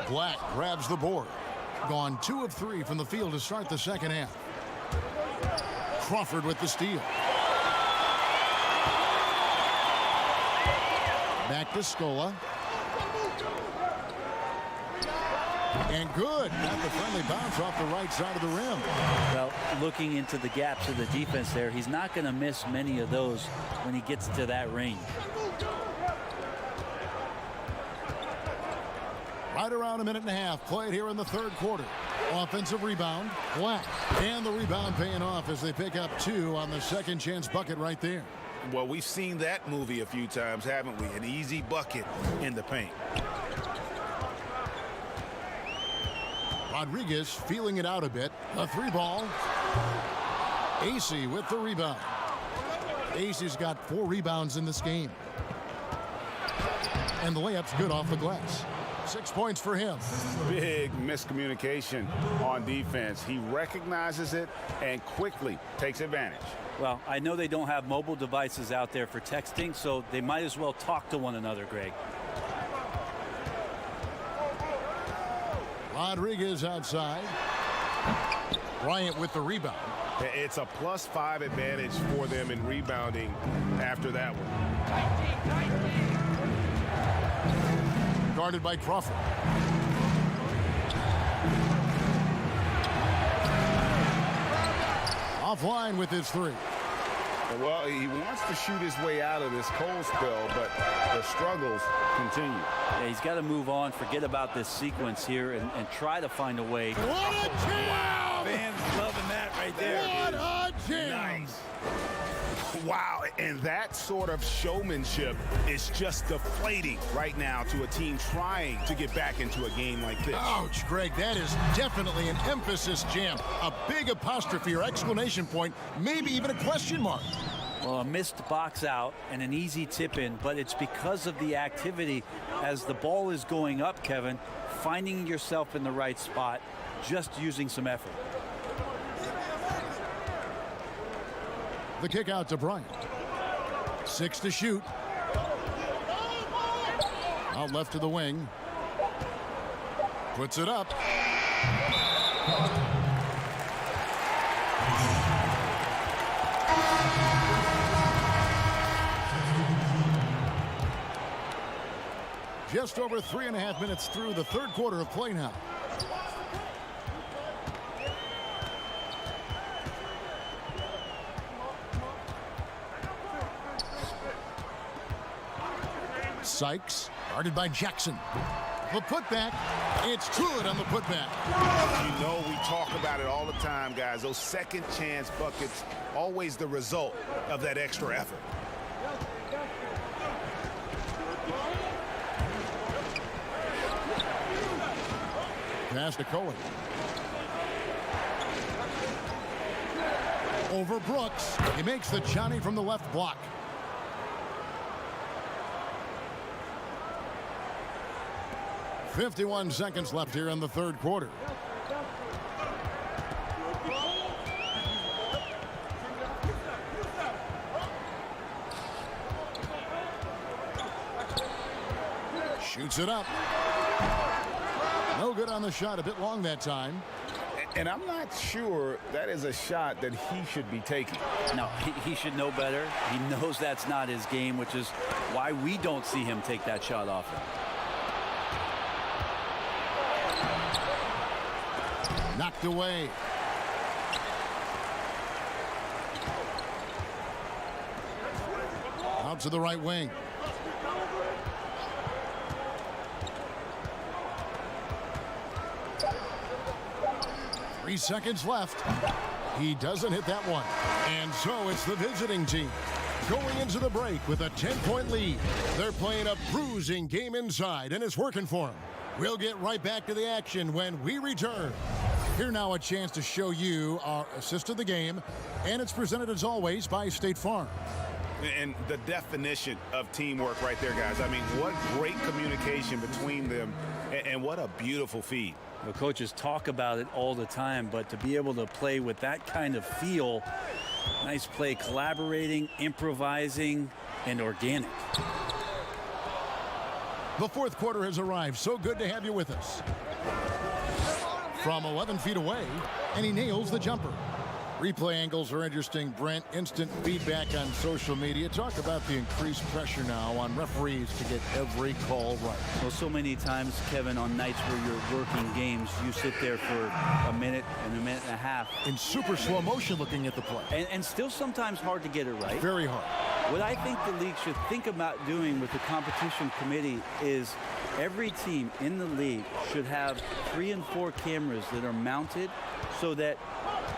Black grabs the board. Gone 2 of 3 from the field to start the second half. Crawford with the steal. Back to Scola. And good. Got the friendly bounce off the right side of the rim. Well, looking into the gaps of the defense there, he's not going to miss many of those when he gets to that range. Right around a minute and a half played here in the third quarter. Offensive rebound, Black. And the rebound paying off as they pick up 2 on the second chance bucket right there. Well, we've seen that movie a few times, haven't we? An easy bucket in the paint. Rodriguez feeling it out a bit. A 3-ball. AC with the rebound. AC's got 4 rebounds in this game. And the layup's good off the glass. 6 points for him. Big miscommunication on defense. He recognizes it and quickly takes advantage. Well, I know they don't have mobile devices out there for texting, so they might as well talk to one another, Greg. Rodriguez outside. Bryant with the rebound. It's a +5 advantage for them in rebounding after that one. Guarded by Crawford. Offline with his 3. Well, he wants to shoot his way out of this cold spell, but the struggles continue. Yeah, he's got to move on, forget about this sequence here, and try to find a way. What a jam! Wow, fans loving that right there. What a jam! Nice. Wow, and that sort of showmanship is just deflating right now to a team trying to get back into a game like this. Ouch, Greg, that is definitely an emphasis jam. A big apostrophe or exclamation point, maybe even a question mark. Well, a missed box out and an easy tip in, but it's because of the activity as the ball is going up, Kevin, finding yourself in the right spot, just using some effort. The kick out to Bryant. 6 to shoot. Out left to the wing. Puts it up. Just over 3.5 minutes through the third quarter of play now. Sykes, guarded by Jackson. The putback, it's good on the putback. You know, we talk about it all the time, guys. Those second chance buckets, always the result of that extra effort. Pass to Cohen. Over Brooks. He makes the Johnny from the left block. .51 seconds left here in the third quarter. Shoots it up. No good on the shot. A bit long that time. And I'm not sure that is a shot that he should be taking. No, he should know better. He knows that's not his game, which is why we don't see him take that shot often. Knocked away. Out to the right wing. Three seconds left. He doesn't hit that one. And so it's the visiting team going into the break with a 10-point lead. They're playing a bruising game inside, and it's working for them. We'll get right back to the action when we return. Here now a chance to show you our assist of the game, and it's presented as always by State Farm. And the definition of teamwork right there, guys. I mean, what great communication between them, and what a beautiful feed. The coaches talk about it all the time, but to be able to play with that kind of feel, nice play, collaborating, improvising, and organic. The fourth quarter has arrived. So good to have you with us. From 11 feet away, and he nails the jumper. Replay angles are interesting, Brent. Instant feedback on social media. Talk about the increased pressure now on referees to get every call right. Well, so many times, Kevin, on nights where you're working games, you sit there for a minute and a half. In super slow motion looking at the play. And still sometimes hard to get it right. Very hard. What I think the league should think about doing with the competition committee is every team in the league should have 3 and 4 cameras that are mounted so that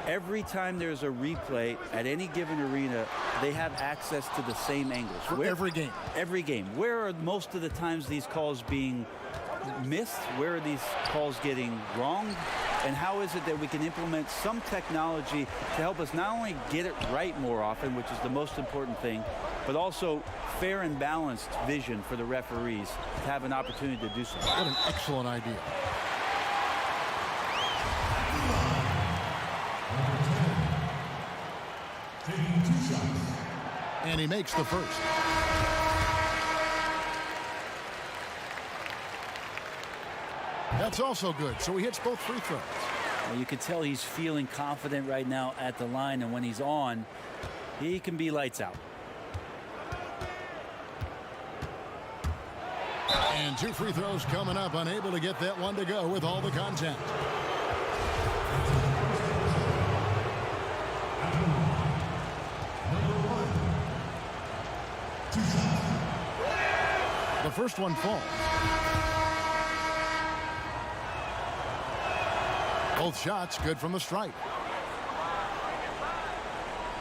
every time there's a replay at any given arena, they have access to the same angles. For every game. Every game. Where are most of the times these calls being missed? Where are these calls getting wrong? And how is it that we can implement some technology to help us not only get it right more often, which is the most important thing, but also fair and balanced vision for the referees to have an opportunity to do so. What an excellent idea. And he makes the first. That's also good. So he hits both free throws. Well, you can tell he's feeling confident right now at the line, and when he's on, he can be lights out. And 2 free throws coming up. Unable to get that one to go with all the contact. The first one falls. Both shots good from the stripe.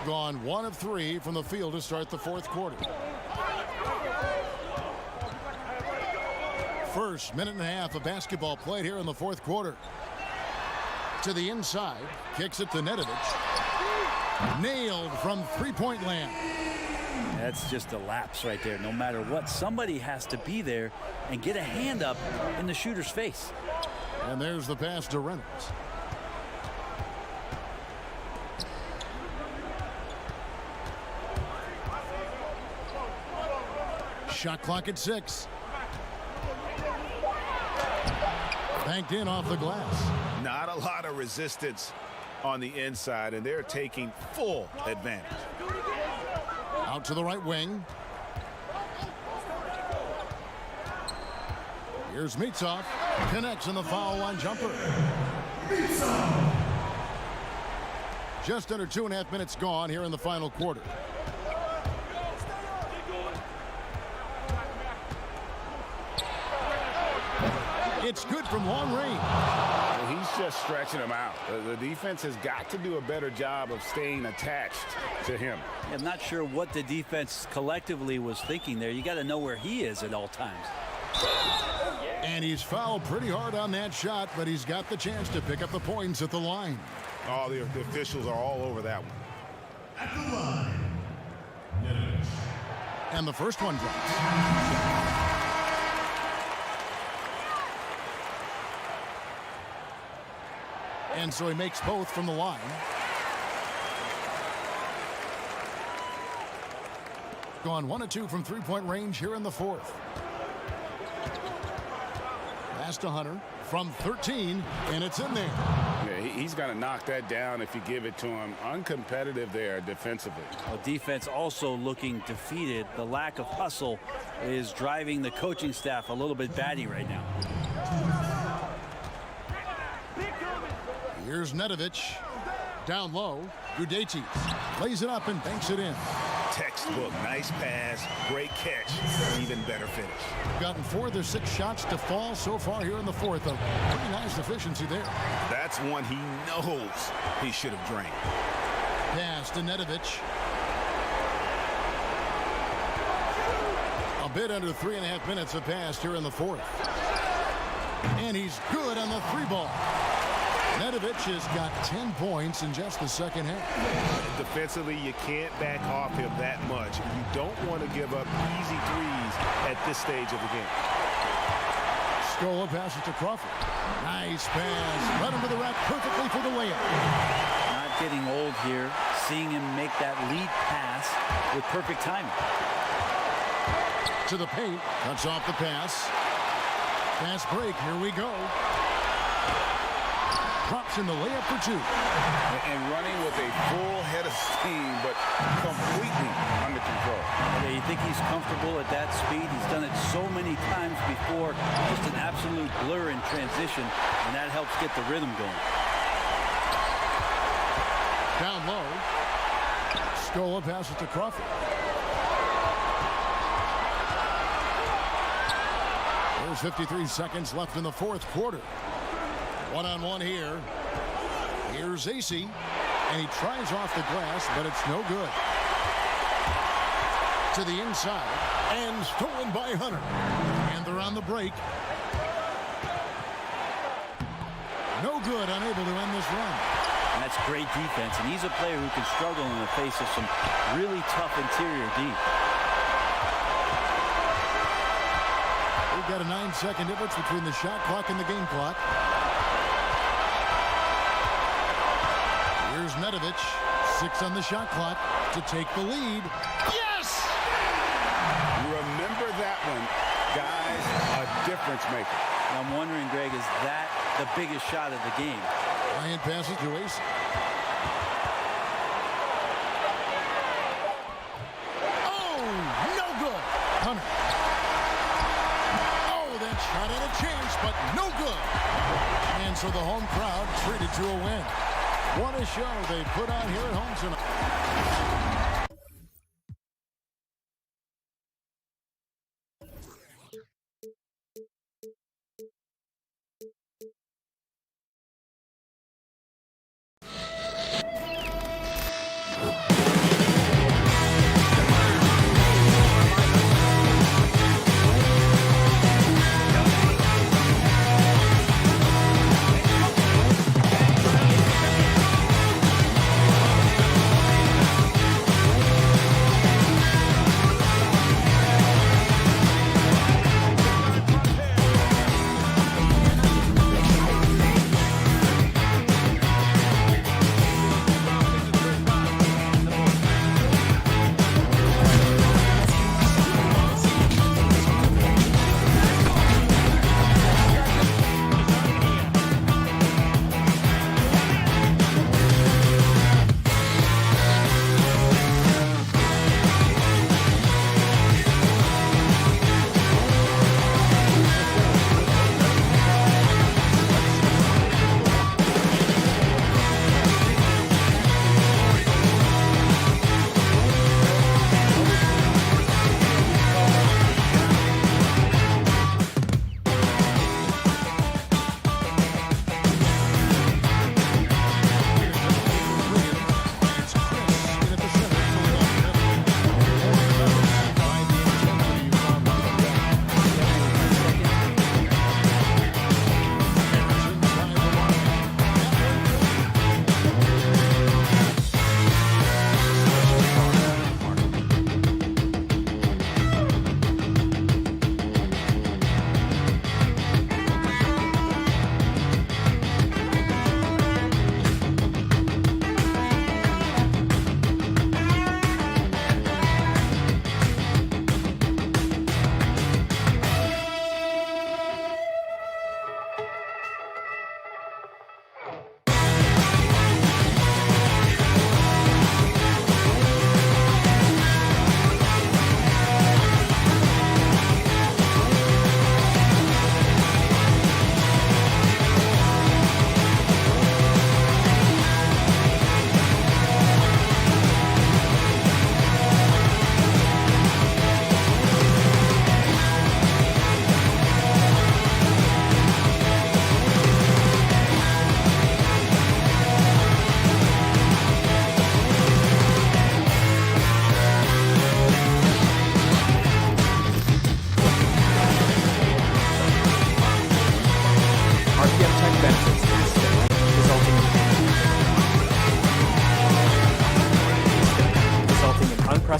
Gone 1 of 3 from the field to start the fourth quarter. First minute and a half of basketball played here in the fourth quarter. To the inside, kicks it to Nedovic. Nailed from three-point land. That's just a lapse right there. No matter what, somebody has to be there and get a hand up in the shooter's face. And there's the pass to Reynolds. Shot clock at 6. Banked in off the glass. Not a lot of resistance on the inside, and they're taking full advantage. Out to the right wing. Here's Mitsov. Connects in the foul line jumper. Just under 2.5 minutes gone here in the final quarter. It's good from long range. Well, he's just stretching him out. The defense has got to do a better job of staying attached to him. I'm not sure what the defense collectively was thinking there. You got to know where he is at all times. And he's fouled pretty hard on that shot, but he's got the chance to pick up the points at the line. Oh, the officials are all over that one. At the line. And the first one drops. And so he makes both from the line. Gone 1 of 2 from three-point range here in the fourth. Pass to Hunter from 13, and it's in there. Yeah, he's going to knock that down if you give it to him. Uncompetitive there defensively. Well, defense also looking defeated. The lack of hustle is driving the coaching staff a little bit batty right now. Here's Nedovic. Down low. Gudaitis lays it up and banks it in. Textbook. Nice pass. Great catch. Even better finish. Gotten 4 of their 6 shots to fall so far here in the fourth. A pretty nice efficiency there. That's one he knows he should have drained. Pass to Nedovic. A bit under 3.5 minutes have passed here in the fourth. And he's good on the 3 ball. Nedovic has got 10 points in just the second half. Defensively, you can't back off him that much. You don't want to give up easy threes at this stage of the game. Scola passes to Crawford. Nice pass. Right into the rack perfectly for the layup. Not getting old here. Seeing him make that lead pass with perfect timing. To the paint. Cuts off the pass. Fast break. Here we go. Drops in the layup for two. And running with a full head of steam, but completely under control. Yeah, you think he's comfortable at that speed? He's done it so many times before. Just an absolute blur in transition, and that helps get the rhythm going. Down low. Scola passes to Crawford. There's 53 seconds left in the fourth quarter. One-on-one here. Here's AC, and he tries off the glass, but it's no good. To the inside, and stolen by Hunter. And they're on the break. No good, unable to end this run. And that's great defense, and he's a player who can struggle in the face of some really tough interior deep. We've got a 9-second difference between the shot clock and the game clock. Here's Nedovic, 6 on the shot clock to take the lead. Yes! Remember that one, guys, a difference maker. I'm wondering, Greg, is that the biggest shot of the game? Bryant passes to Ace. Oh, no good. Hunter. Oh, that shot had a chance, but no good. And so the home crowd treated to a win. What a show they put on here at home tonight.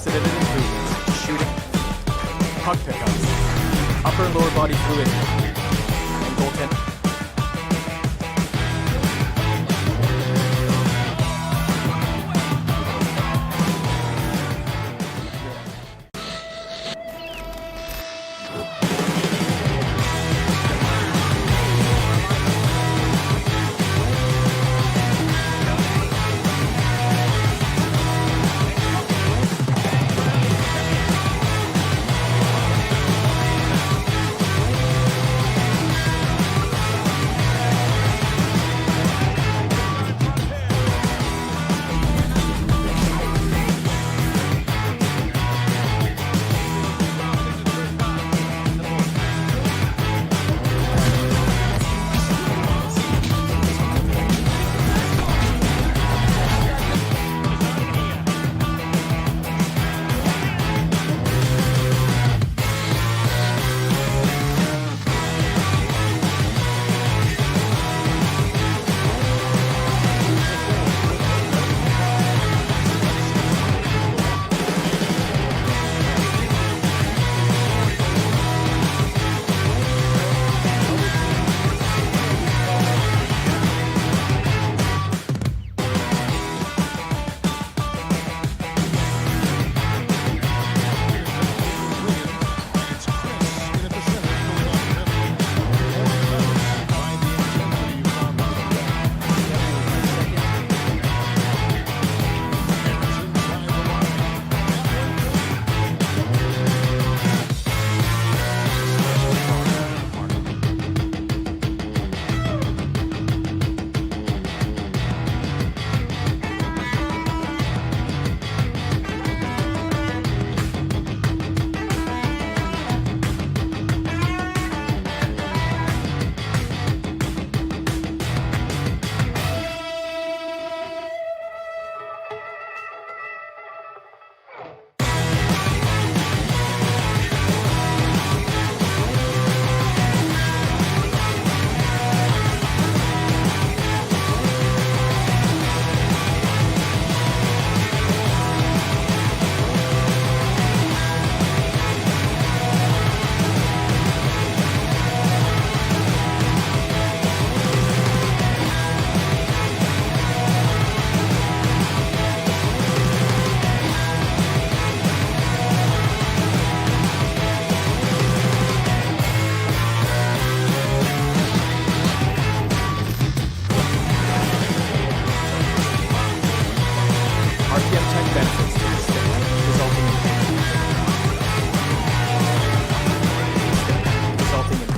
unprecedented improvements, shooting, puck pickups, upper and lower body fluidity, and goaltending.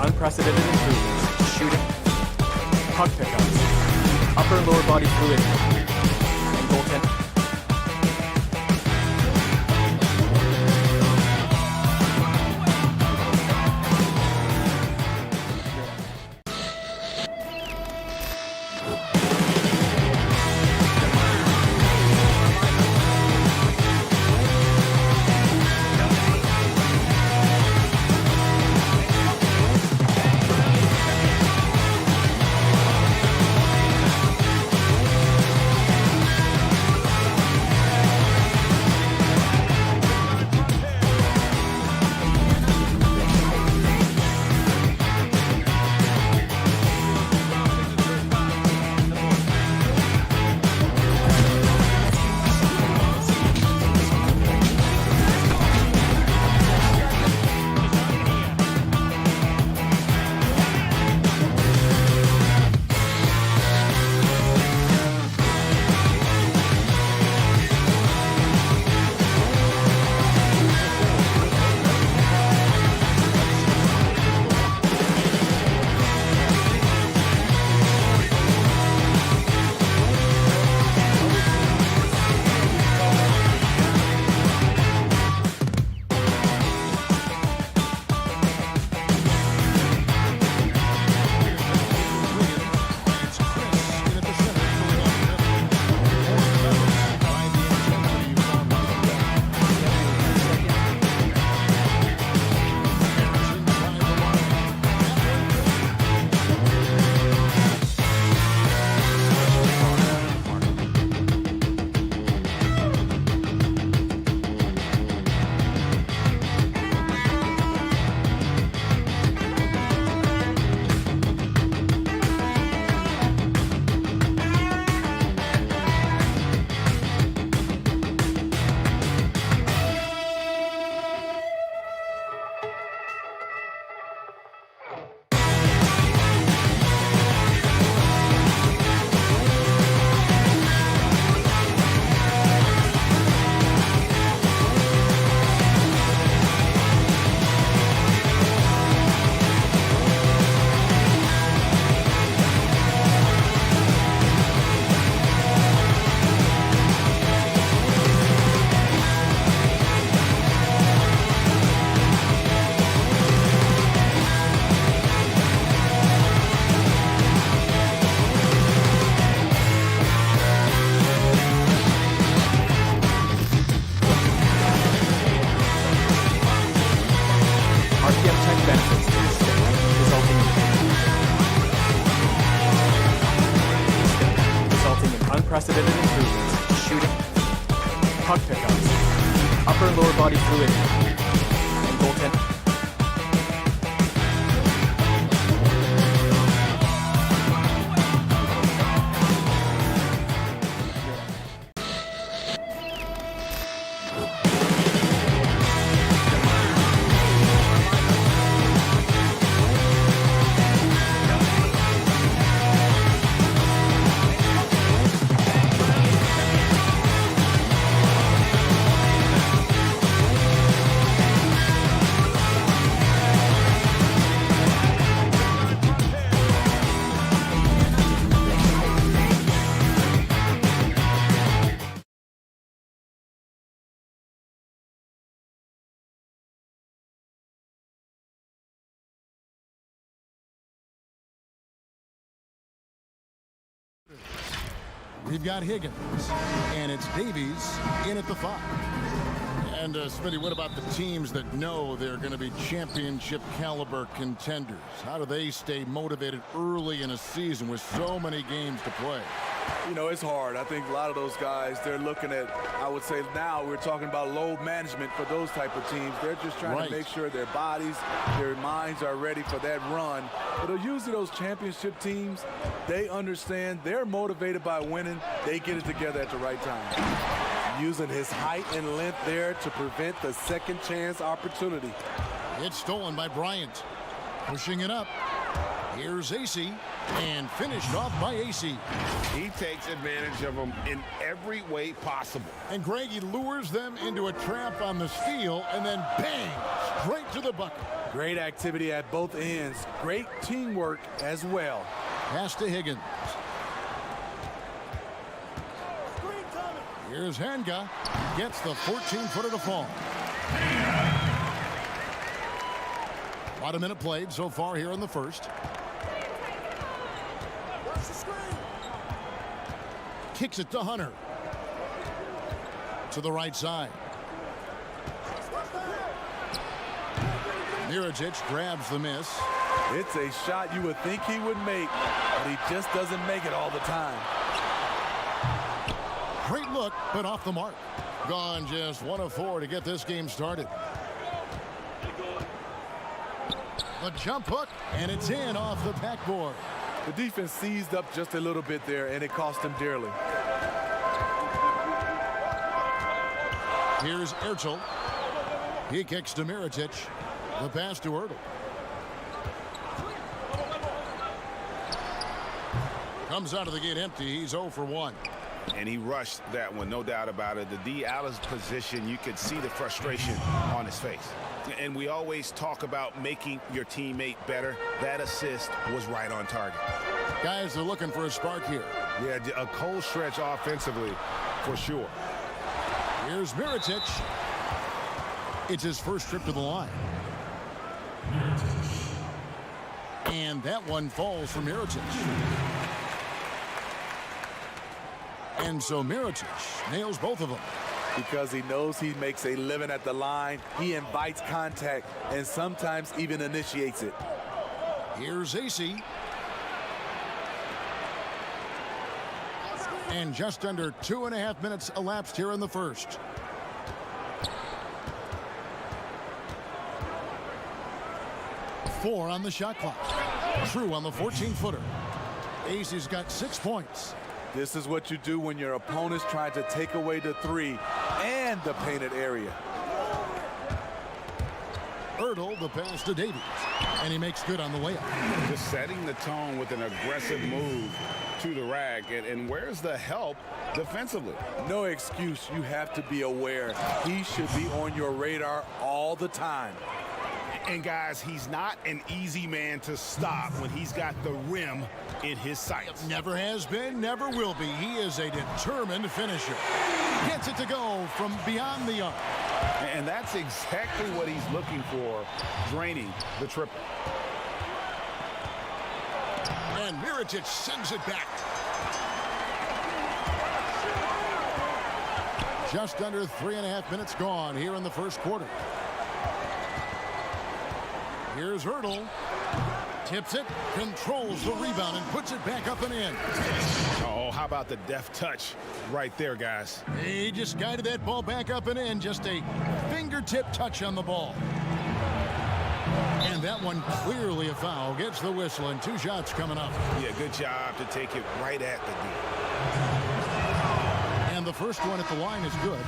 Unprecedented improvements, shooting, puck pickups, upper and lower body fluidity, and goaltending. unprecedented improvements: shooting, puck pickups, upper and lower body fluidity, and goaltending. We've got Higgins, and it's Davies in at the 5. And Smitty, what about the teams that know they're going to be championship caliber contenders? How do they stay motivated early in a season with so many games to play? You know, it's hard. I think a lot of those guys, they're looking at, I would say now we're talking about load management for those type of teams. They're just trying to make sure their bodies, their minds are ready for that run. But usually those championship teams, they understand they're motivated by winning. They get it together at the right time. Using his height and length there to prevent the second chance opportunity. It's stolen by Bryant. Pushing it up. Here's AC, and finished off by AC. He takes advantage of them in every way possible. And Greg, he lures them into a trap on the steal, and then bang, straight to the bucket. Great activity at both ends. Great teamwork as well. Pass to Higgins. Here's Hanga. Gets the 14-footer to fall. About a minute played so far here in the first. Kicks it to Hunter. To the right side. Mirijic grabs the miss. It's a shot you would think he would make, but he just doesn't make it all the time. Great look, but off the mark. Gone just 1 of 4 to get this game started. A jump hook, and it's in off the backboard. The defense seized up just a little bit there, and it cost him dearly. Here's Ertel. He kicks to Mirijic. The pass to Ertel. Comes out of the gate empty. He's 0 for 1. And he rushed that one, no doubt about it. The D out of position, you could see the frustration on his face. And we always talk about making your teammate better. That assist was right on target. Guys are looking for a spark here. Yeah, a cold stretch offensively, for sure. Here's Mirijic. It's his first trip to the line. And that one falls for Mirijic. And so Mirijic nails both of them. Because he knows he makes a living at the line, he invites contact and sometimes even initiates it. Here's AC. And just under 2.5 minutes elapsed here in the first. Four on the shot clock. True on the 14-footer. AC's got 6 points. This is what you do when your opponent's trying to take away the three and the painted area. Ertel, the pass to Davies, and he makes good on the layup. Just setting the tone with an aggressive move to the rack. And where's the help defensively? No excuse. You have to be aware. He should be on your radar all the time. And guys, he's not an easy man to stop when he's got the rim in his sights. Never has been, never will be. He is a determined finisher. Gets it to go from beyond the arc. And that's exactly what he's looking for, draining the triple. And Mirijic sends it back. Just under 3.5 minutes gone here in the first quarter. Here's Ertel. Tips it, controls the rebound, and puts it back up and in. Oh, how about the deft touch right there, guys? He just guided that ball back up and in. Just a fingertip touch on the ball. And that one clearly a foul. Gets the whistle, and 2 shots coming up. Yeah, good job to take it right at the D. And the first one at the line is good.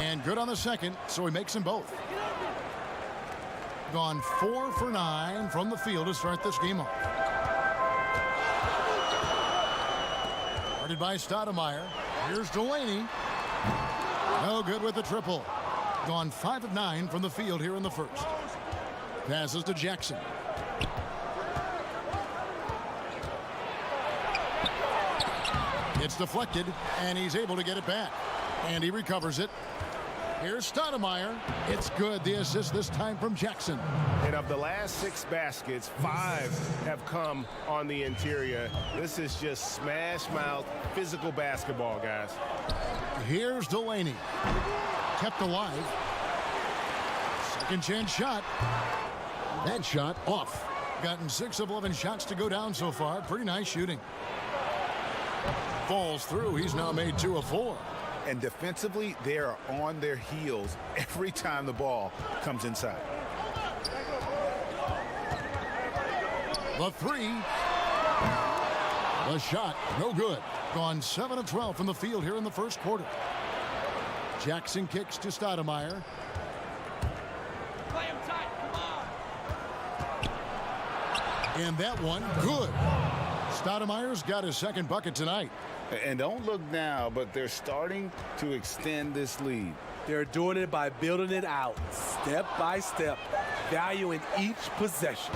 And good on the second, so he makes them both. Gone 4 for 9 from the field to start this game off. Guarded by Stoudemire. Here's Delaney. No good with the triple. Gone 5 of 9 from the field here in the first. Passes to Jackson. It's deflected, and he's able to get it back. And he recovers it. Here's Stoudemire. It's good. The assist this time from Jackson. And of the last 6 baskets, 5 have come on the interior. This is just smash mouth physical basketball, guys. Here's Delaney. Kept alive. Second chance shot. That shot off. Gotten 6 of 11 shots to go down so far. Pretty nice shooting. Falls through. He's now made 2 of 4. And defensively, they are on their heels every time the ball comes inside. The 3. The shot, no good. Gone 7 of 12 from the field here in the first quarter. Jackson kicks to Stoudemire. Play him tight. Come on. And that one, good. Stoudemire's got his second bucket tonight. And don't look now, but they're starting to extend this lead. They're doing it by building it out, step by step, valuing each possession.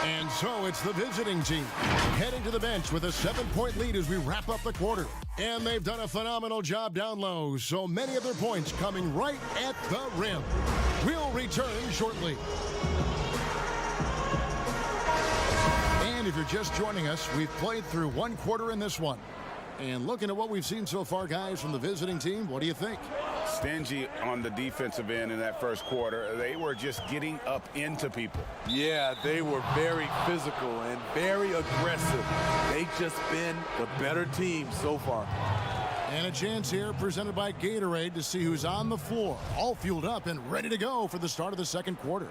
And so it's the visiting team heading to the bench with a 7-point lead as we wrap up the quarter. And they've done a phenomenal job down low, so many of their points coming right at the rim. We'll return shortly. And if you're just joining us, we've played through 1 quarter in this one. And looking at what we've seen so far, guys, from the visiting team, what do you think? Stingy on the defensive end in that first quarter. They were just getting up into people. Yeah, they were very physical and very aggressive. They've just been the better team so far. And a chance here presented by Gatorade to see who's on the floor, all fueled up and ready to go for the start of the second quarter.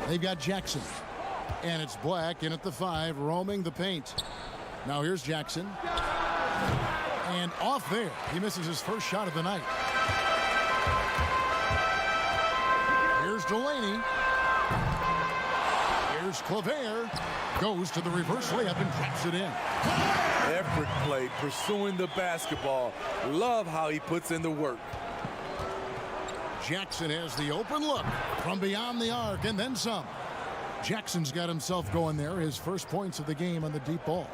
They've got Jackson. And it's Black in at the 5, roaming the paint. Now here's Jackson. And off there. He misses his first shot of the night. Here's Delaney. Here's Claver. Goes to the reverse layup and drops it in. Effort play, pursuing the basketball. Love how he puts in the work. Jackson has the open look from beyond the arc and then some. Jackson's got himself going there. His first points of the game on the deep ball.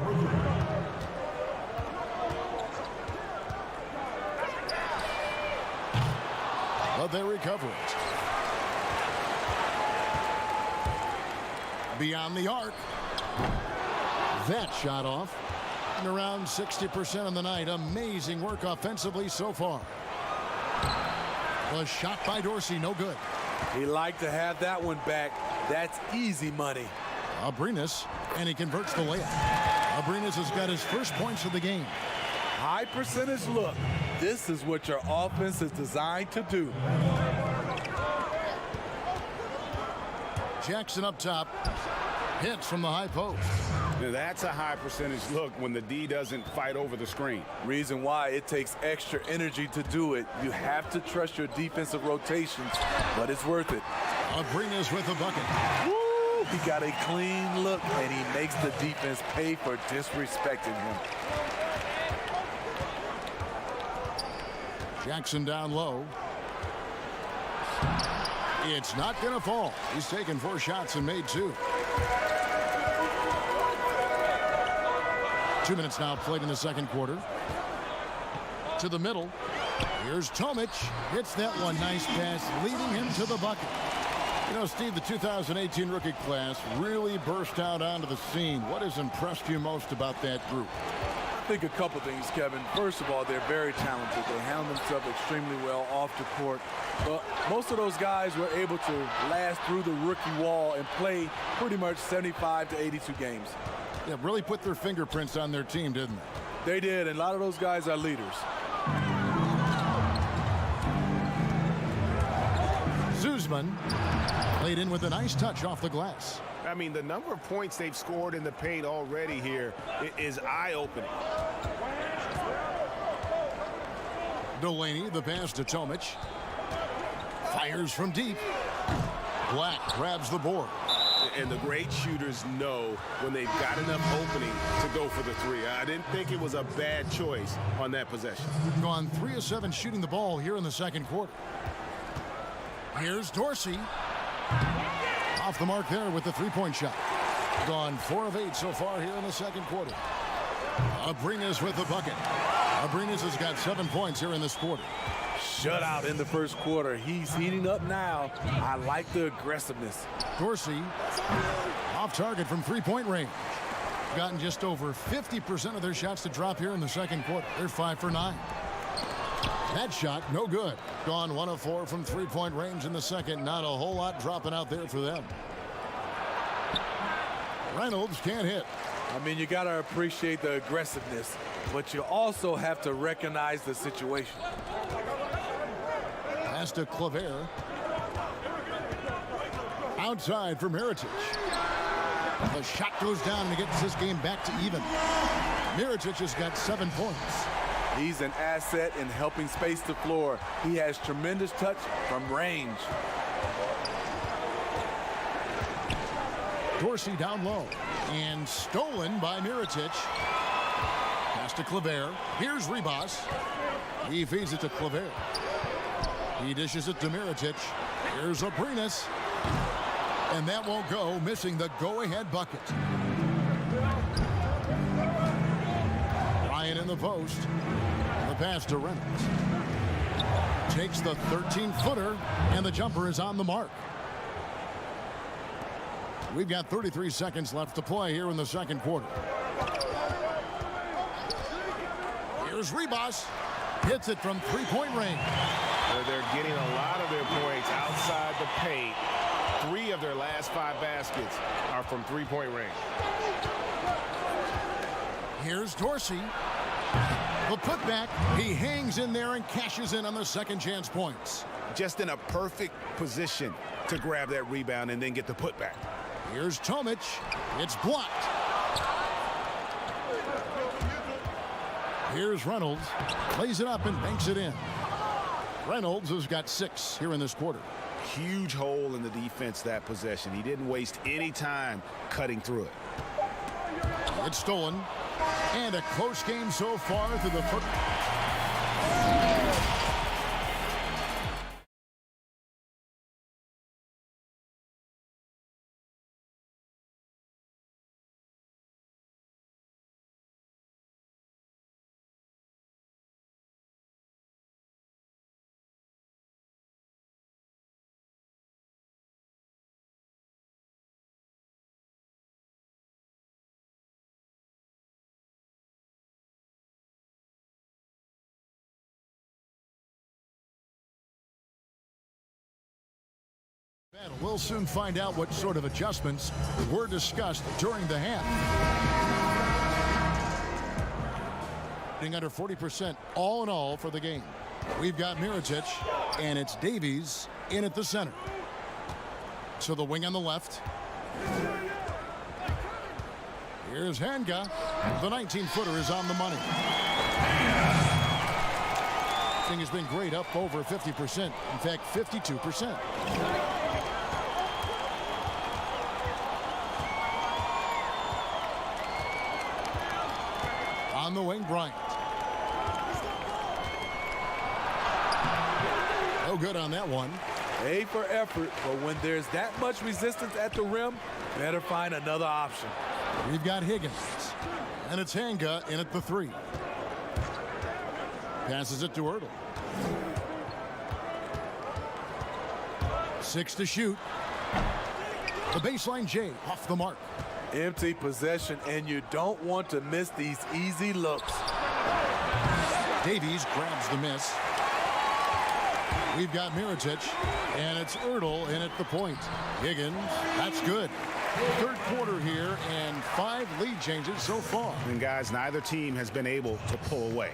But they recover it. Beyond the arc. That shot off. And around 60% on the night. Amazing work offensively so far. The shot by Dorsey, no good. He liked to have that one back. That's easy money. Abrinas, and he converts the layup. Abrinas has got his first points of the game. High percentage look. This is what your offense is designed to do. Jackson up top. Hits from the high post. Now that's a high percentage look when the D doesn't fight over the screen. Reason why it takes extra energy to do it. You have to trust your defensive rotations, but it's worth it. Abrinas with a bucket. Woo! He got a clean look, and he makes the defense pay for disrespecting him. Jackson down low. It's not going to fall. He's taken 4 shots and made 2. 2 minutes now played in the second quarter. To the middle. Here's Tomic. Hits that one. Nice pass, leading him to the bucket. You know, Steve, the 2018 rookie class really burst out onto the scene. What has impressed you most about that group? think a couple things, Kevin. First of all, they're very talented. They handle themselves extremely well off the court. But most of those guys were able to last through the rookie wall and play pretty much 75 to 82 games. Yeah, really put their fingerprints on their team, didn't they? They did, and a lot of those guys are leaders. Zuzman laid in with a nice touch off the glass. I mean, the number of points they've scored in the paint already here is eye-opening. Delaney, the pass to Tomic. Fires from deep. Black grabs the board. And the great shooters know when they've got enough opening to go for the three. I didn't think it was a bad choice on that possession. Gone 3 of 7 shooting the ball here in the second quarter. Here's Dorsey. Off the mark there with the three-point shot. Gone 4 of 8 so far here in the second quarter. Abrinas with the bucket. Abrinas has got 7 points here in this quarter. Shutout in the first quarter. He's heating up now. I like the aggressiveness. Dorsey off target from three-point range. Gotten just over 50% of their shots to drop here in the second quarter. They're 5 for 9. That shot, no good. Gone 1 of 4 from three-point range in the second. Not a whole lot dropping out there for them. Reynolds can't hit. I mean, you got to appreciate the aggressiveness, but you also have to recognize the situation. Pass to Claver. Outside for Mirotic. The shot goes down and it gets this game back to even. Mirotic has got 7 points. He's an asset in helping space the floor. He has tremendous touch from range. Dorsey down low and stolen by Mirotic. Pass to Claver. Here's Ribas. He feeds it to Claver. He dishes it to Mirotic. Here's Abrinas. And that won't go, missing the go-ahead bucket. Ryan in the post. The pass to Reynolds. Takes the 13-footer, and the jumper is on the mark. We've got 33 seconds left to play here in the second quarter. Here's Ribas. Hits it from three-point range. They're getting a lot of their points outside the paint. 3 of their last 5 baskets are from three-point range. Here's Dorsey. The putback. He hangs in there and cashes in on the second chance points. Just in a perfect position to grab that rebound and then get the putback. Here's Tomic. It's blocked. Here's Reynolds. Lays it up and banks it in. Reynolds has got 6 here in this quarter. Huge hole in the defense that possession. He didn't waste any time cutting through it. It's stolen. And a close game so far through the first. We'll soon find out what sort of adjustments were discussed during the half. Under 40% all in all for the game. We've got Mirotic, and it's Davies in at the center. So the wing on the left. Here's Hanga. The 19-footer is on the money. Thing has been great, up over 50%. In fact, 52%. On the wing, Bryant. No good on that one. A for effort, but when there's that much resistance at the rim, better find another option. We've got Higgins, and it's Hanga in at the 3. Passes it to Ertl. 6 to shoot. The baseline J off the mark. Empty possession, and you don't want to miss these easy looks. Davies grabs the miss. We've got Mirotic, and it's Ertl in at the point. Higgins, that's good. Third quarter here, and 5 lead changes so far. And guys, neither team has been able to pull away.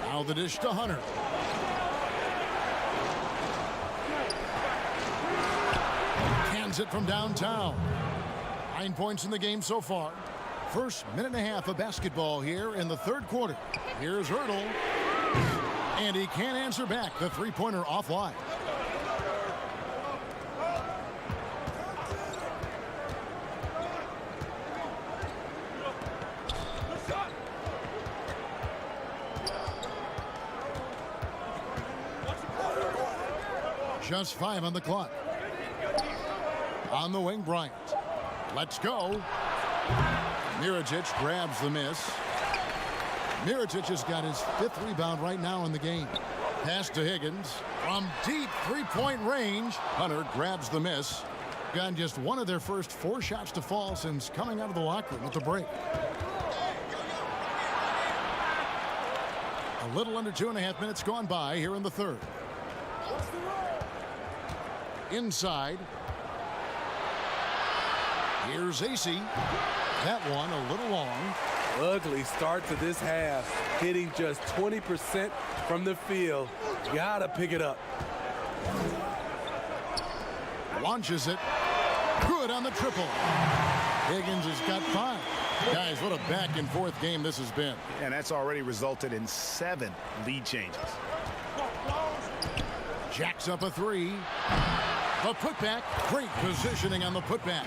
Now the dish to Hunter. Cans it from downtown. 9 points in the game so far. First minute and a half of basketball here in the third quarter. Here's Ertl. And he can't answer back. The three-pointer offline. Just 5 on the clock. On the wing, Bryant. Let's go. Mirotic grabs the miss. Mirotic has got his 5th rebound right now in the game. Pass to Higgins. From deep three-point range, Hunter grabs the miss. Gotten just one of their first 4 shots to fall since coming out of the locker room at the break. A little under 2.5 minutes gone by here in the third. Inside. Here's AC. That one a little long. Ugly start to this half. Hitting just 20% from the field. Gotta pick it up. Launches it. Good on the triple. Higgins has got 5. Guys, what a back and forth game this has been. And that's already resulted in 7 lead changes. Jacks up a 3. The putback. Great positioning on the putback.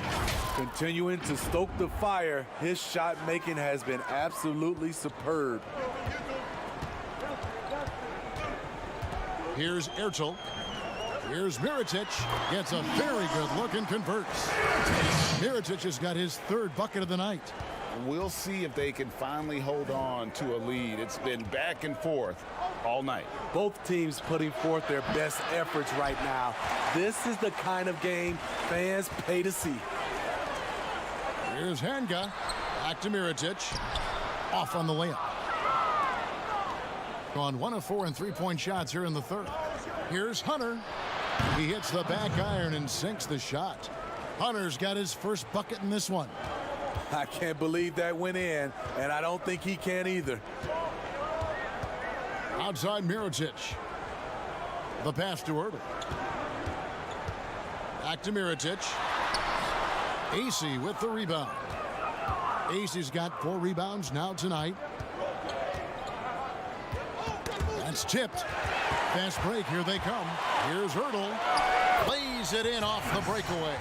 Continuing to stoke the fire. His shot making has been absolutely superb. Here's Ertl. Here's Mirotic. Gets a very good look and converts. Mirotic has got his 3rd bucket of the night. We'll see if they can finally hold on to a lead. It's been back and forth all night. Both teams putting forth their best efforts right now. This is the kind of game fans pay to see. Here's Hanga. Back to Mirotic. Off on the layup. Gone 1 of 4 in 3-point shots here in the third. Here's Hunter. He hits the back iron and sinks the shot. Hunter's got his first bucket in this one. I can't believe that went in, and I don't think he can either. Outside Mirotic. The pass to Ertl. Back to Mirotic. AC with the rebound. AC's got 4 rebounds now tonight. That's tipped. Fast break, here they come. Here's Ertl. Lays it in off the breakaway.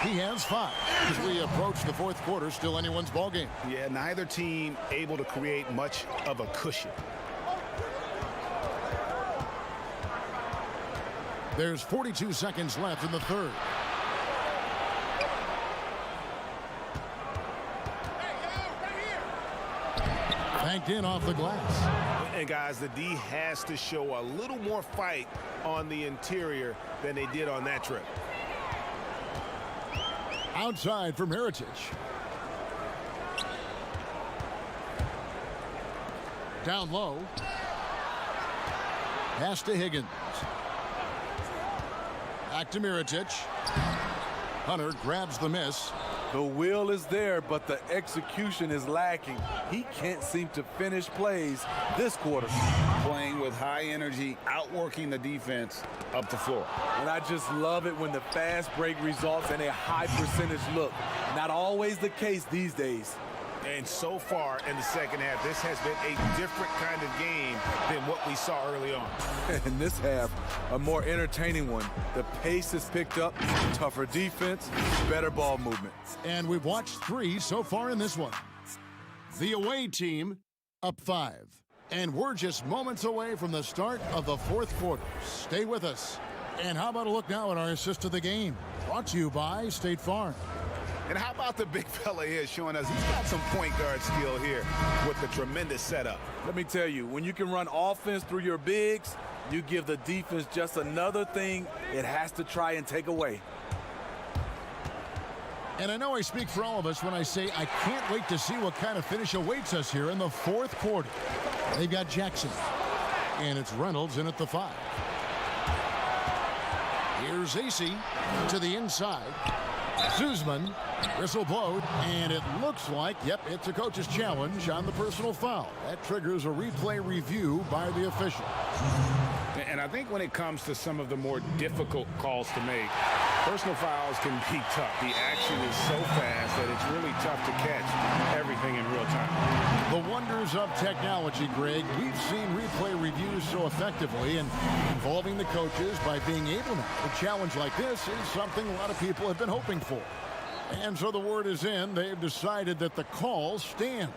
He has 5 as we approach the fourth quarter. Still anyone's ball game. Yeah, neither team able to create much of a cushion. There's 42 seconds left in the third. Banked in off the glass. And guys, the D has to show a little more fight on the interior than they did on that trip. Outside from Mirotic. Down low. Pass to Higgins. Back to Mirotic. Hunter grabs the miss. The will is there, but the execution is lacking. He can't seem to finish plays this quarter. Playing with high energy, outworking the defense up the floor. And I just love it when the fast break results in a high percentage look. Not always the case these days. And so far in the second half, this has been a different kind of game than what we saw early on. In this half, a more entertaining one. The pace has picked up, tougher defense, better ball movement. And we've watched 3 so far in this one. The away team up 5. And we're just moments away from the start of the fourth quarter. Stay with us. And how about a look now at our assist of the game? Brought to you by State Farm. And how about the big fella here showing us he's got some point guard skill here with the tremendous setup. Let me tell you, when you can run offense through your bigs, You give the defense just another thing it has to try and take away. And I know I speak for all of us when I say I can't wait to see what kind of finish awaits us here in the fourth quarter. They've got Jackson. And it's Reynolds in at the 5. Here's AC to the inside. Zuzman, whistle blowed, and it looks like, yep, it's a coach's challenge on the personal foul. That triggers a replay review by the official. And I think when it comes to some of the more difficult calls to make, personal fouls can be tough. The action is so fast that it's really tough to catch everything in real time. The wonders of technology, Greg. We've seen replay reviews so effectively, and involving the coaches by being able to challenge like this is something a lot of people have been hoping for. And so the word is in. They've decided that the call stands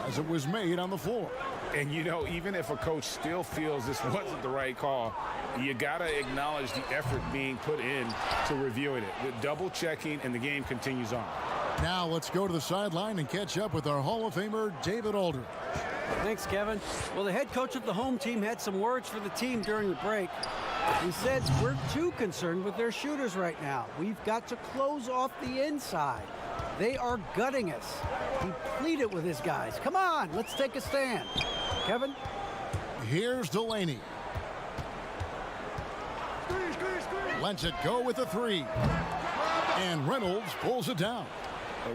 as it was made on the floor. And, you know, even if a coach still feels this wasn't the right call, you got to acknowledge the effort being put in to reviewing it. The double checking, and the game continues on. Now let's go to the sideline and catch up with our Hall of Famer, David Aldridge. Thanks, Kevin. Well, the head coach of the home team had some words for the team during the break. He said, we're too concerned with their shooters right now. We've got to close off the inside. They are gutting us. He pleaded with his guys. Come on, let's take a stand. Kevin? Here's Delaney. Lets it go with a 3. And Reynolds pulls it down.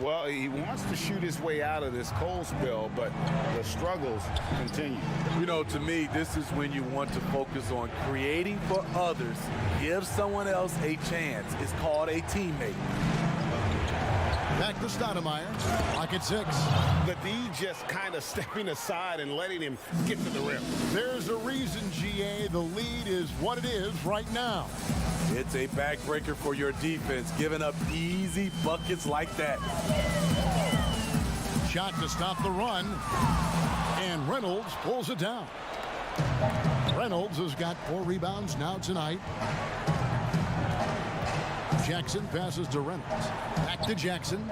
Well, he wants to shoot his way out of this cold spell, but the struggles continue. You know, to me, this is when you want to focus on creating for others. Give someone else a chance. It's called a teammate. Back to Stoudemire. Pocket 6. The D just kind of stepping aside and letting him get to the rim. There's a reason, GA. The lead is what it is right now. It's a backbreaker for your defense, giving up easy buckets like that. Shot to stop the run. And Reynolds pulls it down. Reynolds has got 4 rebounds now tonight. Jackson passes to Reynolds. Back to Jackson.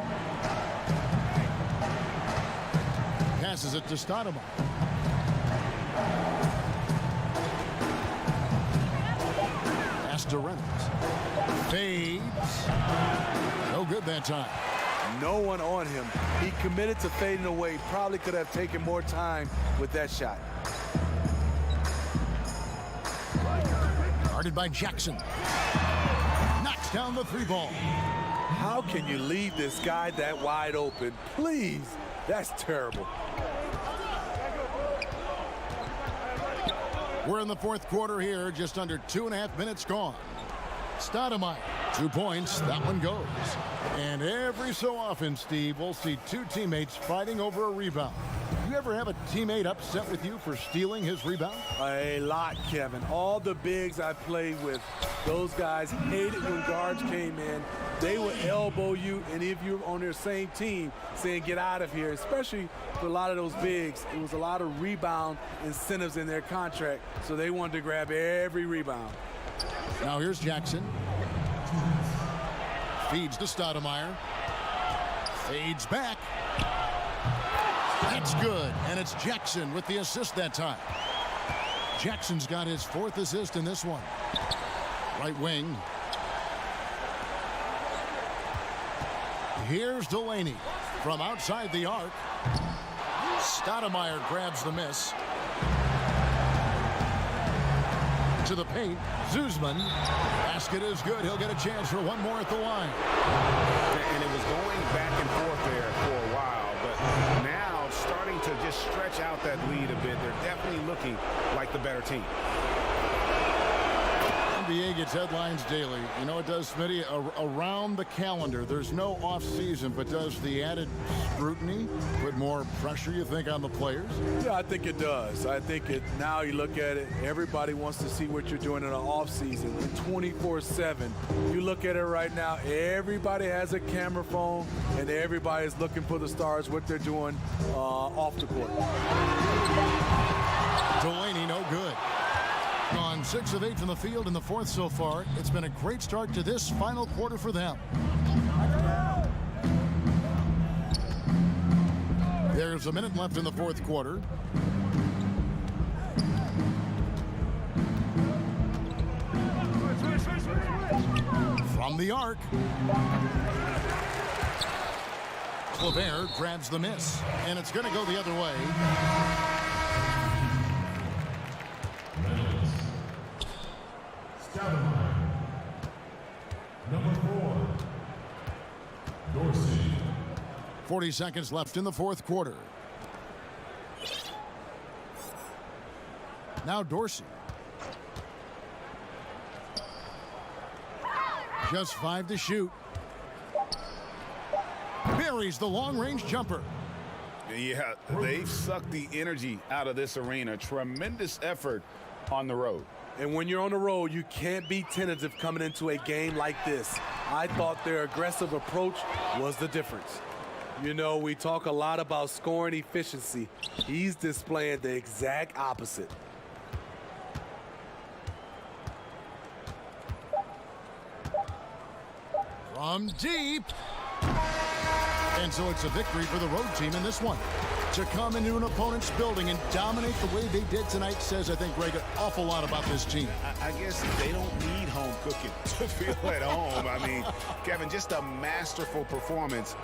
Passes it to Stoudemire. Pass to Reynolds. Fades. No good that time. No one on him. He committed to fading away. Probably could have taken more time with that shot. Guarded by Jackson. Knocks down the 3 ball. How can you leave this guy that wide open? Please. That's terrible. We're in the fourth quarter here. Just under 2.5 minutes gone. Stoudemire, 2 points. That one goes. And every so often, Steve, we'll see 2 teammates fighting over a rebound. You ever have a teammate upset with you for stealing his rebound? A lot, Kevin. All the bigs I played with, those guys hated when guards came in. They would elbow you, and if you're on their same team, saying get out of here, especially for a lot of those bigs. It was a lot of rebound incentives in their contract, so they wanted to grab every rebound. Now here's Jackson. Feeds to Stoudemire. Fades back. That's good, and it's Jackson with the assist that time. Jackson's got his 4th assist in this one. Right wing. Here's Delaney from outside the arc. Stoudemire grabs the miss. To the paint. Zuzman. Basket is good. He'll get a chance for one more at the line. And it was going back and forth there for a while, but now starting to just stretch out that lead a bit. They're definitely looking like the better team. NBA gets headlines daily. You know it does, Smitty, around the calendar. There's no off season, but does the added scrutiny put more pressure, you think, on the players? Yeah, I think it does. I think it, now you look at it, everybody wants to see what you're doing in an off season, 24/7. You look at it right now, everybody has a camera phone, and everybody's looking for the stars, what they're doing off the court. Delaney, no good. Gone 6 of 8 from the field in the fourth so far. It's been a great start to this final quarter for them. There's a minute left in the fourth quarter. From the arc. Clavert grabs the miss, and it's going to go the other way. Number 4, Dorsey. 40 seconds left in the fourth quarter. Now Dorsey. Just 5 to shoot. Buries the long-range jumper. Yeah, they've sucked the energy out of this arena. Tremendous effort on the road. And when you're on the road, you can't be tentative coming into a game like this. I thought their aggressive approach was the difference. You know, we talk a lot about scoring efficiency. He's displaying the exact opposite. From deep. And so it's a victory for the road team in this one. To come into an opponent's building and dominate the way they did tonight says, I think, Greg, an awful lot about this team. I guess they don't need home cooking to feel at home. I mean, Kevin, just a masterful performance